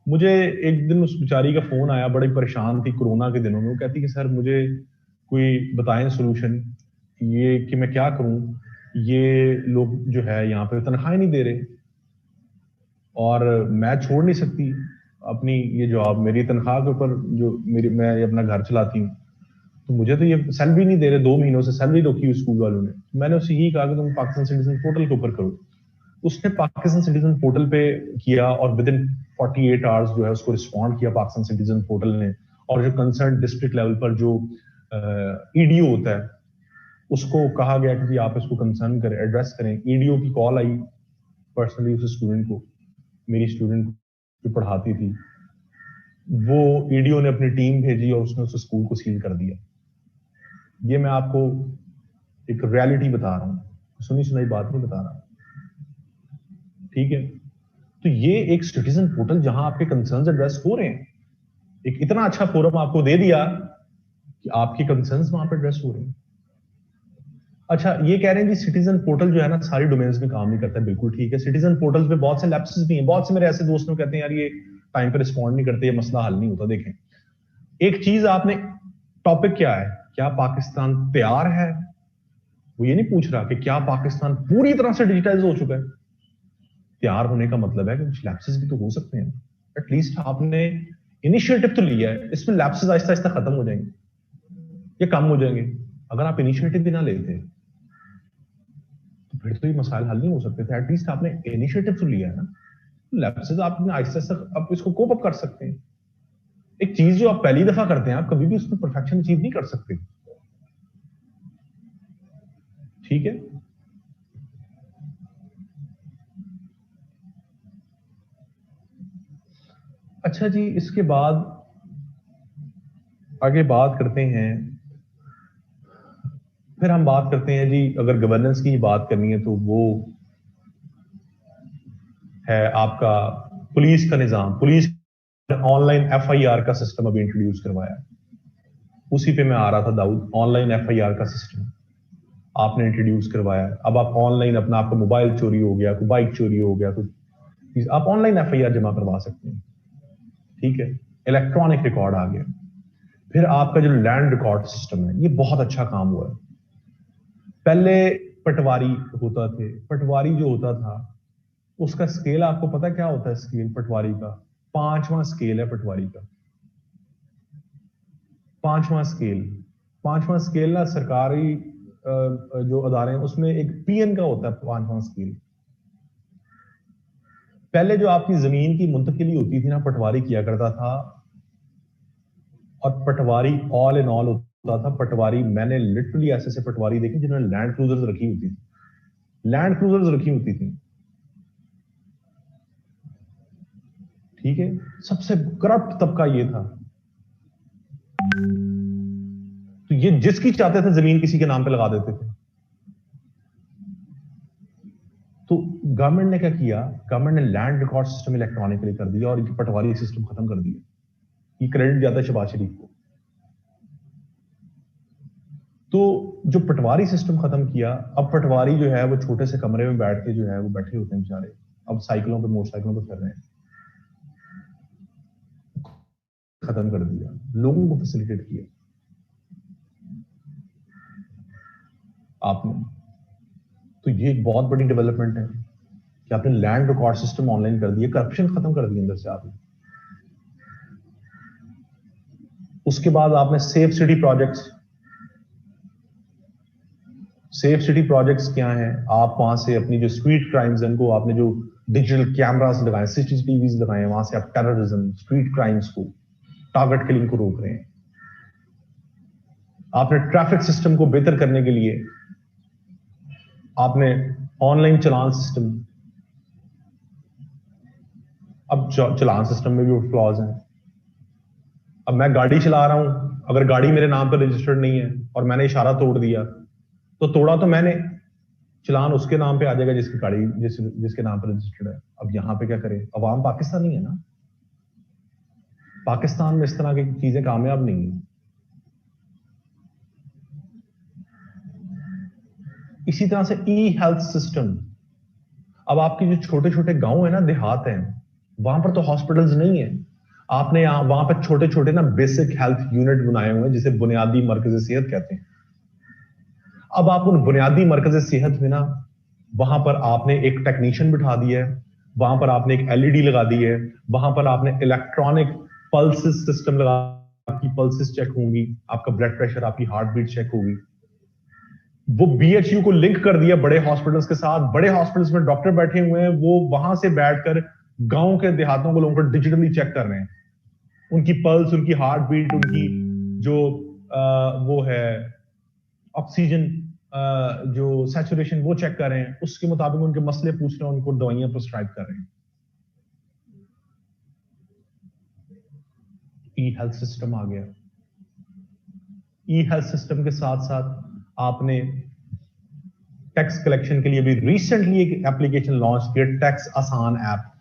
मुझे एक दिन उस बेचारी का फोन आया, बड़ी परेशान थी कोरोना के दिनों में। वो कहती कि सर मुझे कोई बताएं सोल्यूशन, ये कि मैं क्या करूं, ये लोग जो है यहाँ पे तनख्वाहें नहीं दे रहे और मैं छोड़ नहीं सकती अपनी ये जॉब। मेरी तनख्वाह के ऊपर जो मेरी मैं अपना घर चलाती हूँ, तो मुझे तो ये सैलरी नहीं दे रहे, 2 महीनों से सैलरी रोकी हुई स्कूल वालों ने। मैंने उससे यही कहा कि तुम पाकिस्तान सिटीजन पोर्टल के ऊपर करो। उसने पाकिस्तान सिटीजन पोर्टल पे किया और विद इन 48 आवर्स जो है उसको रिस्पॉन्ड किया पाकिस्तान सिटीजन पोर्टल ने। और जो कंसर्न डिस्ट्रिक्ट लेवल पर जो ईडीओ होता है उसको कहा गया कि आप इसको कंसर्न करें, एड्रेस करें। ईडीओ की कॉल आई पर्सनली उस स्टूडेंट को, मेरी स्टूडेंट जो पढ़ाती थी, वो ईडीओ ने अपनी टीम भेजी और उसने उस स्कूल को सील कर दिया। ये मैं आपको एक रियलिटी बता रहा हूँ, सुनी सुनाई बात नहीं बता रहा, ठीक है। तो ये एक सिटीजन पोर्टल जहां आपके कंसर्न्स एड्रेस हो रहे हैं, एक इतना अच्छा फोरम आपको दे दिया कि आपके कंसर्न्स वहां पर एड्रेस हो रहे हैं। अच्छा, ये कह रहे हैं कि सिटीजन पोर्टल जो है ना सारी डोमेन्स में काम नहीं करता है। बिल्कुल ठीक है, सिटीजन पोर्टल्स पे बहुत से लैप्सेस भी हैं। बहुत से मेरे ऐसे दोस्त लोग कहते हैं यार ये टाइम पे रिस्पॉन्ड नहीं करते, ये मसला हल नहीं होता। देखें, एक चीज आपने, टॉपिक क्या है, क्या पाकिस्तान तैयार है? वो ये नहीं पूछ रहा कि क्या पाकिस्तान पूरी तरह से डिजिटाइज हो चुका है। तैयार होने का मतलब है कि कुछ लैप्सेस भी तो हो सकते हैं। एटलीस्ट आपने इनिशिएटिव तो लिया है, इसमें लैप्सेस आहिस्ता आहिस्ता खत्म हो जाएंगे, ये कम हो जाएंगे। अगर आप इनिशिएटिव भी ना लेते तो फिर तो ये मसाइल हल नहीं हो सकते थे। एटलीस्ट आपने इनिशिएटिव तो लिया है ना, लैप्सेस आपने आहिस्ता आहिस्ता आप इसको कोप अप कर सकते हैं। एक चीज जो आप पहली दफा करते हैं, आप कभी भी उसमें परफेक्शन अचीव नहीं कर सकते, ठीक है। अच्छा जी, इसके बाद आगे बात करते हैं। फिर हम बात करते हैं जी, अगर गवर्नेंस की बात करनी है तो वो है आपका पुलिस का निजाम। पुलिस ऑनलाइन एफआईआर का सिस्टम अभी इंट्रोड्यूस करवाया, उसी पे मैं आ रहा था दाऊद। ऑनलाइन एफआईआर का सिस्टम आपने इंट्रोड्यूस करवाया। अब आप ऑनलाइन अपना, आपका मोबाइल चोरी हो गया, कोई बाइक चोरी हो गया, कुछ आप ऑनलाइन एफआईआर जमा करवा सकते हैं, ठीक है। इलेक्ट्रॉनिक रिकॉर्ड आ गया। फिर आपका जो लैंड रिकॉर्ड सिस्टम है, ये बहुत अच्छा काम हुआ है। पहले पटवारी होता थे, पटवारी जो होता था उसका स्केल आपको पता क्या होता है? स्केल पटवारी का 5वां स्केल है पटवारी का, 5वां स्केल। 5वां स्केल ना सरकारी जो अदारे हैं उसमें एक पीएन का होता है 5वां स्केल। पहले जो आपकी जमीन की मुंतकिली होती थी ना, पटवारी किया करता था। और पटवारी ऑल इन ऑल होता था। पटवारी, मैंने लिटरली ऐसे ऐसे पटवारी देखे जिन्होंने लैंड क्रूजर्स रखी होती थी, लैंड क्रूजर्स रखी होती थी, ठीक है। सबसे करप्ट तबका ये था। तो ये जिसकी चाहते थे जमीन किसी के नाम पे लगा देते थे। तो गवर्नमेंट ने क्या किया? गवर्नमेंट ने लैंड रिकॉर्ड सिस्टम इलेक्ट्रॉनिकली कर दिया और पटवारी सिस्टम खत्म कर दिया। ये क्रेडिट जाता है शहबाज शरीफ को। तो जो पटवारी सिस्टम खत्म किया, अब पटवारी जो है वो छोटे से कमरे में बैठ के जो है वो बैठे होते हैं बेचारे। अब साइकिलों पे, मोटरसाइकिलों पे फिर रहे हैं। खत्म कर दिया, लोगों को फैसिलिटेट किया आपने। तो ये एक बहुत बड़ी डेवलपमेंट है कि आपने लैंड रिकॉर्ड सिस्टम ऑनलाइन कर दिया, करप्शन खत्म कर दिया अंदर से आपने। उसके बाद आपने safe city projects. Safe city projects क्या हैं? आप वहां से अपनी जो स्ट्रीट क्राइम्स हैं उनको आपने जो डिजिटल कैमरास लगाए, सीसीटीवीज लगाए, वहां से आप टेररिज्म, स्ट्रीट क्राइम्स को, टारगेट किलिंग को रोक रहे हैं। आपने ट्रैफिक सिस्टम को बेहतर करने के लिए आपने ऑनलाइन चलान सिस्टम, अब चलान सिस्टम में भी फ्लॉज हैं। अब मैं गाड़ी चला रहा हूं, अगर गाड़ी मेरे नाम पर रजिस्टर्ड नहीं है और मैंने इशारा तोड़ दिया, तो तोड़ा तो मैंने, चलान उसके नाम पे आ जाएगा जिसकी गाड़ी जिसके नाम पर रजिस्टर्ड है। अब यहां पे क्या करें, अवाम पाकिस्तानी है ना, पाकिस्तान में इस तरह की चीजें कामयाब नहीं है। इसी तरह से ई हेल्थ सिस्टम, अब आपके जो छोटे छोटे गांव है ना, देहात हैं, वहां पर तो हॉस्पिटल्स नहीं है, आपने यहां वहां पर छोटे छोटे ना बेसिक हेल्थ यूनिट बनाए हुए हैं जिसे बुनियादी मरकज सेहत कहते हैं। अब आप उन बुनियादी मरकज सेहत में ना, वहां पर आपने एक टेक्नीशियन बिठा दिया है, वहां पर आपने एक एलईडी लगा दी है, वहां पर आपने इलेक्ट्रॉनिक पल्सेस सिस्टम लगा, आपकी पल्सेस चेक होंगी, आपका ब्लड प्रेशर, आपकी हार्ट बीट चेक होगी। वो बीएचयू को लिंक कर दिया बड़े हॉस्पिटल्स के साथ, बड़े हॉस्पिटल्स में डॉक्टर बैठे हुए हैं, वो वहां से बैठकर गांव के देहातों को लोगों को डिजिटली चेक कर रहे हैं, उनकी पल्स, उनकी हार्ट बीट, उनकी जो वो है ऑक्सीजन जो सैचुरेशन वो चेक कर रहे हैं, उसके मुताबिक उनके मसले पूछ रहे हैं, उनको दवाइयां प्रिस्क्राइब कर रहे हैं। ई हेल्थ सिस्टम आ गया। ई हेल्थ सिस्टम के साथ साथ आपने टैक्स कलेक्शन के लिए भी रिसेंटली एक एप्लीकेशन लॉन्च किया, टैक्स आसान ऐप।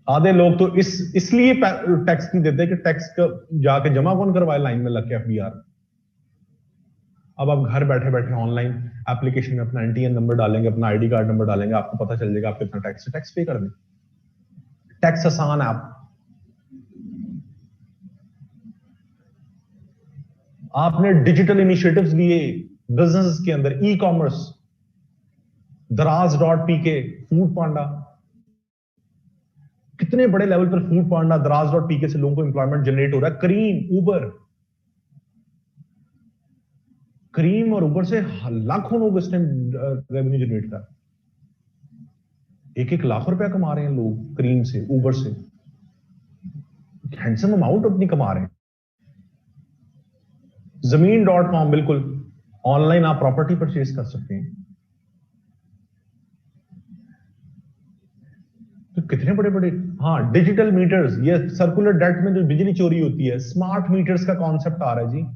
आधे लोग तो इसलिए टैक्स नहीं देते कि टैक्स का जाके जमा कौन करवाए लाइन में लग के एफडीआर। अब आप घर बैठे बैठे ऑनलाइन एप्लीकेशन में अपना एनटीएन नंबर डालेंगे, अपना आईडी कार्ड नंबर डालेंगे, आपको पता चल जाएगा आप कितना टैक्स पे कर दें। टैक्स आसान ऐप। आपने डिजिटल इनिशिएटिव्स लिए बिजनेस के अंदर, ई कॉमर्स, दराज.pk, फूड पांडा, कितने बड़े लेवल पर फूड पांडा, दराज.pk से लोगों को एम्प्लॉयमेंट जनरेट हो रहा है। करीम, उबर, करीम और उबर से लाखों लोग इस टाइम रेवेन्यू जनरेट कर, 1-1 लाख रुपया कमा रहे हैं लोग करीम से, उबर से, हैंडसम अमाउंट अपनी कमा रहे हैं। जमीन.com, बिल्कुल ऑनलाइन आप प्रॉपर्टी परचेज कर सकते हैं। तो कितने बड़े बड़े, हाँ, डिजिटल मीटर्स, ये सर्कुलर डेट में जो बिजली चोरी होती है, स्मार्ट मीटर्स का कॉन्सेप्ट आ रहा है जी।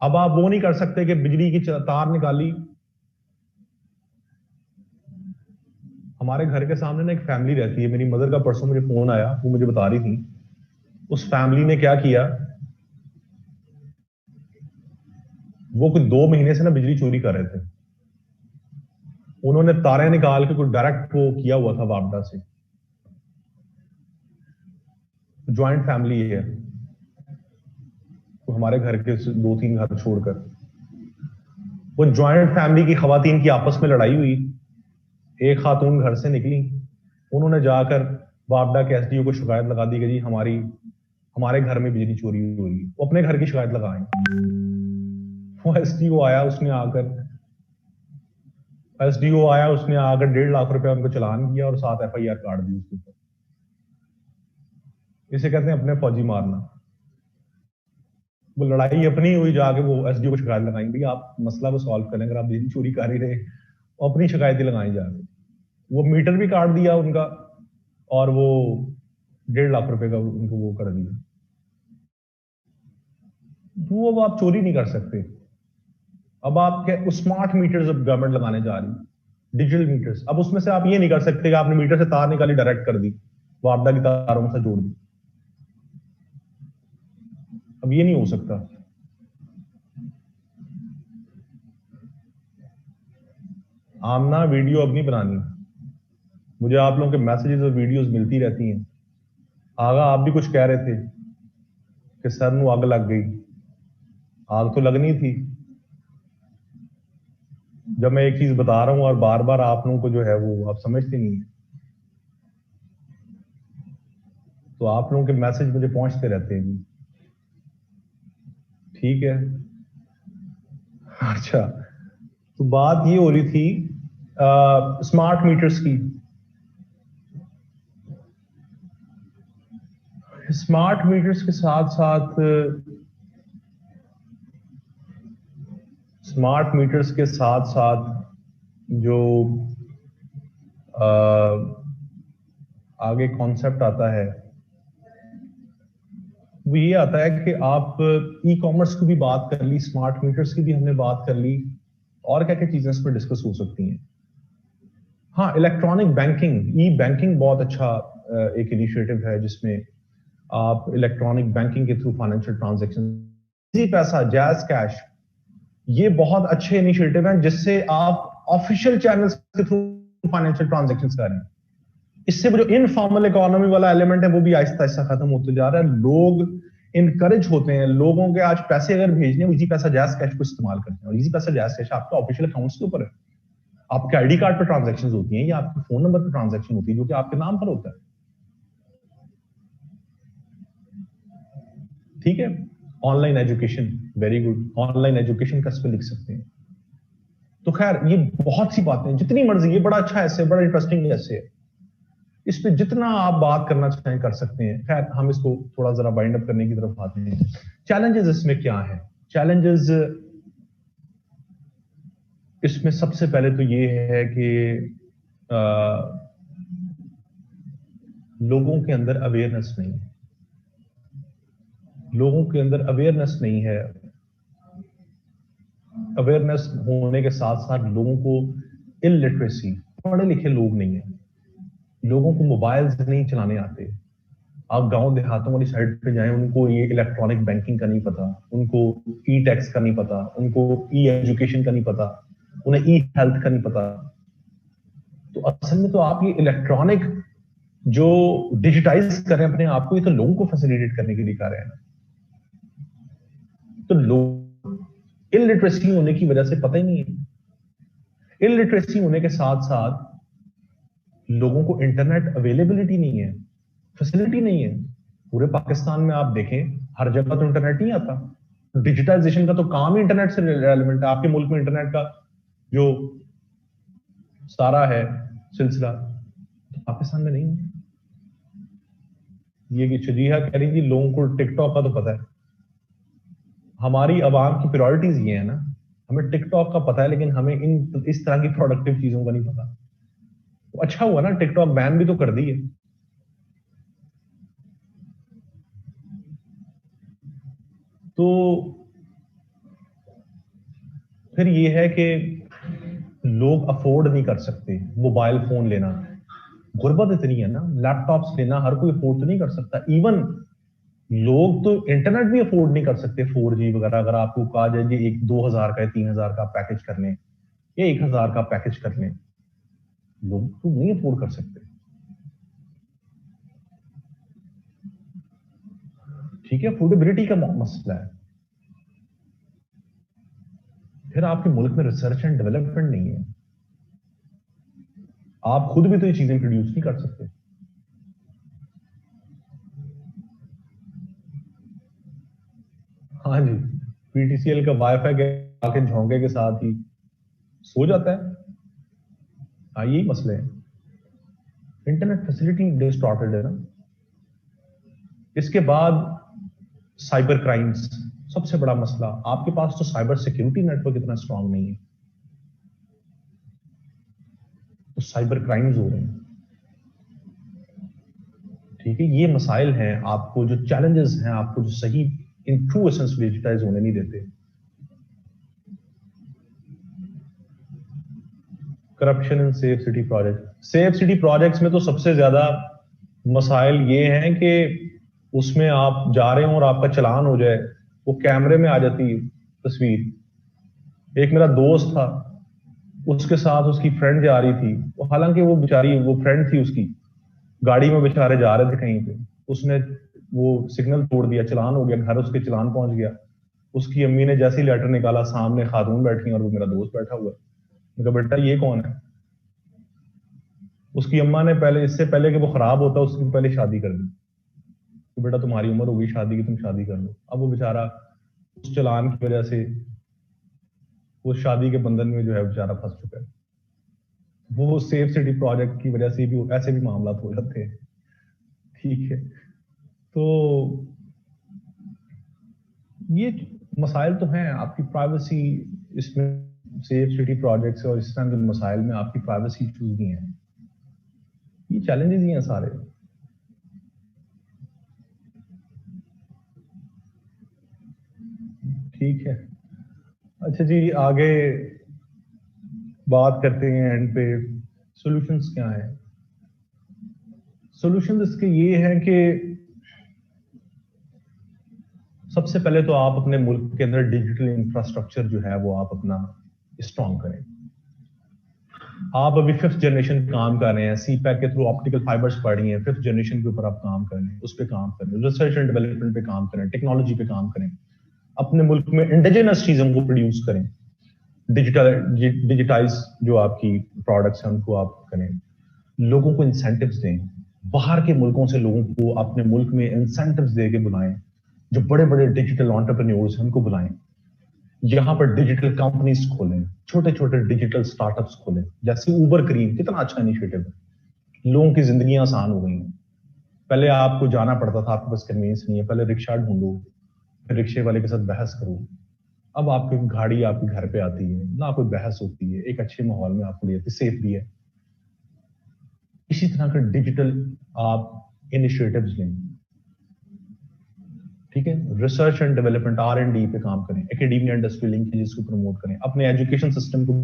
अब आप वो नहीं कर सकते कि बिजली की तार निकाली। हमारे घर के सामने ना एक फैमिली रहती है, मेरी मदर का परसों मुझे फोन आया, वो मुझे बता रही थी, उस फैमिली ने क्या किया, वो कुछ 2 महीने से ना बिजली चोरी कर रहे थे। उन्होंने तारे निकाल के कुछ डायरेक्ट वो किया हुआ था वापडा से। ज्वाइंट फैमिली है, तो हमारे घर के 2-3 घर छोड़कर, वो ज्वाइंट फैमिली की खवातीन की आपस में लड़ाई हुई, एक खातून घर से निकली, उन्होंने जाकर वापडा के एसडीओ को शिकायत लगा दी कि जी हमारे घर में बिजली चोरी हुई। वो अपने घर की शिकायत लगाएं। वो एसडीओ आया, उसने आकर 1.5 लाख रुपया उनको चलान किया और 7 एफआईआर काट दी उसके ऊपर। इसे कहते हैं अपने फौजी मारना। वो लड़ाई अपनी हुई, जाके वो एसडीओ को शिकायत लगाएंगे, भाई आप मसला को सॉल्व करें, अगर आप बिजली चोरी कर ही रहे, अपनी शिकायतें लगाई जाके। वो मीटर भी काट दिया उनका, और वो 1.5 लाख रुपए का उनको वो कर दिया। वो अब आप चोरी नहीं कर सकते। अब आप क्या, स्मार्ट मीटर्स अब गवर्नमेंट लगाने जा रही है, डिजिटल मीटर्स। अब उसमें से आप ये नहीं कर सकते कि आपने मीटर से तार निकाली डायरेक्ट कर दी, वापडा की तारों से जोड़ दी, अब ये नहीं हो सकता। आमना वीडियो अब नहीं बनानी, मुझे आप लोगों के मैसेजेस और वीडियोस मिलती रहती हैं। आगा आप भी कुछ कह रहे थे कि सर नू आग लग गई, आग तो लगनी थी। जब मैं एक चीज बता रहा हूं और बार बार आप लोगों को जो है वो आप समझते नहीं है, तो आप लोगों के मैसेज मुझे पहुंचते रहते हैं। ठीक है, अच्छा, तो बात ये हो रही थी स्मार्ट मीटर्स की। स्मार्ट मीटर्स के साथ साथ स्मार्ट मीटर्स के साथ साथ जो आगे कॉन्सेप्ट आता है वो ये आता है कि आप ई कॉमर्स की भी बात कर ली, स्मार्ट मीटर्स की भी हमने बात कर ली, और क्या क्या चीजें इस पर डिस्कस हो सकती हैं। हाँ, इलेक्ट्रॉनिक बैंकिंग, ई बैंकिंग बहुत अच्छा एक इनिशिएटिव है जिसमें आप इलेक्ट्रॉनिक बैंकिंग के थ्रू फाइनेंशियल ट्रांजैक्शन, इजी पैसा, जैज कैश, ये बहुत अच्छे इनिशिएटिव हैं जिससे आप ऑफिशियल चैनल्स के थ्रू फाइनेंशियल ट्रांजैक्शंस कर रहे हैं। इससे जो इनफॉर्मल इकोनॉमी वाला एलिमेंट है वो भी आहिस्ता आहिस्ता खत्म होते जा रहा है। लोग इनकरेज होते हैं, लोगों के आज पैसे अगर भेजने, इजी पैसा जैज कैश को इस्तेमाल करते हैं। और इजी पैसा जैज कैश आपके ऑफिशियल अकाउंट्स के ऊपर है, आपके आईडी कार्ड पर ट्रांजैक्शंस होती हैं या आपके फोन नंबर पर ट्रांजैक्शन होती है जो कि आपके नाम पर होता है। ठीक है, online education, very good, online education का इस पे लिख सकते हैं। तो खैर ये बहुत सी बातें, जितनी मर्जी, ये बड़ा अच्छा ऐसे, बड़ा इंटरेस्टिंग ऐसे है, इस पे जितना आप बात करना चाहें कर सकते हैं। खैर हम इसको थोड़ा जरा बाइंड अप करने की तरफ आते हैं। चैलेंजेस इसमें क्या है? चैलेंजेस इसमें सबसे पहले तो ये है कि लोगों के अंदर अवेयरनेस नहीं है, लोगों के अंदर अवेयरनेस नहीं है। अवेयरनेस होने के साथ साथ लोगों को इलिटरेसी, पढ़े लिखे लोग नहीं है, लोगों को मोबाइल्स नहीं चलाने आते। आप गांव देहातों वाली साइड पे जाएं, उनको ये इलेक्ट्रॉनिक बैंकिंग का नहीं पता, उनको ई टैक्स का नहीं पता, उनको ई एजुकेशन का नहीं पता, उन्हें ई हेल्थ का नहीं पता। तो असल में तो आप ये इलेक्ट्रॉनिक जो डिजिटाइज कर रहे हैं अपने आप को, ये तो लोगों को फैसिलिटेट करने के लिए कर रहे हैं। तो लोग इलिटरेसी होने की वजह से पता ही नहीं है। इलिटरेसी होने के साथ साथ लोगों को इंटरनेट अवेलेबिलिटी नहीं है, फैसिलिटी नहीं है। पूरे पाकिस्तान में आप देखें, हर जगह तो इंटरनेट नहीं आता। डिजिटाइजेशन का तो काम ही इंटरनेट से रेलेवेंट है। आपके मुल्क में इंटरनेट का जो सारा है सिलसिला, तो पाकिस्तान में नहीं है। ये कि शजीहा कह रही थी लोगों को टिकटॉक का तो पता है। हमारी आवाम की प्रायोरिटीज ये है ना, हमें टिकटॉक का पता है लेकिन हमें इस तरह की प्रोडक्टिव चीजों का नहीं पता। तो अच्छा हुआ ना, टिकटॉक बैन भी तो कर दी है। तो फिर ये है कि लोग अफोर्ड नहीं कर सकते मोबाइल फोन लेना। गुर्बत इतनी है ना, लैपटॉप्स लेना हर कोई अफोर्ड तो नहीं कर सकता। इवन लोग तो इंटरनेट भी अफोर्ड नहीं कर सकते, 4G वगैरह। अगर आपको कहा जाए कि एक 2000 का या 3000 का पैकेज कर लें या 1000 का पैकेज कर लें, लोग तो नहीं अफोर्ड कर सकते। ठीक है, अफोर्डेबिलिटी का मसला है। फिर आपके मुल्क में रिसर्च एंड डेवलपमेंट नहीं है, आप खुद भी तो ये चीजें प्रोड्यूस नहीं कर सकते। हाँ जी, पीटीसीएल का वाईफाई आके झोंके के साथ ही सो जाता है। हाँ, यही मसले हैं, इंटरनेट फैसिलिटी डिस्टॉर्टेड है ना। इसके बाद साइबर क्राइम्स, सबसे बड़ा मसला। आपके पास तो साइबर सिक्योरिटी नेटवर्क इतना स्ट्रांग नहीं है, तो साइबर क्राइम्स हो रहे हैं। ठीक है, ये मसाइल हैं, आपको जो चैलेंजेस हैं, आपको जो सही इन ट्रू एसेंस डिजिटाइज होने नहीं देते। Corruption in safe city project, safe city projects में तो सबसे ज्यादा मसाइल ये हैं कि उसमें आप जा रहे हो और आपका चलान हो जाए, वो कैमरे में आ जाती है तस्वीर। एक मेरा दोस्त था, उसके साथ उसकी फ्रेंड जा रही थी, हालांकि वो बेचारी, वो फ्रेंड थी उसकी, गाड़ी में बेचारे जा रहे थे कहीं पे, उसने वो सिग्नल तोड़ दिया, चलान हो गया, घर उसके चलान पहुंच गया। उसकी अम्मी ने जैसे ही लेटर निकाला, सामने खातून बैठी और वो मेरा दोस्त बैठा हुआ। मैं कहा बेटा ये कौन है? उसकी अम्मा ने पहले, इससे पहले कि वो खराब होता, उसकी पहले शादी कर दी। तो बेटा तुम्हारी उम्र हो गई शादी की, तुम शादी कर लो। अब वो बेचारा उस चलान की वजह से वो शादी के बंधन में जो है बेचारा फंस चुका है। वो सेफ सिटी प्रोजेक्ट की वजह से भी ऐसे भी मामला हो जाते हैं। ठीक है, तो ये मसाइल तो हैं। आपकी प्राइवेसी इसमें सेफ सिटी प्रोजेक्ट्स और इस तरह के मसाइल में आपकी प्राइवेसी इश्यूज भी हैं, ये चैलेंजेस ही हैं सारे। ठीक है, अच्छा जी, आगे बात करते हैं एंड पे सॉल्यूशंस क्या है। सॉल्यूशंस इसके ये हैं कि सबसे पहले तो आप अपने मुल्क के अंदर डिजिटल इंफ्रास्ट्रक्चर जो है वो आप अपना स्ट्रॉन्ग करें। आप अभी 5th जनरेशन काम कर रहे हैं, सीपैक के थ्रू ऑप्टिकल फाइबर्स पढ़ रही हैं, 5th जनरेशन के ऊपर आप काम कर रहे हैं, उस पर काम करें, रिसर्च एंड डेवलपमेंट पे काम करें, टेक्नोलॉजी पे काम करें, अपने मुल्क में इंडिजिनस चीजों को प्रोड्यूस करें, डिजिटाइज जो आपकी प्रोडक्ट्स हैं उनको आप करें, लोगों को इंसेंटिव्स दें, बाहर के मुल्कों से लोगों को अपने मुल्क में इंसेंटिव्स दे के बुलाएं, जो बड़े बड़े डिजिटल एंटरप्रेन्योर्स हैं उनको बुलाएं, यहाँ पर डिजिटल कंपनीज खोलें, छोटे छोटे डिजिटल स्टार्टअप्स खोलें, जैसे उबर क्रीम, कितना अच्छा इनिशिएटिव है, लोगों की जिंदगी आसान हो गई हैं। पहले आपको जाना पड़ता था, आपके पास कन्वीनियंस नहीं है, पहले रिक्शा ढूंढो, फिर रिक्शे वाले के साथ बहस करो, अब आपकी गाड़ी आपके घर पे आती है, ना कोई बहस होती है, एक अच्छे माहौल में आपको ले जाती है, सेफ भी है। इसी तरह का डिजिटल आप इनिशिएटिव्स लें, ठीक है, रिसर्च एंड डेवलपमेंट R&D पे काम करें, एकेडमिया इंडस्ट्री लिंकेजेस को प्रमोट करें, अपने एजुकेशन सिस्टम को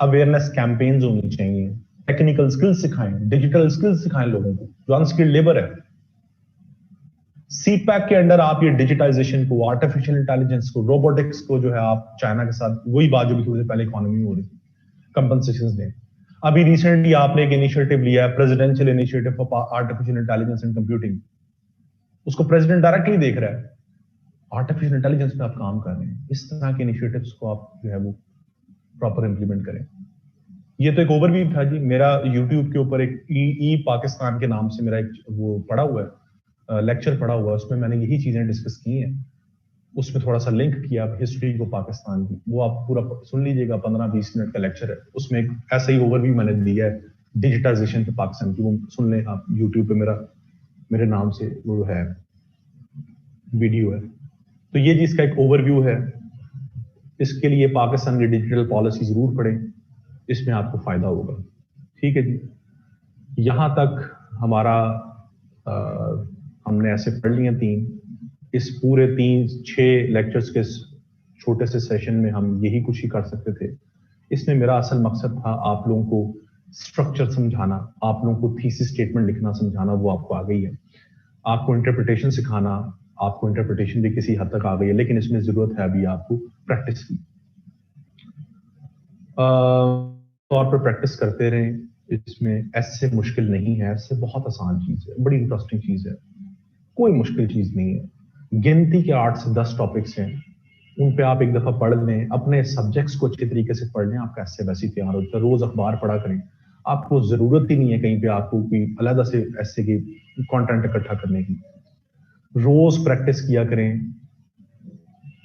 अवेयरनेस कैंपेन्स होनी चाहिए, टेक्निकल स्किल्स सिखाएं, डिजिटल स्किल्स सिखाएं लोगों को, जो अनस्किल्ड लेबर है। सीपैक के अंडर आप ये डिजिटाइजेशन को, आर्टिफिशियल इंटेलिजेंस को, रोबोटिक्स को जो है आप चाइना के साथ वही बात जो भी थोड़ी देर पहले इकोनॉमी में हो रही थी, कंपनसेशन दें। अभी रिसेंटली आपने एक इनिशिएटिव लिया है, presidential initiative for artificial intelligence and computing, उसको प्रेसिडेंट डायरेक्टली देख रहा है, आर्टिफिशियल इंटेलिजेंस पे आप काम कर रहे हैं। इस तरह के इनिशिएटिव्स को आप जो है वो प्रॉपर इंप्लीमेंट करें। ये तो एक ओवरव्यू था जी, मेरा यूट्यूब के ऊपर एक ई पाकिस्तान के नाम से मेरा एक वो पड़ा हुआ है, लेक्चर पड़ा हुआ है, उसमें मैंने यही चीजें डिस्कस की हैं, उसमें थोड़ा सा लिंक किया हिस्ट्री को पाकिस्तान की, वो आप पूरा सुन लीजिएगा, 15-20 मिनट का लेक्चर है, उसमें एक ऐसा ही ओवरव्यू मैंने दिया है डिजिटाइजेशन पे पाकिस्तान की, वो सुन लें आप, यूट्यूब पे मेरे नाम से वो है वीडियो है। तो ये जी इसका एक ओवरव्यू है, इसके लिए पाकिस्तान की डिजिटल पॉलिसी जरूर पढ़ें, इसमें आपको फायदा होगा। ठीक है जी, यहां तक हमारा हमने ऐसे पढ़ लिए 3, इस पूरे 3-6 लेक्चर्स के छोटे से सेशन में हम यही कुछ ही कर सकते थे। इसमें मेरा असल मकसद था आप लोगों को स्ट्रक्चर समझाना, आप लोगों को थीसिस स्टेटमेंट लिखना समझाना, वो आपको आ गई है, आपको इंटरप्रिटेशन सिखाना, आपको इंटरप्रिटेशन भी किसी हद तक आ गई है, लेकिन इसमें जरूरत है अभी आपको प्रैक्टिस की। तौर पर प्रैक्टिस करते रहें, इसमें ऐसे मुश्किल नहीं है, ऐसे बहुत आसान चीज है, बड़ी इंटरेस्टिंग चीज है, कोई मुश्किल चीज नहीं है। गिनती के 8 से 10 टॉपिक्स हैं, उन पे आप एक दफा पढ़ लें, अपने सब्जेक्ट्स को अच्छे तरीके से पढ़ लें, आपका ऐसे वैसे तैयार होता है। रोज अखबार पढ़ा करें, आपको जरूरत ही नहीं है कहीं पे आपको कोई अलग से ऐसे की कंटेंट इकट्ठा करने की। रोज प्रैक्टिस किया करें,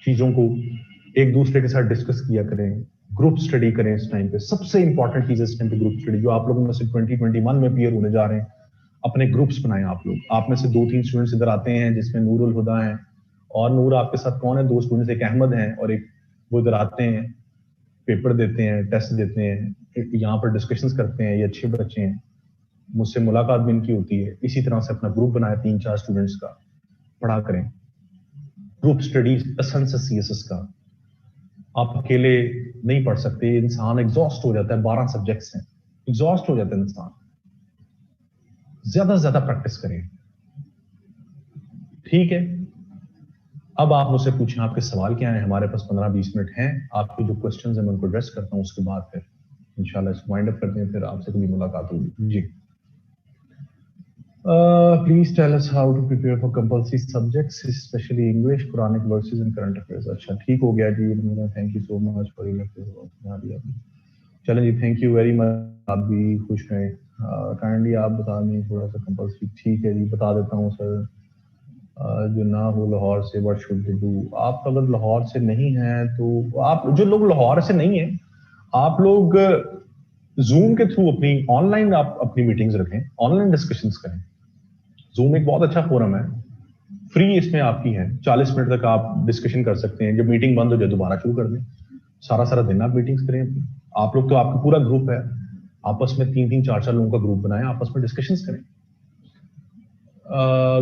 चीजों को एक दूसरे के साथ डिस्कस किया करें, ग्रुप स्टडी करें। इस टाइम पे सबसे इंपॉर्टेंट चीज है इस टाइम पे ग्रुप स्टडी, जो आप लोगों में से 2021 में अपीयर होने जा रहे हैं, अपने ग्रुप्स बनाएं। आप लोग, आप में से 2-3 स्टूडेंट्स इधर आते हैं जिसमें नूरुल हुदा है, और नूर आपके साथ कौन है, 2 स्टूडेंट्स, एक अहमद हैं और एक वो इधर आते हैं, पेपर देते हैं, टेस्ट देते हैं, यहाँ पर डिस्कशंस करते हैं, ये अच्छे बच्चे हैं, मुझसे मुलाकात भी इनकी होती है। इसी तरह से अपना ग्रुप बनाए 3-4 स्टूडेंट्स का, पढ़ा करें। ग्रुप स्टडीज एसेंस सीएसएस का, आप अकेले नहीं पढ़ सकते, इंसान एग्जॉस्ट हो जाता है, 12 सब्जेक्ट्स हैं, एग्जॉस्ट हो जाता है इंसान। ज्यादा से ज्यादा प्रैक्टिस करें, ठीक है। अब आप मुझसे पूछें आपके सवाल क्या है, हमारे पास 15-20 मिनट हैं, आपके जो क्वेश्चंस हैं मैं उनको एड्रेस करता हूं, उसके बाद फिर इंशाल्लाह इसको वाइंड अप करते हैं, फिर आपसे कभी मुलाकात होगी जी। Please tell us how to prepare for compulsory subjects specially English, Quranic verses and current affairs. अच्छा, ठीक हो गया जी, thank you so much for your lecture. चलें जी, थैंक यू वेरी मच, आप भी खुश रहें। काइंडली आप बता दें थोड़ा सा कंपल्सरी। ठीक है जी, बता देता हूँ सर। जो ना हो लाहौर से, व्हाट शुड दे डू। आप अगर लाहौर से नहीं हैं तो आप, जो लोग लाहौर से नहीं हैं, आप लोग जूम के थ्रू अपनी ऑनलाइन आप अपनी मीटिंग्स रखें, ऑनलाइन डिस्कशंस करें। जूम एक बहुत अच्छा फोरम है, फ्री इसमें आपकी है, 40 मिनट तक आप डिस्कशन कर सकते हैं, जब मीटिंग बंद हो जाए दोबारा शुरू कर दें। सारा सारा दिन आप मीटिंग्स करें अपनी। आप लोग तो आपका पूरा ग्रुप है, आपस में 3-3 4-4 लोगों का ग्रुप बनाएं, आपस में डिस्कशंस करें।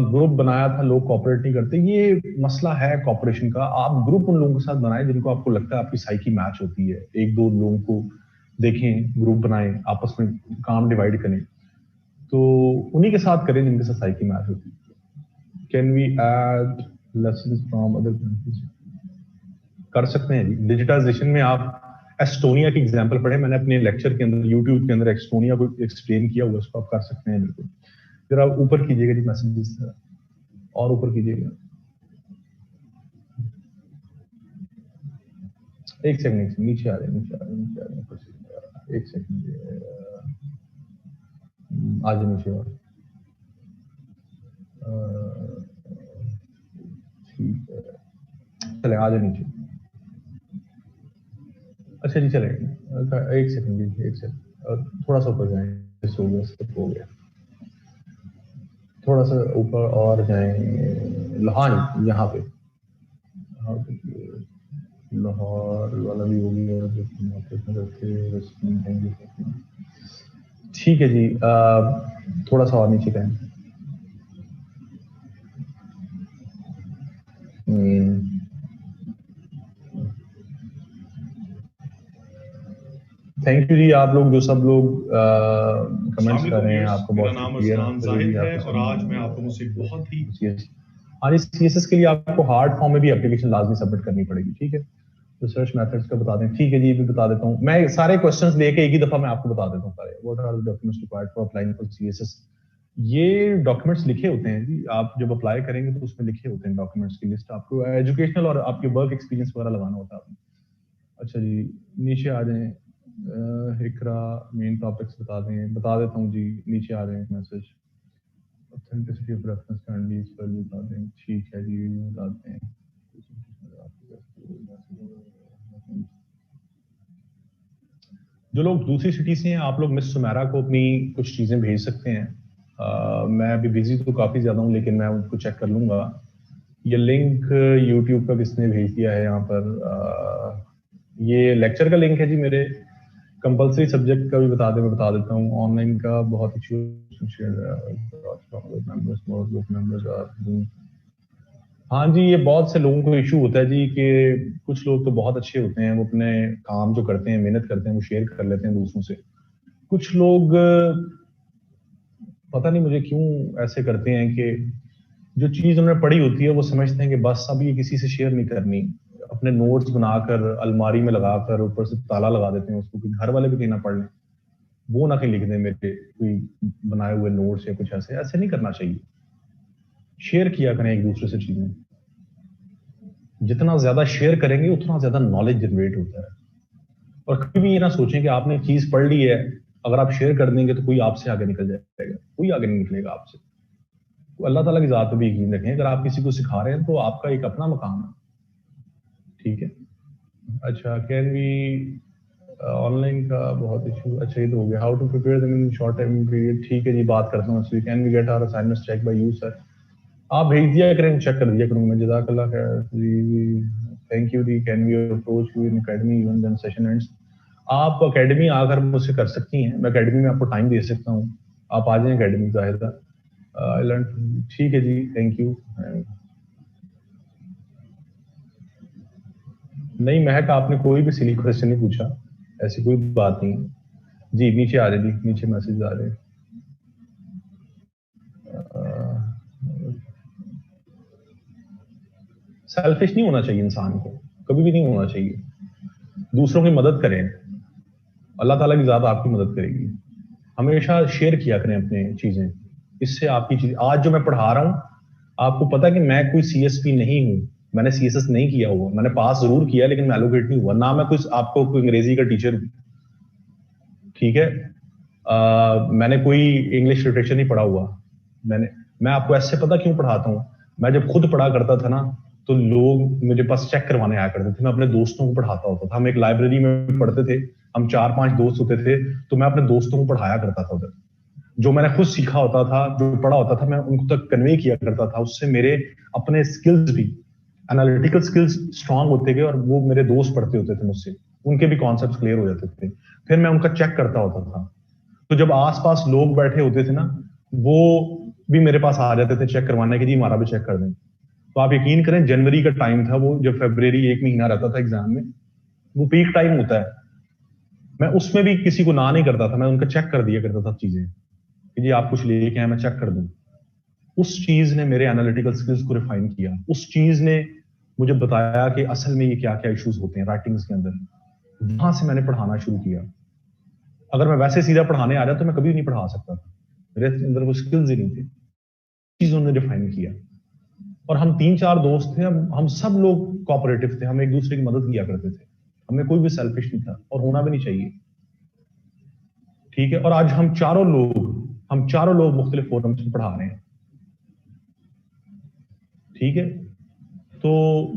ग्रुप बनाया था, लोग कॉपरेट नहीं करते, ये मसला है कॉपरेशन का। आप ग्रुप उन लोगों के साथ बनाएं जिनको आपको लगता है आपकी साइकी मैच होती है। 1-2 लोगों को देखें, ग्रुप बनाएं, आपस में काम डिवाइड करें, तो उन्हीं के साथ करें जिनके साथ साइकी मैच होती है। Can we add lessons from other countries? कर सकते हैं जी। डिजिटाइजेशन में आप एस्टोनिया की एग्जांपल पढ़े, मैंने अपने लेक्चर के अंदर यूट्यूब के अंदर एस्टोनिया को एक्सप्लेन किया हुआ, उसको आप कर सकते हैं बिल्कुल। फिर आप ऊपर कीजिएगा जी मैसेजेस, और ऊपर कीजिएगा। एक सेकंड नीचे आ रहे हैं, एक सेकंड आज नीचे और ठीक है, चले आ जाए नीचे। अच्छा जी चलेगा, एक सेकंड जी, एक सेकंड थोड़ा सा ऊपर जाए, हो गया, स्किप हो गया, थोड़ा सा ऊपर और जाए। हाँ यहाँ पे लाहौर वाला भी हो गया। ठीक है जी, थोड़ा सा और नीचे करें। थैंक यू जी, आप लोग जो सब लोग कमेंट्स कर रहे हैं, आपको बहुत शुक्रिया। जाहिद है और आज मैं आप लोगों से बहुत ही हाँ जी, सीएसएस के लिए आपको हार्ड फॉर्म में भी एप्लीकेशन लाजमी सबमिट करनी पड़ेगी, ठीक है। रिसर्च मेथड्स का बता दें, ठीक है जी, भी बता देता हूँ मैं। सारे क्वेश्चंस लेके एक ही दफा मैं आपको बता देता हूँ सारे। What are the documents required for applying for CSS? ये डॉक्यूमेंट्स लिखे होते हैं जी, आप जब अप्लाई करेंगे तो उसमें लिखे होते हैं डॉक्यूमेंट्स की लिस्ट। आपको एजुकेशनल और आपके वर्क एक्सपीरियंस वगैरह लगाना होता है आपने। अच्छा जी, नीचे आ जाएं। इकरा मेन टॉपिक्स बता देता हूँ जी। नीचे आ रहे हैं message, authenticity of reference kindly इस पर बता दें। ठीक है जी, बताते हैं। जो लोग दूसरी सिटी से हैं, आप लोग मिस सुमेरा को अपनी कुछ चीजें भेज सकते हैं। मैं अभी बिजी तो काफी ज्यादा हूँ, लेकिन मैं उनको चेक कर लूंगा। ये लिंक यूट्यूब का किसने भेज दिया है यहाँ पर? ये लेक्चर का लिंक है जी मेरे। कंपलसरी सब्जेक्ट का भी बता दें, मैं बता देता हूँ। ऑनलाइन का बहुत इशू, हाँ जी, ये बहुत से लोगों को इशू होता है जी कि कुछ लोग तो बहुत अच्छे होते हैं, वो अपने काम जो करते हैं, मेहनत करते हैं, वो शेयर कर लेते हैं दूसरों से। कुछ लोग पता नहीं मुझे क्यों ऐसे करते हैं कि जो चीज उन्होंने पढ़ी होती है वो समझते हैं कि बस अब ये किसी से शेयर नहीं करनी। अपने नोट्स बनाकर अलमारी में लगाकर ऊपर से ताला लगा देते हैं उसको कि घर वाले भी कहीं ना पढ़ लें, वो ना कहीं लिख दें मेरे कोई बनाए हुए नोट्स या कुछ ऐसे। ऐसे नहीं करना चाहिए। शेयर किया करें एक दूसरे से चीजें। जितना ज्यादा शेयर करेंगे उतना ज्यादा नॉलेज जनरेट होता है। और कभी भी ये ना सोचें कि आपने चीज पढ़ ली है, अगर आप शेयर कर देंगे तो कोई आपसे आगे निकल जाएगा। कोई आगे नहीं निकलेगा आपसे। तो अल्लाह ताला की जात पे भी यकीन रखें। अगर आप किसी को सिखा रहे हैं तो आपका एक अपना मकाम है, ठीक है। अच्छा, कैन वी ऑनलाइन का बहुत इशू। अच्छा, ये तो हो गया। How to prepare them in short time period? ठीक है जी, बात करता हूँ। Can we get our assignments check by you sir? आप भेज दिया करें, चेक कर दिया करूंगा मैं। जज़ाकल्लाह खैर जी, थैंक यू जी। Can we approach you in academy even when session ends? आप एकेडमी आकर मुझसे कर सकती हैं, मैं एकेडमी में आपको टाइम दे सकता हूँ। आप आ जाएं एकेडमी, जाहिर है। ठीक है जी, थैंक यू। नहीं महक, आपने कोई भी सिली क्वेश्चन नहीं पूछा, ऐसी कोई बात नहीं जी। नीचे आ रहे जी, नीचे मैसेज आ रहे हैं। सेल्फिश नहीं होना चाहिए इंसान को, कभी भी नहीं होना चाहिए। दूसरों की मदद करें, अल्लाह ताला की ज़ात आपकी मदद करेगी। हमेशा शेयर किया करें अपने चीजें, इससे आपकी चीज। आज जो मैं पढ़ा रहा हूं, आपको पता है कि मैं कोई सीएसपी नहीं हूं, मैंने सीएसएस नहीं किया हुआ। मैंने पास जरूर किया लेकिन मैं एलोकेट नहीं हुआ ना। मैं कुछ आपको कोई अंग्रेजी का टीचर हूं, ठीक है। मैंने कोई इंग्लिश लिटरेचर नहीं पढ़ा हुआ। मैं आपको ऐसे पता क्यों पढ़ाता हूँ? मैं जब खुद पढ़ा करता था ना, तो लोग मेरे पास चेक करवाने आया करते थे। मैं अपने दोस्तों को पढ़ाता होता था। हम एक लाइब्रेरी में पढ़ते थे, हम 4-5 दोस्त होते थे, तो मैं अपने दोस्तों को पढ़ाया करता था उधर। जो मैंने खुद सीखा होता था, जो पढ़ा होता था, मैं उनको तक कन्वे किया करता था। उससे मेरे अपने स्किल्स भी, एनालिटिकल स्किल्स स्ट्रांग होते गए और वो मेरे दोस्त पढ़ते होते थे मुझसे। उनके भी कॉन्सेप्ट्स क्लियर हो जाते थे। फिर मैं उनका चेक करता होता था। तो जब आसपास लोग बैठे होते थे ना, वो भी मेरे पास आ जाते थे चेक करवाने के, जी हमारा भी चेक कर दें। तो आप यकीन करें, जनवरी का टाइम था वो, जब फरवरी एक महीना रहता था एग्जाम में, वो पीक टाइम होता है, मैं उसमें भी किसी को ना नहीं करता था, मैं उनका चेक कर दिया करता था चीजें कि जी आप कुछ लेके आए, मैं चेक कर दूं। उस चीज ने मेरे एनालिटिकल स्किल्स को रिफाइन किया। उस चीज ने मुझे बताया कि असल में ये क्या क्या इश्यूज होते हैं राइटिंग्स के अंदर। वहां से मैंने पढ़ाना शुरू किया। अगर मैं वैसे सीधा पढ़ाने आ जाता तो मैं कभी नहीं पढ़ा सकता था, मेरे अंदर वो स्किल्स ही नहीं थे। चीजों ने डिफाइन किया। और हम 3-4 दोस्त थे, हम सब लोग कोऑपरेटिव थे, हम एक दूसरे की मदद किया करते थे, हमें कोई भी सेल्फिश नहीं था और होना भी नहीं चाहिए। ठीक है, और आज हम चारों लोग मुख्तलिफ फोरम्स में पढ़ा रहे हैं। ठीक है, तो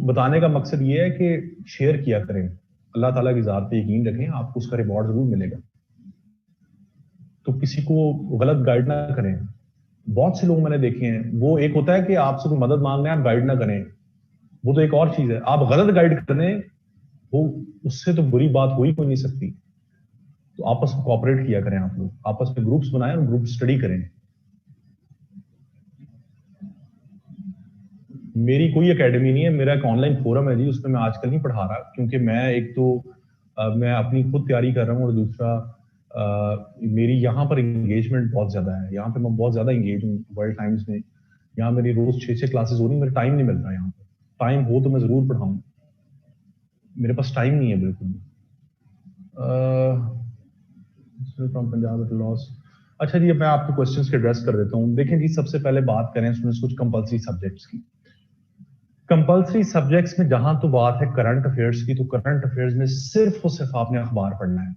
बताने का मकसद ये है कि शेयर किया करें, अल्लाह ताला की ज़ात पे यकीन रखें, आपको उसका रिवॉर्ड जरूर मिलेगा। तो किसी को गलत गाइड ना करें। बहुत से लोग मैंने देखे हैं, वो एक होता है कि आपसे कोई मदद मांग रहे हैं, आप गाइड ना करें, वो तो एक और चीज है। आप गलत गाइड करें, वो उससे तो बुरी बात हो ही कोई नहीं सकती। तो आपस में कोऑपरेट किया करें, आप लोग आपस में ग्रुप्स बनाएं और ग्रुप स्टडी करें। मेरी कोई एकेडमी नहीं है, मेरा एक ऑनलाइन फोरम है जी, उसमें मैं आजकल नहीं पढ़ा रहा, क्योंकि मैं एक तो मैं अपनी खुद तैयारी कर रहा हूँ, और दूसरा मेरी यहाँ पर इंगेजमेंट बहुत ज्यादा है, यहाँ पे मैं बहुत ज्यादा इंगेज हूँ वर्ल्ड टाइम्स में। यहाँ मेरी रोज 6-6 क्लासेस हो रही, मेरा टाइम नहीं मिल रहा। यहाँ पर टाइम हो तो मैं जरूर पढ़ाऊँ, मेरे पास टाइम नहीं है बिल्कुल भी। From Punjab at loss. अच्छा जी, मैं आपके क्वेश्चंस के एड्रेस कर देता हूँ। देखें जी, सबसे पहले बात करें स्टूडेंट्स कुछ कंपलसरी सब्जेक्ट्स की। कंपलसरी सब्जेक्ट्स में जहां तो बात है करंट अफेयर्स की, तो करंट अफेयर्स में सिर्फ और सिर्फ आपने अखबार पढ़ना है।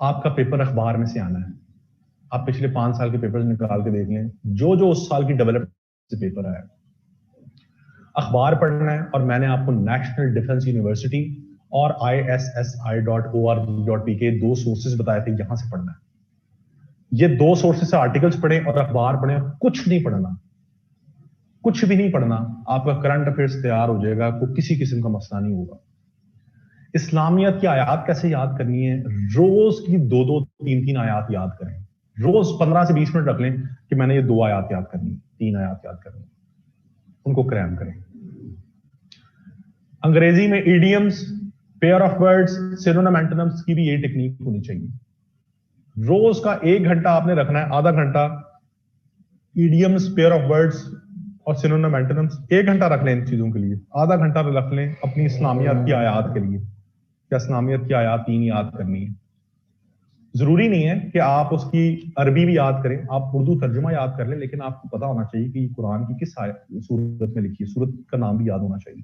आपका पेपर अखबार में से आना है। आप पिछले 5 साल के पेपर्स निकाल के देख लें, जो जो उस साल की डेवलप से पेपर आया, अखबार पढ़ना है। और मैंने आपको नेशनल डिफेंस यूनिवर्सिटी और issi.org.pk 2 सोर्सेज बताए थे, यहां से पढ़ना है। ये 2 सोर्सेज से आर्टिकल्स पढ़ें और अखबार पढ़ें, और कुछ नहीं पढ़ना, कुछ भी नहीं पढ़ना। आपका करंट अफेयर्स तैयार हो जाएगा, आपको किसी किस्म का मसला नहीं होगा। इस्लामियत की आयात कैसे याद करनी है? रोज की 2-2, 3-3 आयात याद करें। रोज 15 से 20 मिनट रख लें कि मैंने ये 2 आयात याद करनी, 3 आयात याद करनी, उनको क्रैम करें। अंग्रेजी में idioms, pair of words, synonym antonyms की भी ये टेक्निक होनी चाहिए। रोज का 1 घंटा आपने रखना है, आधा घंटा इडियम्स, पेयर ऑफ वर्ड्स और सिनोनिम एंटोनिम्स। 1 घंटा रख लें इन चीजों के लिए, आधा घंटा रख लें अपनी इस्लामियत की आयात के लिए। क्या इस्लामियत की आयात 3 याद करनी है? जरूरी नहीं है कि आप उसकी अरबी भी याद करें, आप उर्दू तर्जुमा याद कर लें, लेकिन आपको पता होना चाहिए कि कुरान की किस सूरत में लिखी है, सूरत का नाम भी याद होना चाहिए।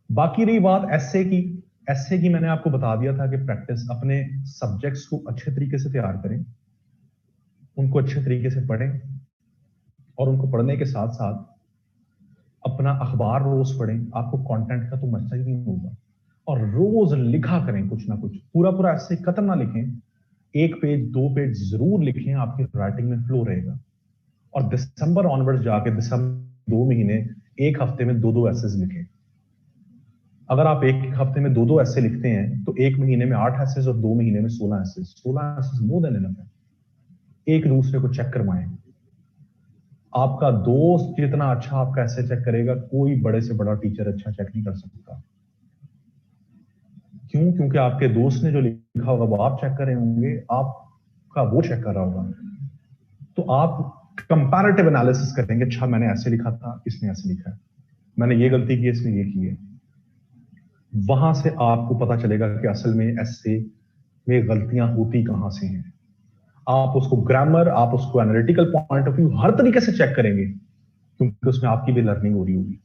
बाकी रही बात एस्से की, एस्से की मैंने आपको बता दिया था कि प्रैक्टिस, अपने सब्जेक्ट्स को अच्छे तरीके से तैयार करें, उनको अच्छे तरीके से पढ़ें, और उनको पढ़ने के साथ साथ अपना अखबार रोज पढ़ें। आपको कंटेंट का तो मसला ही नहीं होगा। और रोज लिखा करें कुछ ना कुछ, पूरा पूरा ऐसे खत्म ना लिखें, 1 पेज 2 पेज जरूर लिखें, आपकी राइटिंग में फ्लो रहेगा। और दिसंबर ऑनवर्ड्स जाके, दिसंबर 2 महीने, 1 हफ्ते में 2-2 एसेज लिखें। अगर आप 1 हफ्ते में 2-2 ऐसे लिखते हैं, तो 1 महीने में 8 एसेज और 2 महीने में 16 essays. 16 essays more than enough है। एक दूसरे को चेक करवाएं। आपका दोस्त जितना अच्छा आपका ऐसे चेक करेगा, कोई बड़े से बड़ा टीचर अच्छा चेक नहीं कर सकता। क्यों? क्योंकि आपके दोस्त ने जो लिखा होगा वो आप चेक कर रहे होंगे, आपका वो चेक कर रहा होगा। तो आप कंपैरेटिव एनालिसिस करेंगे, अच्छा मैंने ऐसे लिखा था, इसने ऐसे लिखा है, मैंने ये गलती की, इसने ये की है। वहां से आपको पता चलेगा कि असल में ऐसे में गलतियां होती कहां से हैं। आप उसको ग्रामर, आप उसको एनालिटिकल पॉइंट ऑफ व्यू, हर तरीके से चेक करेंगे, क्योंकि उसमें आपकी भी लर्निंग हो रही होगी,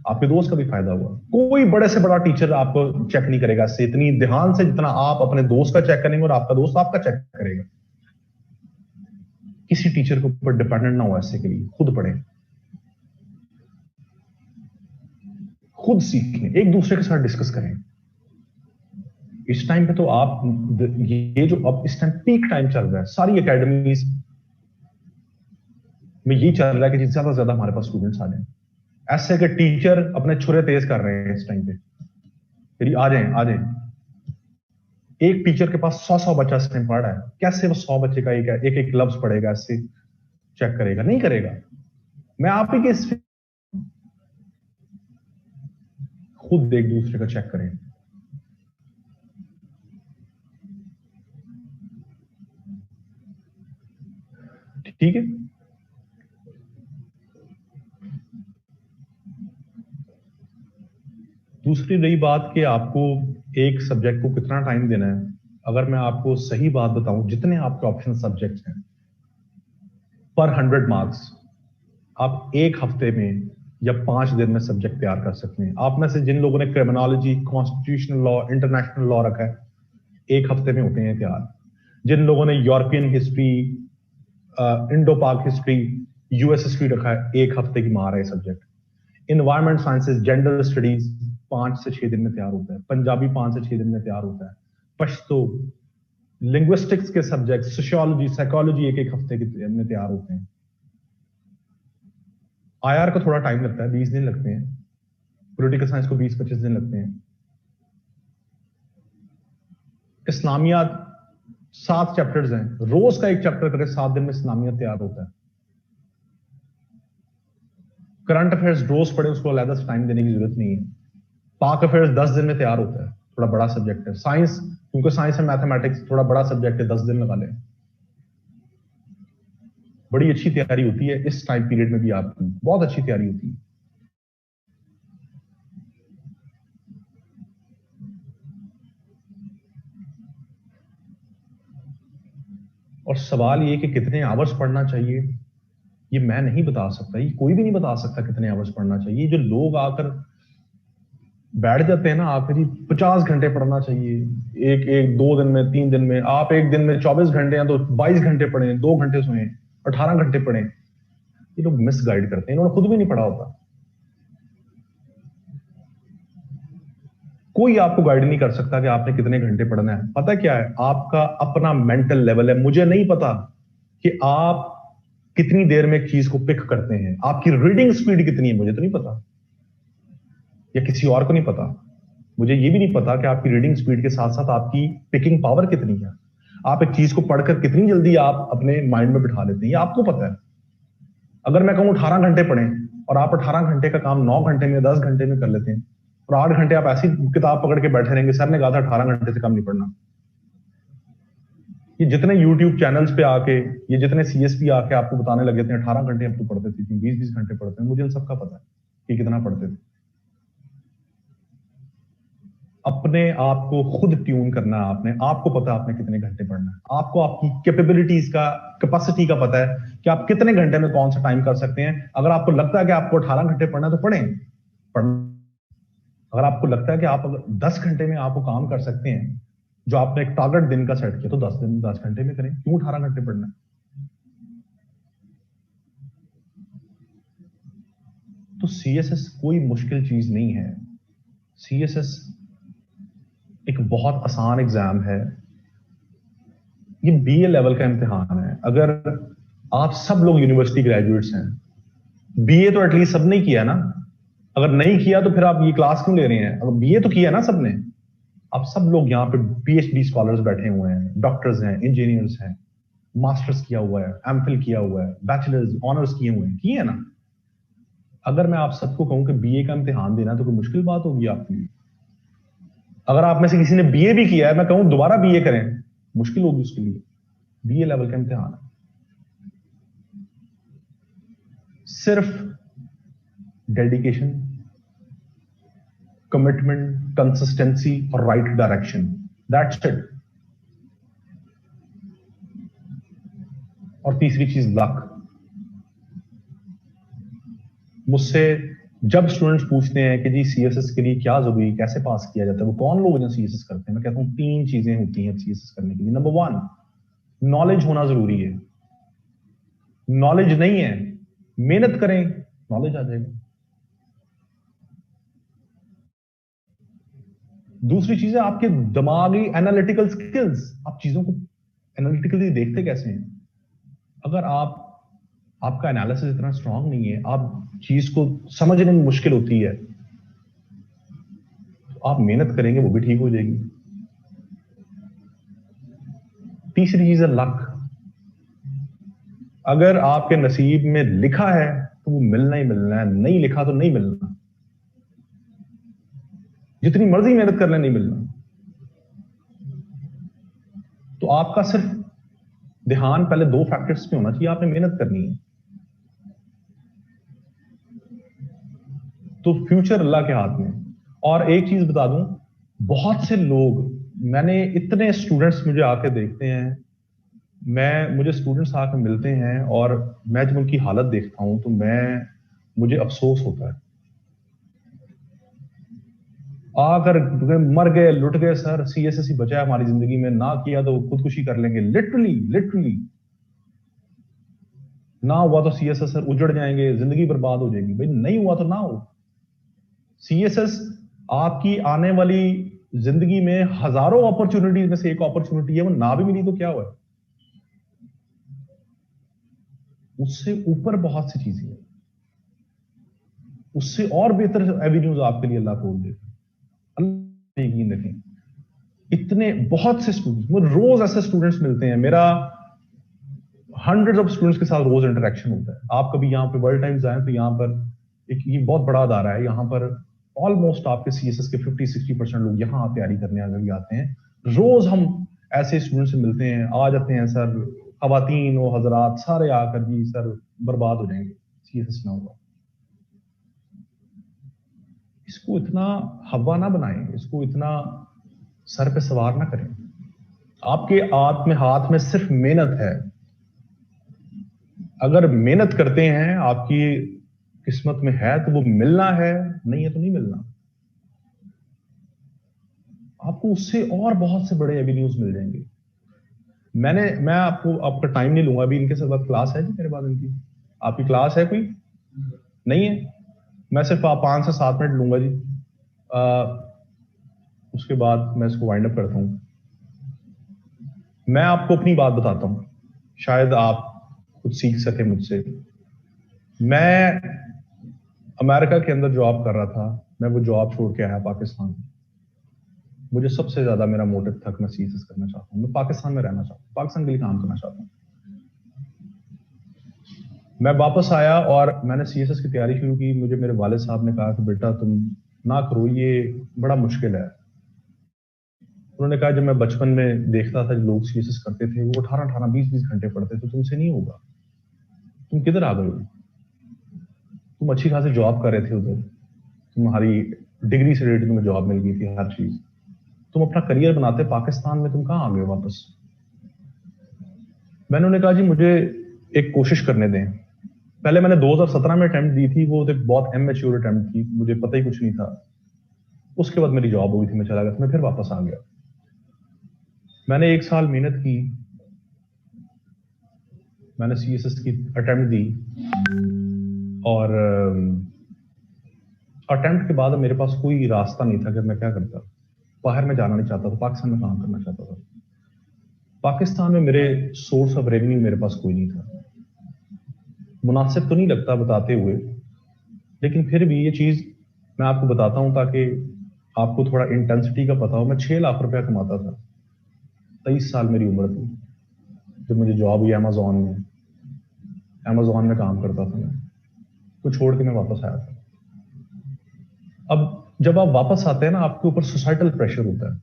आपके दोस्त का भी फायदा हुआ। कोई बड़े से बड़ा टीचर आपको चेक नहीं करेगा इससे इतनी ध्यान से, जितना आप अपने दोस्त का चेक करेंगे और आपका दोस्त आपका चेक करेगा। किसी टीचर के ऊपर डिपेंडेंट ना हो ऐसे के लिए, खुद पढ़ें, खुद सीखें, एक दूसरे के साथ डिस्कस करें। इस टाइम पे तो आप, ये जो अब इस टाइम पीक टाइम चल रहा है, सारी एकेडमीज में यही चल रहा है कि ज्यादा से ज्यादा हमारे पास स्टूडेंट्स आ जाए। ऐसे के टीचर अपने छुरे तेज कर रहे हैं इस टाइम पे। यदि आ जाए आ जाए, एक टीचर के पास 100 बच्चा स्टेम पढ़ रहा है, कैसे वो 100 बच्चे का एक एक लफ्ज पढ़ेगा, ऐसे चेक करेगा? नहीं करेगा। मैं आप ही के खुद एक दूसरे का चेक करें। ठीक है, दूसरी रही बात कि आपको एक सब्जेक्ट को कितना टाइम देना है। अगर मैं आपको सही बात बताऊं, जितने आपके ऑप्शन सब्जेक्ट्स हैं पर 100 मार्क्स आप एक हफ्ते में या 5 दिन में सब्जेक्ट तैयार कर सकते हैं। आप में से जिन लोगों ने criminology, constitutional law, international law रखा है, एक हफ्ते में होते हैं तैयार। जिन लोगों ने यूरोपियन हिस्ट्री, इंडो पाक हिस्ट्री, यूएस हिस्ट्री रखा है, एक हफ्ते की मार है subject. Environment sciences, gender studies 5 से 6 दिन में तैयार होता है। पंजाबी 5 से 6 दिन में तैयार होता है। पश्तो, लिंग्विस्टिक्स के सब्जेक्ट, सोशियोलॉजी, साइकोलॉजी एक एक हफ्ते में तैयार होते हैं। आईआर को थोड़ा टाइम लगता है, 20 दिन लगते हैं। पॉलिटिकल साइंस को 20-25 दिन लगते हैं। इस्लामियात 7 चैप्टर्स हैं, रोज का एक चैप्टर करे, 7 दिन में इस्लामियात तैयार होता है। करंट अफेयर्स रोज पढ़े, उसको अलग से टाइम देने की जरूरत नहीं है। पाक अफेयर्स 10 दिन में तैयार होता है, थोड़ा बड़ा सब्जेक्ट है। साइंस, क्योंकि साइंस एंड मैथमेटिक्स थोड़ा बड़ा सब्जेक्ट है, 10 दिन लगा लें। बड़ी अच्छी तैयारी होती है इस टाइम पीरियड में भी, आपकी बहुत अच्छी तैयारी होती है। और सवाल ये कि कितने आवर्स पढ़ना चाहिए, ये मैं नहीं बता सकता, ये कोई भी नहीं बता सकता कितने आवर्स पढ़ना चाहिए। जो लोग आकर बैठ जाते हैं ना, आप जी 50 घंटे पढ़ना चाहिए, एक एक 2 दिन में, 3 दिन में। आप एक दिन में 24 घंटे हैं तो 22 घंटे पढ़ें, 2 घंटे सोएं, 18 घंटे पढ़ें। ये लोग मिस गाइड करते हैं, इन्होंने खुद भी नहीं पढ़ा होता। कोई आपको गाइड नहीं कर सकता कि आपने कितने घंटे पढ़ना है। पता क्या है, आपका अपना मेंटल लेवल है। मुझे नहीं पता कि आप कितनी देर में एक चीज को पिक करते हैं, आपकी रीडिंग स्पीड कितनी है, मुझे तो नहीं पता, या किसी और को नहीं पता। मुझे ये भी नहीं पता कि आपकी रीडिंग स्पीड के साथ साथ आपकी पिकिंग पावर कितनी है। आप एक चीज को पढ़कर कितनी जल्दी आप अपने माइंड में बिठा लेते हैं, ये आपको पता है। अगर मैं कहूं 18 घंटे पढ़ें और आप 18 घंटे का काम 9 घंटे में, 10 घंटे में कर लेते हैं, और 8 घंटे आप ऐसी किताब पकड़ के बैठे रहेंगे, सर ने कहा था 18 घंटे से कम नहीं पढ़ना। ये जितने यूट्यूब चैनल्स पे आके, ये जितने सीएसपी आके आपको बताने लगे थे 18 घंटे अब तो पढ़ते थे, 20-20 घंटे पढ़ते हैं, मुझे उन सबका पता है कि कितना पढ़ते थे। अपने आप को खुद ट्यून करना है आपने, आपको पता है आपने कितने घंटे पढ़ना है। आपको आपकी कैपेबिलिटीज का, कैपेसिटी का पता है कि आप कितने घंटे में कौन सा टाइम कर सकते हैं। अगर आपको लगता है कि आपको 18 घंटे पढ़ना है तो पढ़ें, अगर आपको लगता है कि आप अगर 10 घंटे में आपको काम कर सकते हैं, जो आपने एक टारगेट दिन का सेट किया, तो 10 घंटे में करें। क्यों 18 घंटे पढ़ना है? तो सीएसएस कोई मुश्किल चीज नहीं है। सीएसएस एक बहुत आसान एग्जाम है। ये बीए लेवल का इम्तिहान है। अगर आप सब लोग यूनिवर्सिटी ग्रेजुएट्स हैं, बीए तो एटलीस्ट सबने किया ना। अगर नहीं किया तो फिर आप ये क्लास क्यों ले रहे हैं? अगर बीए तो किया ना सबने, आप सब लोग यहाँ पे पीएचडी स्कॉलर्स बैठे हुए हैं, डॉक्टर्स हैं, इंजीनियर्स हैं, मास्टर्स किया हुआ है, एमफिल किया हुआ है, बैचलर्स, ऑनर्स किए हुए हैं, किए ना। अगर मैं आप सबको कहूं कि बीए का इम्तिहान देना तो कोई मुश्किल बात होगी आपके लिए? अगर आप में से किसी ने बीए भी किया है, मैं कहूं दोबारा बीए करें, मुश्किल होगी उसके लिए। बीए लेवल का इम्तिहान है। सिर्फ डेडिकेशन, कमिटमेंट, कंसिस्टेंसी और राइट डायरेक्शन, दैट्स इट। और तीसरी चीज लक। मुझसे जब स्टूडेंट्स पूछते हैं कि जी सीएसएस के लिए क्या जरूरी, कैसे पास किया जाता है, वो कौन लोग जो सीएसएस करते हैं, मैं कहता हूं 3 चीजें होती हैं सीएसएस करने के लिए। नंबर 1, नॉलेज होना जरूरी है। नॉलेज नहीं है, मेहनत करें, नॉलेज आ जाएगा। दूसरी चीज है आपके दिमागी एनालिटिकल स्किल्स। आप चीजों को एनालिटिकली देखते कैसे हैं। अगर आपका एनालिसिस इतना स्ट्रांग नहीं है, आप चीज को समझने में मुश्किल होती है, तो आप मेहनत करेंगे वो भी ठीक हो जाएगी। तीसरी चीज है लक। अगर आपके नसीब में लिखा है तो वो मिलना ही मिलना है, नहीं लिखा तो नहीं मिलना। जितनी मर्जी मेहनत कर ले नहीं मिलना। तो आपका सिर्फ ध्यान पहले दो फैक्टर्स पे होना चाहिए, आपने मेहनत करनी है। तो फ्यूचर अल्लाह के हाथ में। और एक चीज बता दूं, बहुत से लोग, मैंने इतने स्टूडेंट्स मुझे आके देखते हैं, मुझे स्टूडेंट्स आकर मिलते हैं और मैं जब उनकी हालत देखता हूं तो मुझे अफसोस होता है। आकर मर गए, लुट गए सर, सीएसएस ही बचा है हमारी जिंदगी में, ना किया तो खुदकुशी कर लेंगे। लिटरली ना हुआ तो सीएसएस सर उजड़ जाएंगे, जिंदगी बर्बाद हो जाएगी। भाई नहीं हुआ तो ना हो। सीएसएस आपकी आने वाली जिंदगी में हजारों अपॉर्चुनिटीज में से एक अपॉर्चुनिटी है, वो ना भी मिली तो क्या हुआ। उससे ऊपर बहुत सी चीजें हैं, उससे और बेहतर एवेन्यूज आपके लिए अल्लाह खोल देता है। अल्लाह यकीन रखें, इतने बहुत से स्टूडेंट्स, मुझे रोज ऐसे स्टूडेंट्स मिलते हैं। मेरा हंड्रेड्स ऑफ स्टूडेंट्स के साथ रोज इंटरेक्शन होता है। आप कभी यहाँ पे वर्ल्ड टाइम्स आए तो यहाँ पर एक ये बहुत बड़ा अदारा है, यहाँ पर ऑलमोस्ट आपके सीएसएस के 50-60% लोग यहाँ तैयारी करने अगर भी आते हैं। रोज हम ऐसे स्टूडेंट से मिलते हैं, आ जाते हैं सर, खवातीन और हजरात सारे आकर जी सर बर्बाद हो जाएंगे सीएसएस ना होगा। इसको इतना हवा ना बनाएं, इसको इतना सर पे सवार ना करें। आपके हाथ में सिर्फ मेहनत है। अगर मेहनत करते हैं, आपकी किस्मत में है तो वो मिलना है, नहीं है तो नहीं मिलना। आपको उससे और बहुत से बड़े एवेन्यूज मिल जाएंगे। मैं आपका टाइम नहीं लूंगा अभी। इनके साथ क्लास है जी मेरे बाद इनकी? आपकी क्लास है कोई? नहीं है? मैं सिर्फ 5 से 7 मिनट लूंगा जी। उसके बाद मैं इसको वाइंड अप करता हूं। मैं आपको अपनी बात बताता हूं, शायद आप कुछ सीख सके मुझसे। मैं अमेरिका के अंदर जॉब कर रहा था, मैं वो जॉब छोड़ के आया पाकिस्तान। मुझे सबसे ज्यादा मेरा मोटिव था कि मैं सीएसएस करना चाहता हूं, मैं पाकिस्तान में रहना चाहता हूं, पाकिस्तान के लिए काम करना चाहता हूं। मैं वापस आया और मैंने सीएसएस की तैयारी शुरू की। मुझे मेरे वालिद साहब ने कहा कि बेटा तुम ना करो, ये बड़ा मुश्किल है। उन्होंने कहा जब मैं बचपन में देखता था लोग सीएसएस करते थे, वो 18-18, 20-20 घंटे पढ़ते थे, तुमसे नहीं होगा। तुम किधर आ गए हो? तुम अच्छी खासी जॉब कर रहे थे उधर, तुम्हारी डिग्री से रिलेटेड तुम्हें जॉब मिल गई थी, हर चीज। तुम अपना करियर बनाते पाकिस्तान में, तुम कहां आ गए वापस? मैंने उन्हें कहा जी मुझे एक कोशिश करने दें। पहले मैंने 2017 में अटेम्प्ट दी थी, वो एक बहुत इमैच्योर अटेम्प्ट थी, मुझे पता ही कुछ नहीं था। उसके बाद मेरी जॉब हो गई थी, मैं चला गया था, मैं फिर वापस आ गया। मैंने 1 साल मेहनत की, मैंने सीएसएस की अटेम्प्ट दी और अटेम्प्ट के बाद मेरे पास कोई रास्ता नहीं था कि मैं क्या करता। बाहर में जाना नहीं चाहता था, पाकिस्तान में काम करना चाहता था। पाकिस्तान में मेरे सोर्स ऑफ रेवेन्यू मेरे पास कोई नहीं था। मुनासिब तो नहीं लगता बताते हुए, लेकिन फिर भी ये चीज मैं आपको बताता हूं ताकि आपको थोड़ा इंटेंसिटी का पता हो। मैं 6 लाख रुपया कमाता था, 23 साल मेरी उम्र थी जब मुझे जॉब हुई अमेजोन में। अमेजोन में काम करता था मैं, तो छोड़ के मैं वापस आया था। अब जब आप वापस आते हैं ना, आपके ऊपर सोसाइटल प्रेशर होता है,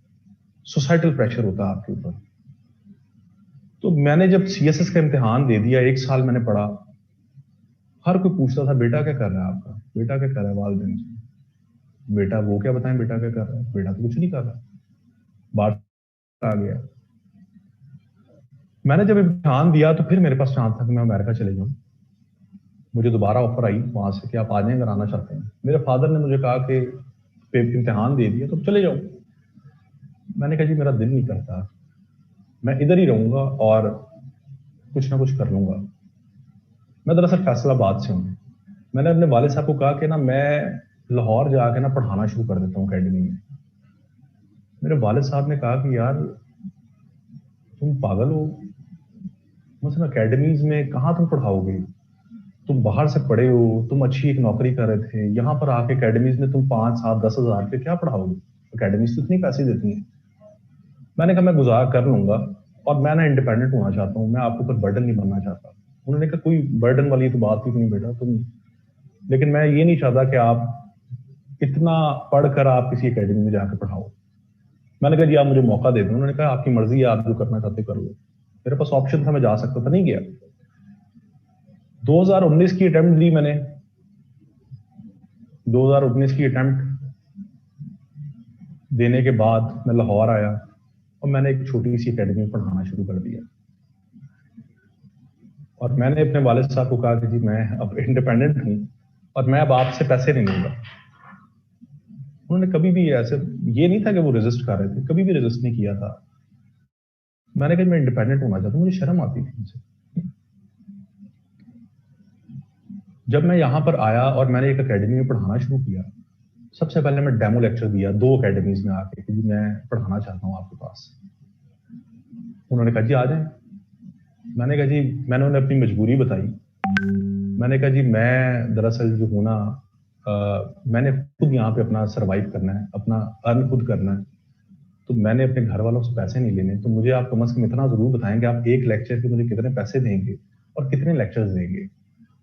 सोसाइटल प्रेशर होता है आपके ऊपर। तो मैंने जब सीएसएस का इम्तिहान दे दिया, 1 साल मैंने पढ़ा। हर कोई पूछता था बेटा क्या कर रहा है आपका, बेटा क्या कर रहा है, वालिदैन से। बेटा वो क्या बताएं, बेटा क्या कर रहा है? बेटा तो कुछ नहीं कर रहा। बाहर आ गया। मैंने जब इम्तिहान दिया तो फिर मेरे पास चांस था कि मैं अमेरिका चले जाऊं। मुझे दोबारा ऑफर आई वहां से कि आप आ जाएं अगर आना चाहते हैं। मेरे फादर ने मुझे कहा कि इम्तिहान दे दिया तो चले जाओ। मैंने कहा जी मेरा दिल नहीं करता, मैं इधर ही रहूंगा और कुछ ना कुछ कर लूंगा। मैं दरअसल फैसलाबाद से हूँ। मैंने अपने वालिद साहब को कहा कि ना मैं लाहौर जाके ना पढ़ाना शुरू कर देता हूँ अकेडमी में। मेरे वालिद साहब ने कहा कि यार तुम पागल हो, मतलब अकेडमीज में कहाँ तुम पढ़ाओगे? तुम बाहर से पढ़े हो, तुम अच्छी एक नौकरी कर रहे थे, यहाँ पर आके अकेडमीज में तुम 5, 7, 10 हज़ार के क्या पढ़ाओगे एकेडमीज तो इतनी पैसे देती हैं। मैंने कहा मैं गुजार कर लूंगा और मैं ना इंडिपेंडेंट होना चाहता हूँ, मैं आपके ऊपर बर्डन नहीं बनना चाहता। उन्होंने कहा कोई बर्डन वाली तो बात ही नहीं बेटा तुम, लेकिन मैं ये नहीं चाहता कि आप इतना पढ़कर आप किसी एकेडमी में जाकर पढ़ाओ। मैंने कहा जी आप मुझे मौका दे दो। उन्होंने कहा आपकी मर्जी है, आप जो करना चाहते कर लो। मेरे पास ऑप्शन था, मैं जा सकता था, नहीं गया। 2019 की अटेम्प्ट दी मैंने। 2019 की अटेम्प्ट देने के बाद मैं लाहौर आया और मैंने एक छोटी सी एकेडमी में पढ़ाना शुरू कर दिया। और मैंने अपने वालिद साहब को कहा कि जी मैं अब इंडिपेंडेंट हूं और मैं अब आपसे पैसे नहीं लूंगा। उन्होंने कभी भी ऐसे, ये नहीं था कि वो रेजिस्ट कर रहे थे, कभी भी रेजिस्ट नहीं किया था। मैंने कहा मैं इंडिपेंडेंट होना चाहता हूं, मुझे शर्म आती थी उनसे। जब मैं यहां पर आया और मैंने एक एकेडमी में पढ़ाना शुरू किया, सबसे पहले मैं डेमो लेक्चर दिया 2 एकेडमीज में आके कि जी मैं पढ़ाना चाहता हूं आपके पास। उन्होंने कहा जी आ जाए। मैंने कहा जी, मैंने उन्हें अपनी मजबूरी बताई। मैंने कहा जी मैं दरअसल जो हूं ना, मैंने खुद यहाँ पे अपना सरवाइव करना है, अपना अर्न खुद करना है, तो मैंने अपने घर वालों से पैसे नहीं लेने। तो मुझे आप कम से कम इतना जरूर बताएं कि आप एक लेक्चर के मुझे कितने पैसे देंगे और कितने लेक्चर्स देंगे,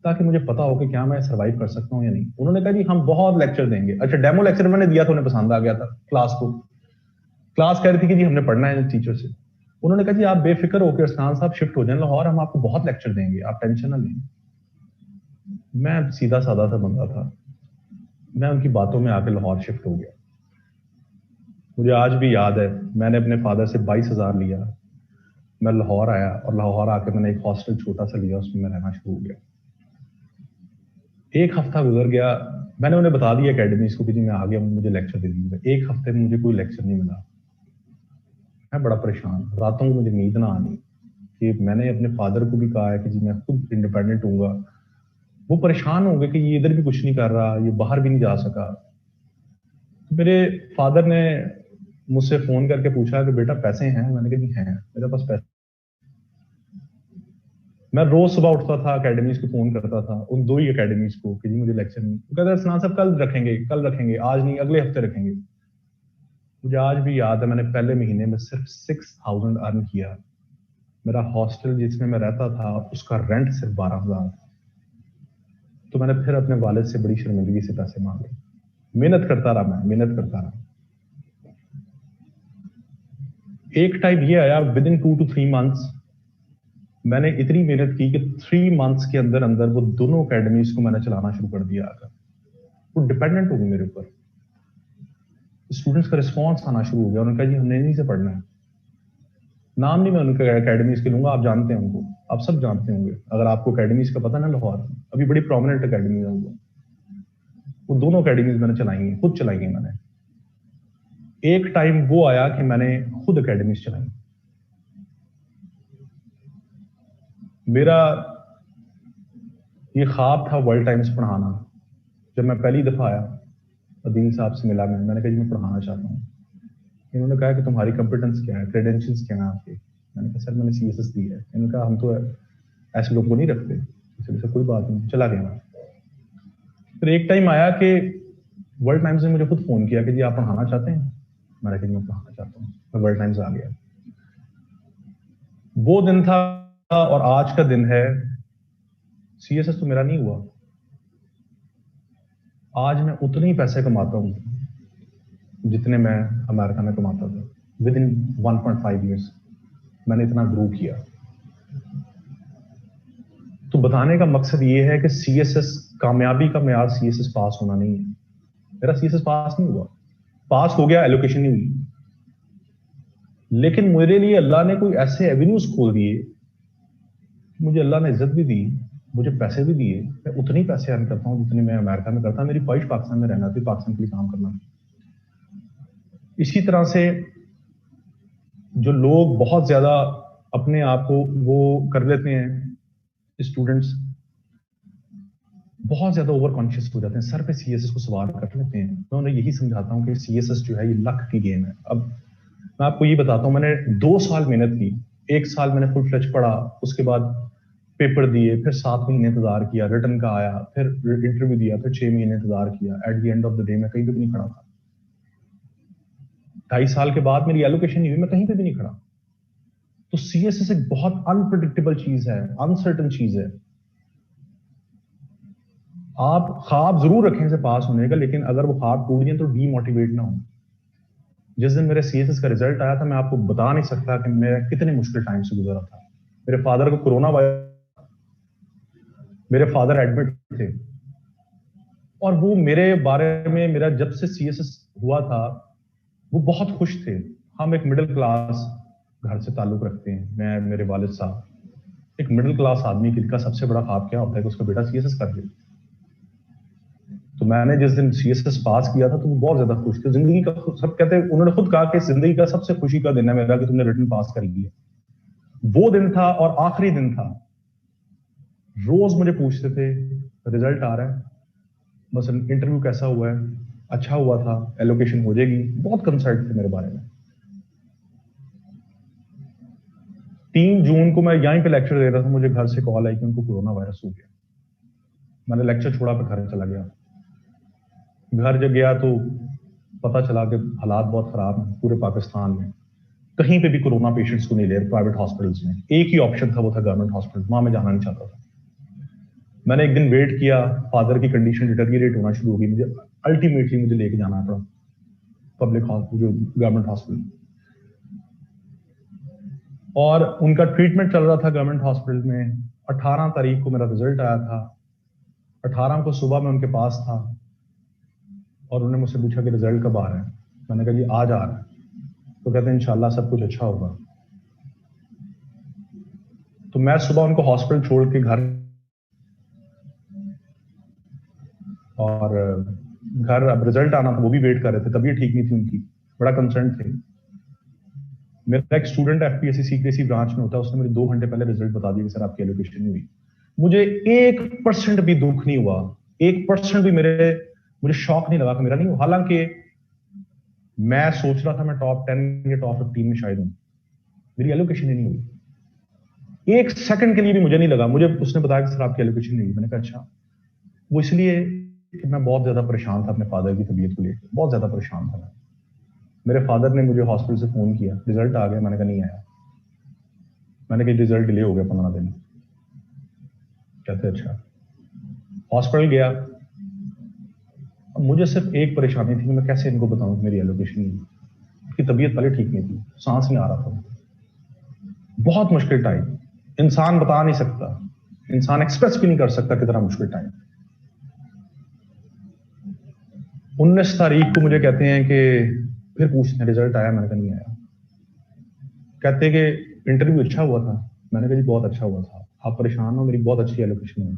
ताकि मुझे पता हो कि क्या मैं सरवाइव कर सकता हूँ या नहीं। उन्होंने कहा जी हम बहुत लेक्चर देंगे। अच्छा, डेमो लेक्चर मैंने दिया तो उन्हें पसंद आ गया था क्लास को। क्लास कह रही थी कि जी हमने पढ़ना है टीचर से। उन्होंने कहा जी आप बेफिक्र होकर अरसलान साहब शिफ्ट हो जाए लाहौर, हम आपको बहुत लेक्चर देंगे, आप टेंशन ना लें। मैं सीधा साधा सा बंदा था, मैं उनकी बातों में आके लाहौर शिफ्ट हो गया। मुझे आज भी याद है, मैंने अपने फादर से 22,000 लिया, मैं लाहौर आया और लाहौर आके मैंने एक हॉस्टल छोटा सा लिया, उसमें मैं रहना शुरू हो गया। एक हफ्ता गुजर गया, मैंने उन्हें बता दिया एकेडमीज को कि जी मैं आ गया, मुझे लेक्चर दे दीजिएगा। एक हफ्ते में मुझे कोई लेक्चर नहीं मिला। मैं बड़ा परेशान, रातों को मुझे नींद ना आनी कि मैंने अपने फादर को भी कहा है कि जी मैं खुद इंडिपेंडेंट हूँगा। वो परेशान होंगे कि ये इधर भी कुछ नहीं कर रहा, ये बाहर भी नहीं जा सका। तो मेरे फादर ने मुझसे फोन करके पूछा कि बेटा पैसे हैं? मैंने कहा जी हैं, मेरे पास पैसे। मैं रोज सुबह उठता था, एकेडमीज को फोन करता था, उन 2 ही एकेडमीज को कि जी मुझे लेक्चर नहीं। तो कहते सना साहब कल रखेंगे, कल रखेंगे, आज नहीं अगले हफ्ते रखेंगे। मुझे आज भी याद है, मैंने पहले महीने में सिर्फ 6,000 अर्न किया। मेरा हॉस्टल जिसमें मैं रहता था उसका रेंट सिर्फ 12,000। तो मैंने फिर अपने वालिद से बड़ी शर्मिंदगी से पैसे मांगे। मेहनत करता रहा, मैं मेहनत करता रहा। एक टाइम ये आया, विद इन 2 to 3 मंथ्स मैंने इतनी मेहनत की कि 3 मंथ्स के अंदर अंदर वो दोनों एकेडमीज को मैंने चलाना शुरू कर दिया आकर। वो डिपेंडेंट हो गई मेरे ऊपर। स्टूडेंट्स का रिस्पॉन्स आना शुरू हो गया। उन्होंने कहा जी हमने इन्हीं से पढ़ना है। नाम नहीं मैं उनके एकेडमीज के लूंगा, आप जानते हैं उनको, आप सब जानते होंगे। अगर आपको एकेडमीज का पता ना, लाहौर अभी बड़ी प्रोमिनेंट एकेडमी है वो दोनों एकेडमीज मैंने चलाई हैं, खुद चलाई हैं मैंने। एक टाइम वो आया कि मैंने खुद एकेडमीज चलाई। मेरा ये ख्वाब था वर्ल्ड टाइम्स पढ़ाना। जब मैं पहली दफा आया, अदील साहब से मिला मैंने कहा जी मैं पढ़ाना चाहता हूँ। इन्होंने कहा कि तुम्हारी कंपिटेंस क्या है, क्रेडेंशियल्स क्या है आपके? मैंने कहा सर मैंने CSS दी है। इन्होंने कहा हम तो ऐसे लोगों को नहीं रखते। सर कोई बात नहीं, चला गया मैं। फिर एक टाइम आया कि वर्ल्ड टाइम्स ने मुझे खुद फोन किया कि जी आप पढ़ाना चाहते हैं? मैंने कहा मैं पढ़ाना चाहता हूँ। मैं वर्ल्ड टाइम्स आ गया। वो दिन था और आज का दिन है। CSS तो मेरा नहीं हुआ। आज मैं उतने ही पैसे कमाता हूं जितने मैं अमेरिका में कमाता था। विद इन 1.5 ईयर्स मैंने इतना ग्रो किया। तो बताने का मकसद ये है कि CSS, कामयाबी का मेयार CSS पास होना नहीं है। मेरा CSS पास नहीं हुआ, पास हो गया, एलोकेशन नहीं हुई। लेकिन मेरे लिए अल्लाह ने कोई ऐसे एवेन्यूज खोल दिए, मुझे अल्लाह ने इज्जत भी दी, मुझे पैसे भी दिए। मैं उतने ही पैसे अर्न करता हूँ जितने मैं अमेरिका में करता। मेरी ख्वाहिश पाकिस्तान में रहना थी, पाकिस्तान के लिए काम करना। इसी तरह से जो लोग बहुत ज्यादा अपने आप को वो कर लेते हैं, स्टूडेंट्स बहुत ज्यादा ओवर कॉन्शियस हो जाते हैं, सर पे CSS को सवार कर लेते हैं। मैं उन्हें यही समझाता हूँ कि CSS जो है ये लक की गेम है। अब मैं आपको ये बताता हूँ, मैंने 2 साल मेहनत की। 1 साल मैंने फुल फ्लेज पढ़ा, उसके बाद पेपर दिए, फिर 7 महीने इंतजार किया, रिटर्न का आया, फिर इंटरव्यू दिया, फिर 6 महीने इंतजार किया। At the end of the day मैं कहीं भी नहीं खड़ा था। 2.5 साल के बाद मेरी एलोकेशन नहीं हुई, मैं कहीं पे भी नहीं खड़ा। तो सीएसएस एक बहुत अनप्रिडिक्टेबल चीज है, अनसर्टन चीज है। आप ख्वाब जरूर रखें से पास होने का, लेकिन अगर वो ख्वाब टूट जाए तो डीमोटिवेट ना हो। जिस दिन मेरे सीएसएस का रिजल्ट आया था, मैं आपको बता नहीं सकता कि मैं कितने मुश्किल टाइम से गुजरा था। मेरे फादर को कोरोना वायरस, मेरे फादर एडमिट थे, और वो मेरे बारे में, मेरा जब से सीएसएस हुआ था, वो बहुत खुश थे। हम एक मिडिल क्लास घर से ताल्लुक रखते हैं, मैं, मेरे वालिद साहब। एक मिडिल क्लास आदमी का सबसे बड़ा ख्वाब क्या होता है कि उसका बेटा सीएसएस कर ले। तो मैंने जिस दिन सीएसएस पास किया था तो वो बहुत ज्यादा खुश थे। जिंदगी का, सब कहते हैं, उन्होंने खुद कहा कि जिंदगी का सबसे खुशी का दिन है मेरा कि तुमने रिटर्न पास कर लिया। वो दिन था और आखिरी दिन था। रोज मुझे पूछते थे रिजल्ट आ रहा है, बस इंटरव्यू कैसा हुआ है, अच्छा हुआ था, एलोकेशन हो जाएगी, बहुत कंसर्न थे मेरे बारे में। 3 जून को मैं यहीं पे लेक्चर दे रहा था, मुझे घर से कॉल आई कि उनको कोरोना वायरस हो गया। मैंने लेक्चर छोड़ा पे घर चला गया। घर जब गया तो पता चला कि हालात बहुत खराब हैं पूरे पाकिस्तान में। कहीं पे भी कोरोना पेशेंट्स को नहीं ले रहे प्राइवेट हॉस्पिटल्स में। एक ही ऑप्शन था, वो था गवर्नमेंट हॉस्पिटल। वहां मैं जाना नहीं चाहता था। मैंने एक दिन वेट किया, फादर की कंडीशन डिटेरियोरेट होना शुरू हो गई, मुझे अल्टीमेटली मुझे लेके जाना पड़ा पब्लिक हॉस्पिटल, जो गवर्नमेंट हॉस्पिटल। और उनका ट्रीटमेंट चल रहा था गवर्नमेंट हॉस्पिटल में। 18 तारीख को मेरा रिजल्ट आया था। 18 को सुबह मैं उनके पास था और उन्होंने मुझसे पूछा कि रिजल्ट कब आ रहा है। मैंने कहा जी आज आ रहा है। तो कहते हैं इंशाल्लाह सब कुछ अच्छा होगा। तो मैं सुबह उनको हॉस्पिटल छोड़ के घर, और घर अब रिजल्ट आना था, वो भी वेट कर रहे थे, तबीयत ठीक नहीं थी उनकी, बड़ा कंसर्न थे। मेरा एक स्टूडेंट एफपीएससी सीक्रेसी ब्रांच में होता है, उसने मुझे 2 घंटे पहले रिजल्ट बता दिया कि सर आपकी एलोकेशन नहीं हुई। मुझे 1% भी दुख नहीं हुआ, 1% भी मुझे शॉक नहीं लगा कि मेरा नहीं हुआ। हालांकि मैं सोच रहा था मैं टॉप 10 या टॉप 15 में शायद हूं, मेरी एलोकेशन नहीं हुई। 1 सेकंड के लिए भी मुझे नहीं लगा। मुझे उसने बताया कि सर आपकी एलोकेशन नहीं हुई। मैंने कहा अच्छा। वो इसलिए कि मैं बहुत ज्यादा परेशान था अपने फादर की तबीयत को लेकर, बहुत ज्यादा परेशान था मैं। मेरे फादर ने मुझे हॉस्पिटल से फोन किया, रिजल्ट आ गया। मैंने कहा नहीं आया। मैंने कहा रिजल्ट डिले हो गया 15 दिन। कहते अच्छा। हॉस्पिटल गया। अब मुझे सिर्फ एक परेशानी थी कि मैं कैसे इनको बताऊं कि मेरी एलोकेशन नहीं है। कि तबीयत पहले ठीक नहीं थी, सांस नहीं आ रहा था, बहुत मुश्किल टाइम। इंसान बता नहीं सकता, इंसान एक्सप्रेस भी नहीं कर सकता कितना मुश्किल टाइम। 19 तारीख को मुझे कहते हैं कि फिर पूछते हैं रिजल्ट आया। मैंने कहा नहीं आया। कहते कि इंटरव्यू अच्छा हुआ था। मैंने कहा जी बहुत अच्छा हुआ था, आप परेशान हो, मेरी बहुत अच्छी एलोकेशन है।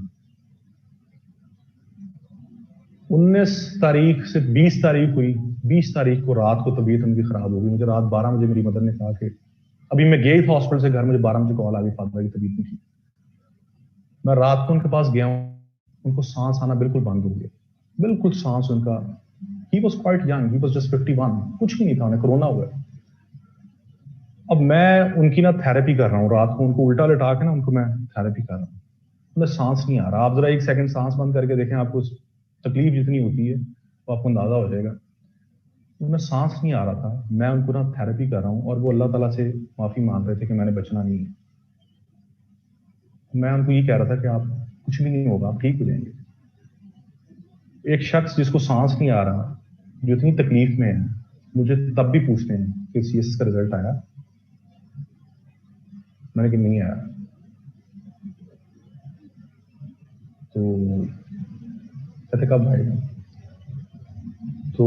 19 तारीख से 20 तारीख हुई। 20 तारीख को रात को तबीयत उनकी खराब हो गई। मुझे रात 12 बजे मेरी मदर ने कहा कि अभी मैं गई था हॉस्पिटल से घर, मुझे 12 बजे कॉल आ गई फादर की तबीयत नहीं थी। मैं रात को उनके पास गया हूं, उनको सांस आना बिल्कुल बंद हो गया, बिल्कुल सांस उनका। He was quite young, he was just 51, कुछ भी नहीं था, उन्हें कोरोना हुआ। अब मैं उनकी ना थेरेपी कर रहा हूँ, रात को उनको उल्टा लिटा के ना उनको मैं थेरेपी कर रहा हूँ। उन्हें सांस नहीं आ रहा। आप जरा 1 सेकंड सांस बंद करके देखें, आपको तकलीफ जितनी होती है तो आपको अंदाजा हो जाएगा। उन्हें सांस नहीं आ रहा था, मैं उनको ना थेरेपी कर रहा हूँ और वो अल्लाह ताला से माफी मांग रहे थे कि मैंने बचना नहीं है। मैं उनको ये कह रहा था कि आप कुछ भी नहीं होगा, आप ठीक हो जाएंगे। एक शख्स जिसको सांस नहीं आ रहा, जो इतनी तकलीफ में है, मुझे तब भी पूछते हैं कि सीएसएस का रिजल्ट आया। मैंने कि नहीं आया। तो कहते कब आएगा? तो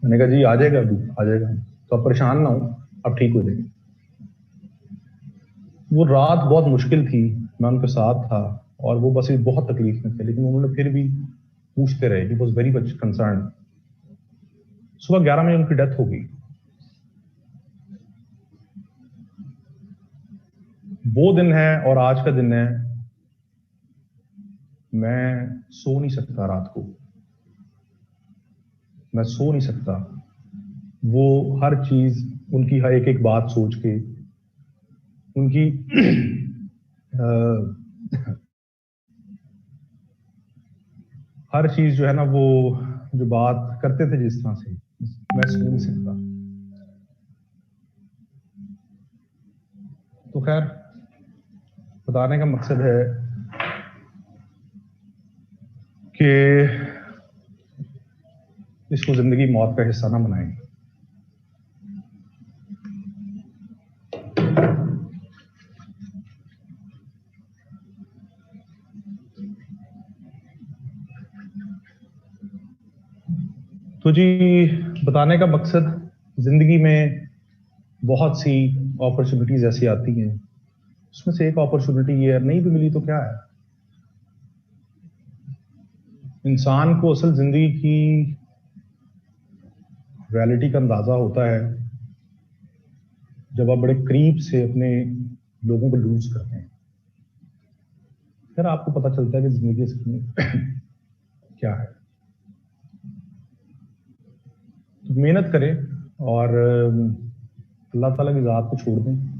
मैंने कहा जी आ जाएगा, अभी आ जाएगा, तो आप परेशान ना हो, आप ठीक हो जाएंगे। वो रात बहुत मुश्किल थी, मैं उनके साथ था और वो बस बहुत तकलीफ में थे, लेकिन उन्होंने फिर भी पूछते रहे। He was very much concern. सुबह 11 बजे उनकी डेथ हो गई। वो दिन है और आज का दिन है, मैं सो नहीं सकता रात को, मैं सो नहीं सकता। वो हर चीज, उनकी हर एक एक बात सोच के, उनकी हर चीज जो है ना, वो जो बात करते थे जिस तरह से, मैं सुन नहीं सकता। तो खैर, बताने का मकसद है कि इसको जिंदगी मौत का हिस्सा ना बनाएं। तो जी, बताने का मकसद, जिंदगी में बहुत सी अपॉर्चुनिटीज ऐसी आती हैं, उसमें से एक अपॉर्चुनिटी ये है, नहीं भी मिली तो क्या है। इंसान को असल जिंदगी की रियलिटी का अंदाजा होता है जब आप बड़े करीब से अपने लोगों को लूज करते हैं, फिर आपको पता चलता है कि जिंदगी असल में क्या है। तो मेहनत करें और अल्लाह ताला की ज़ात को छोड़ दें।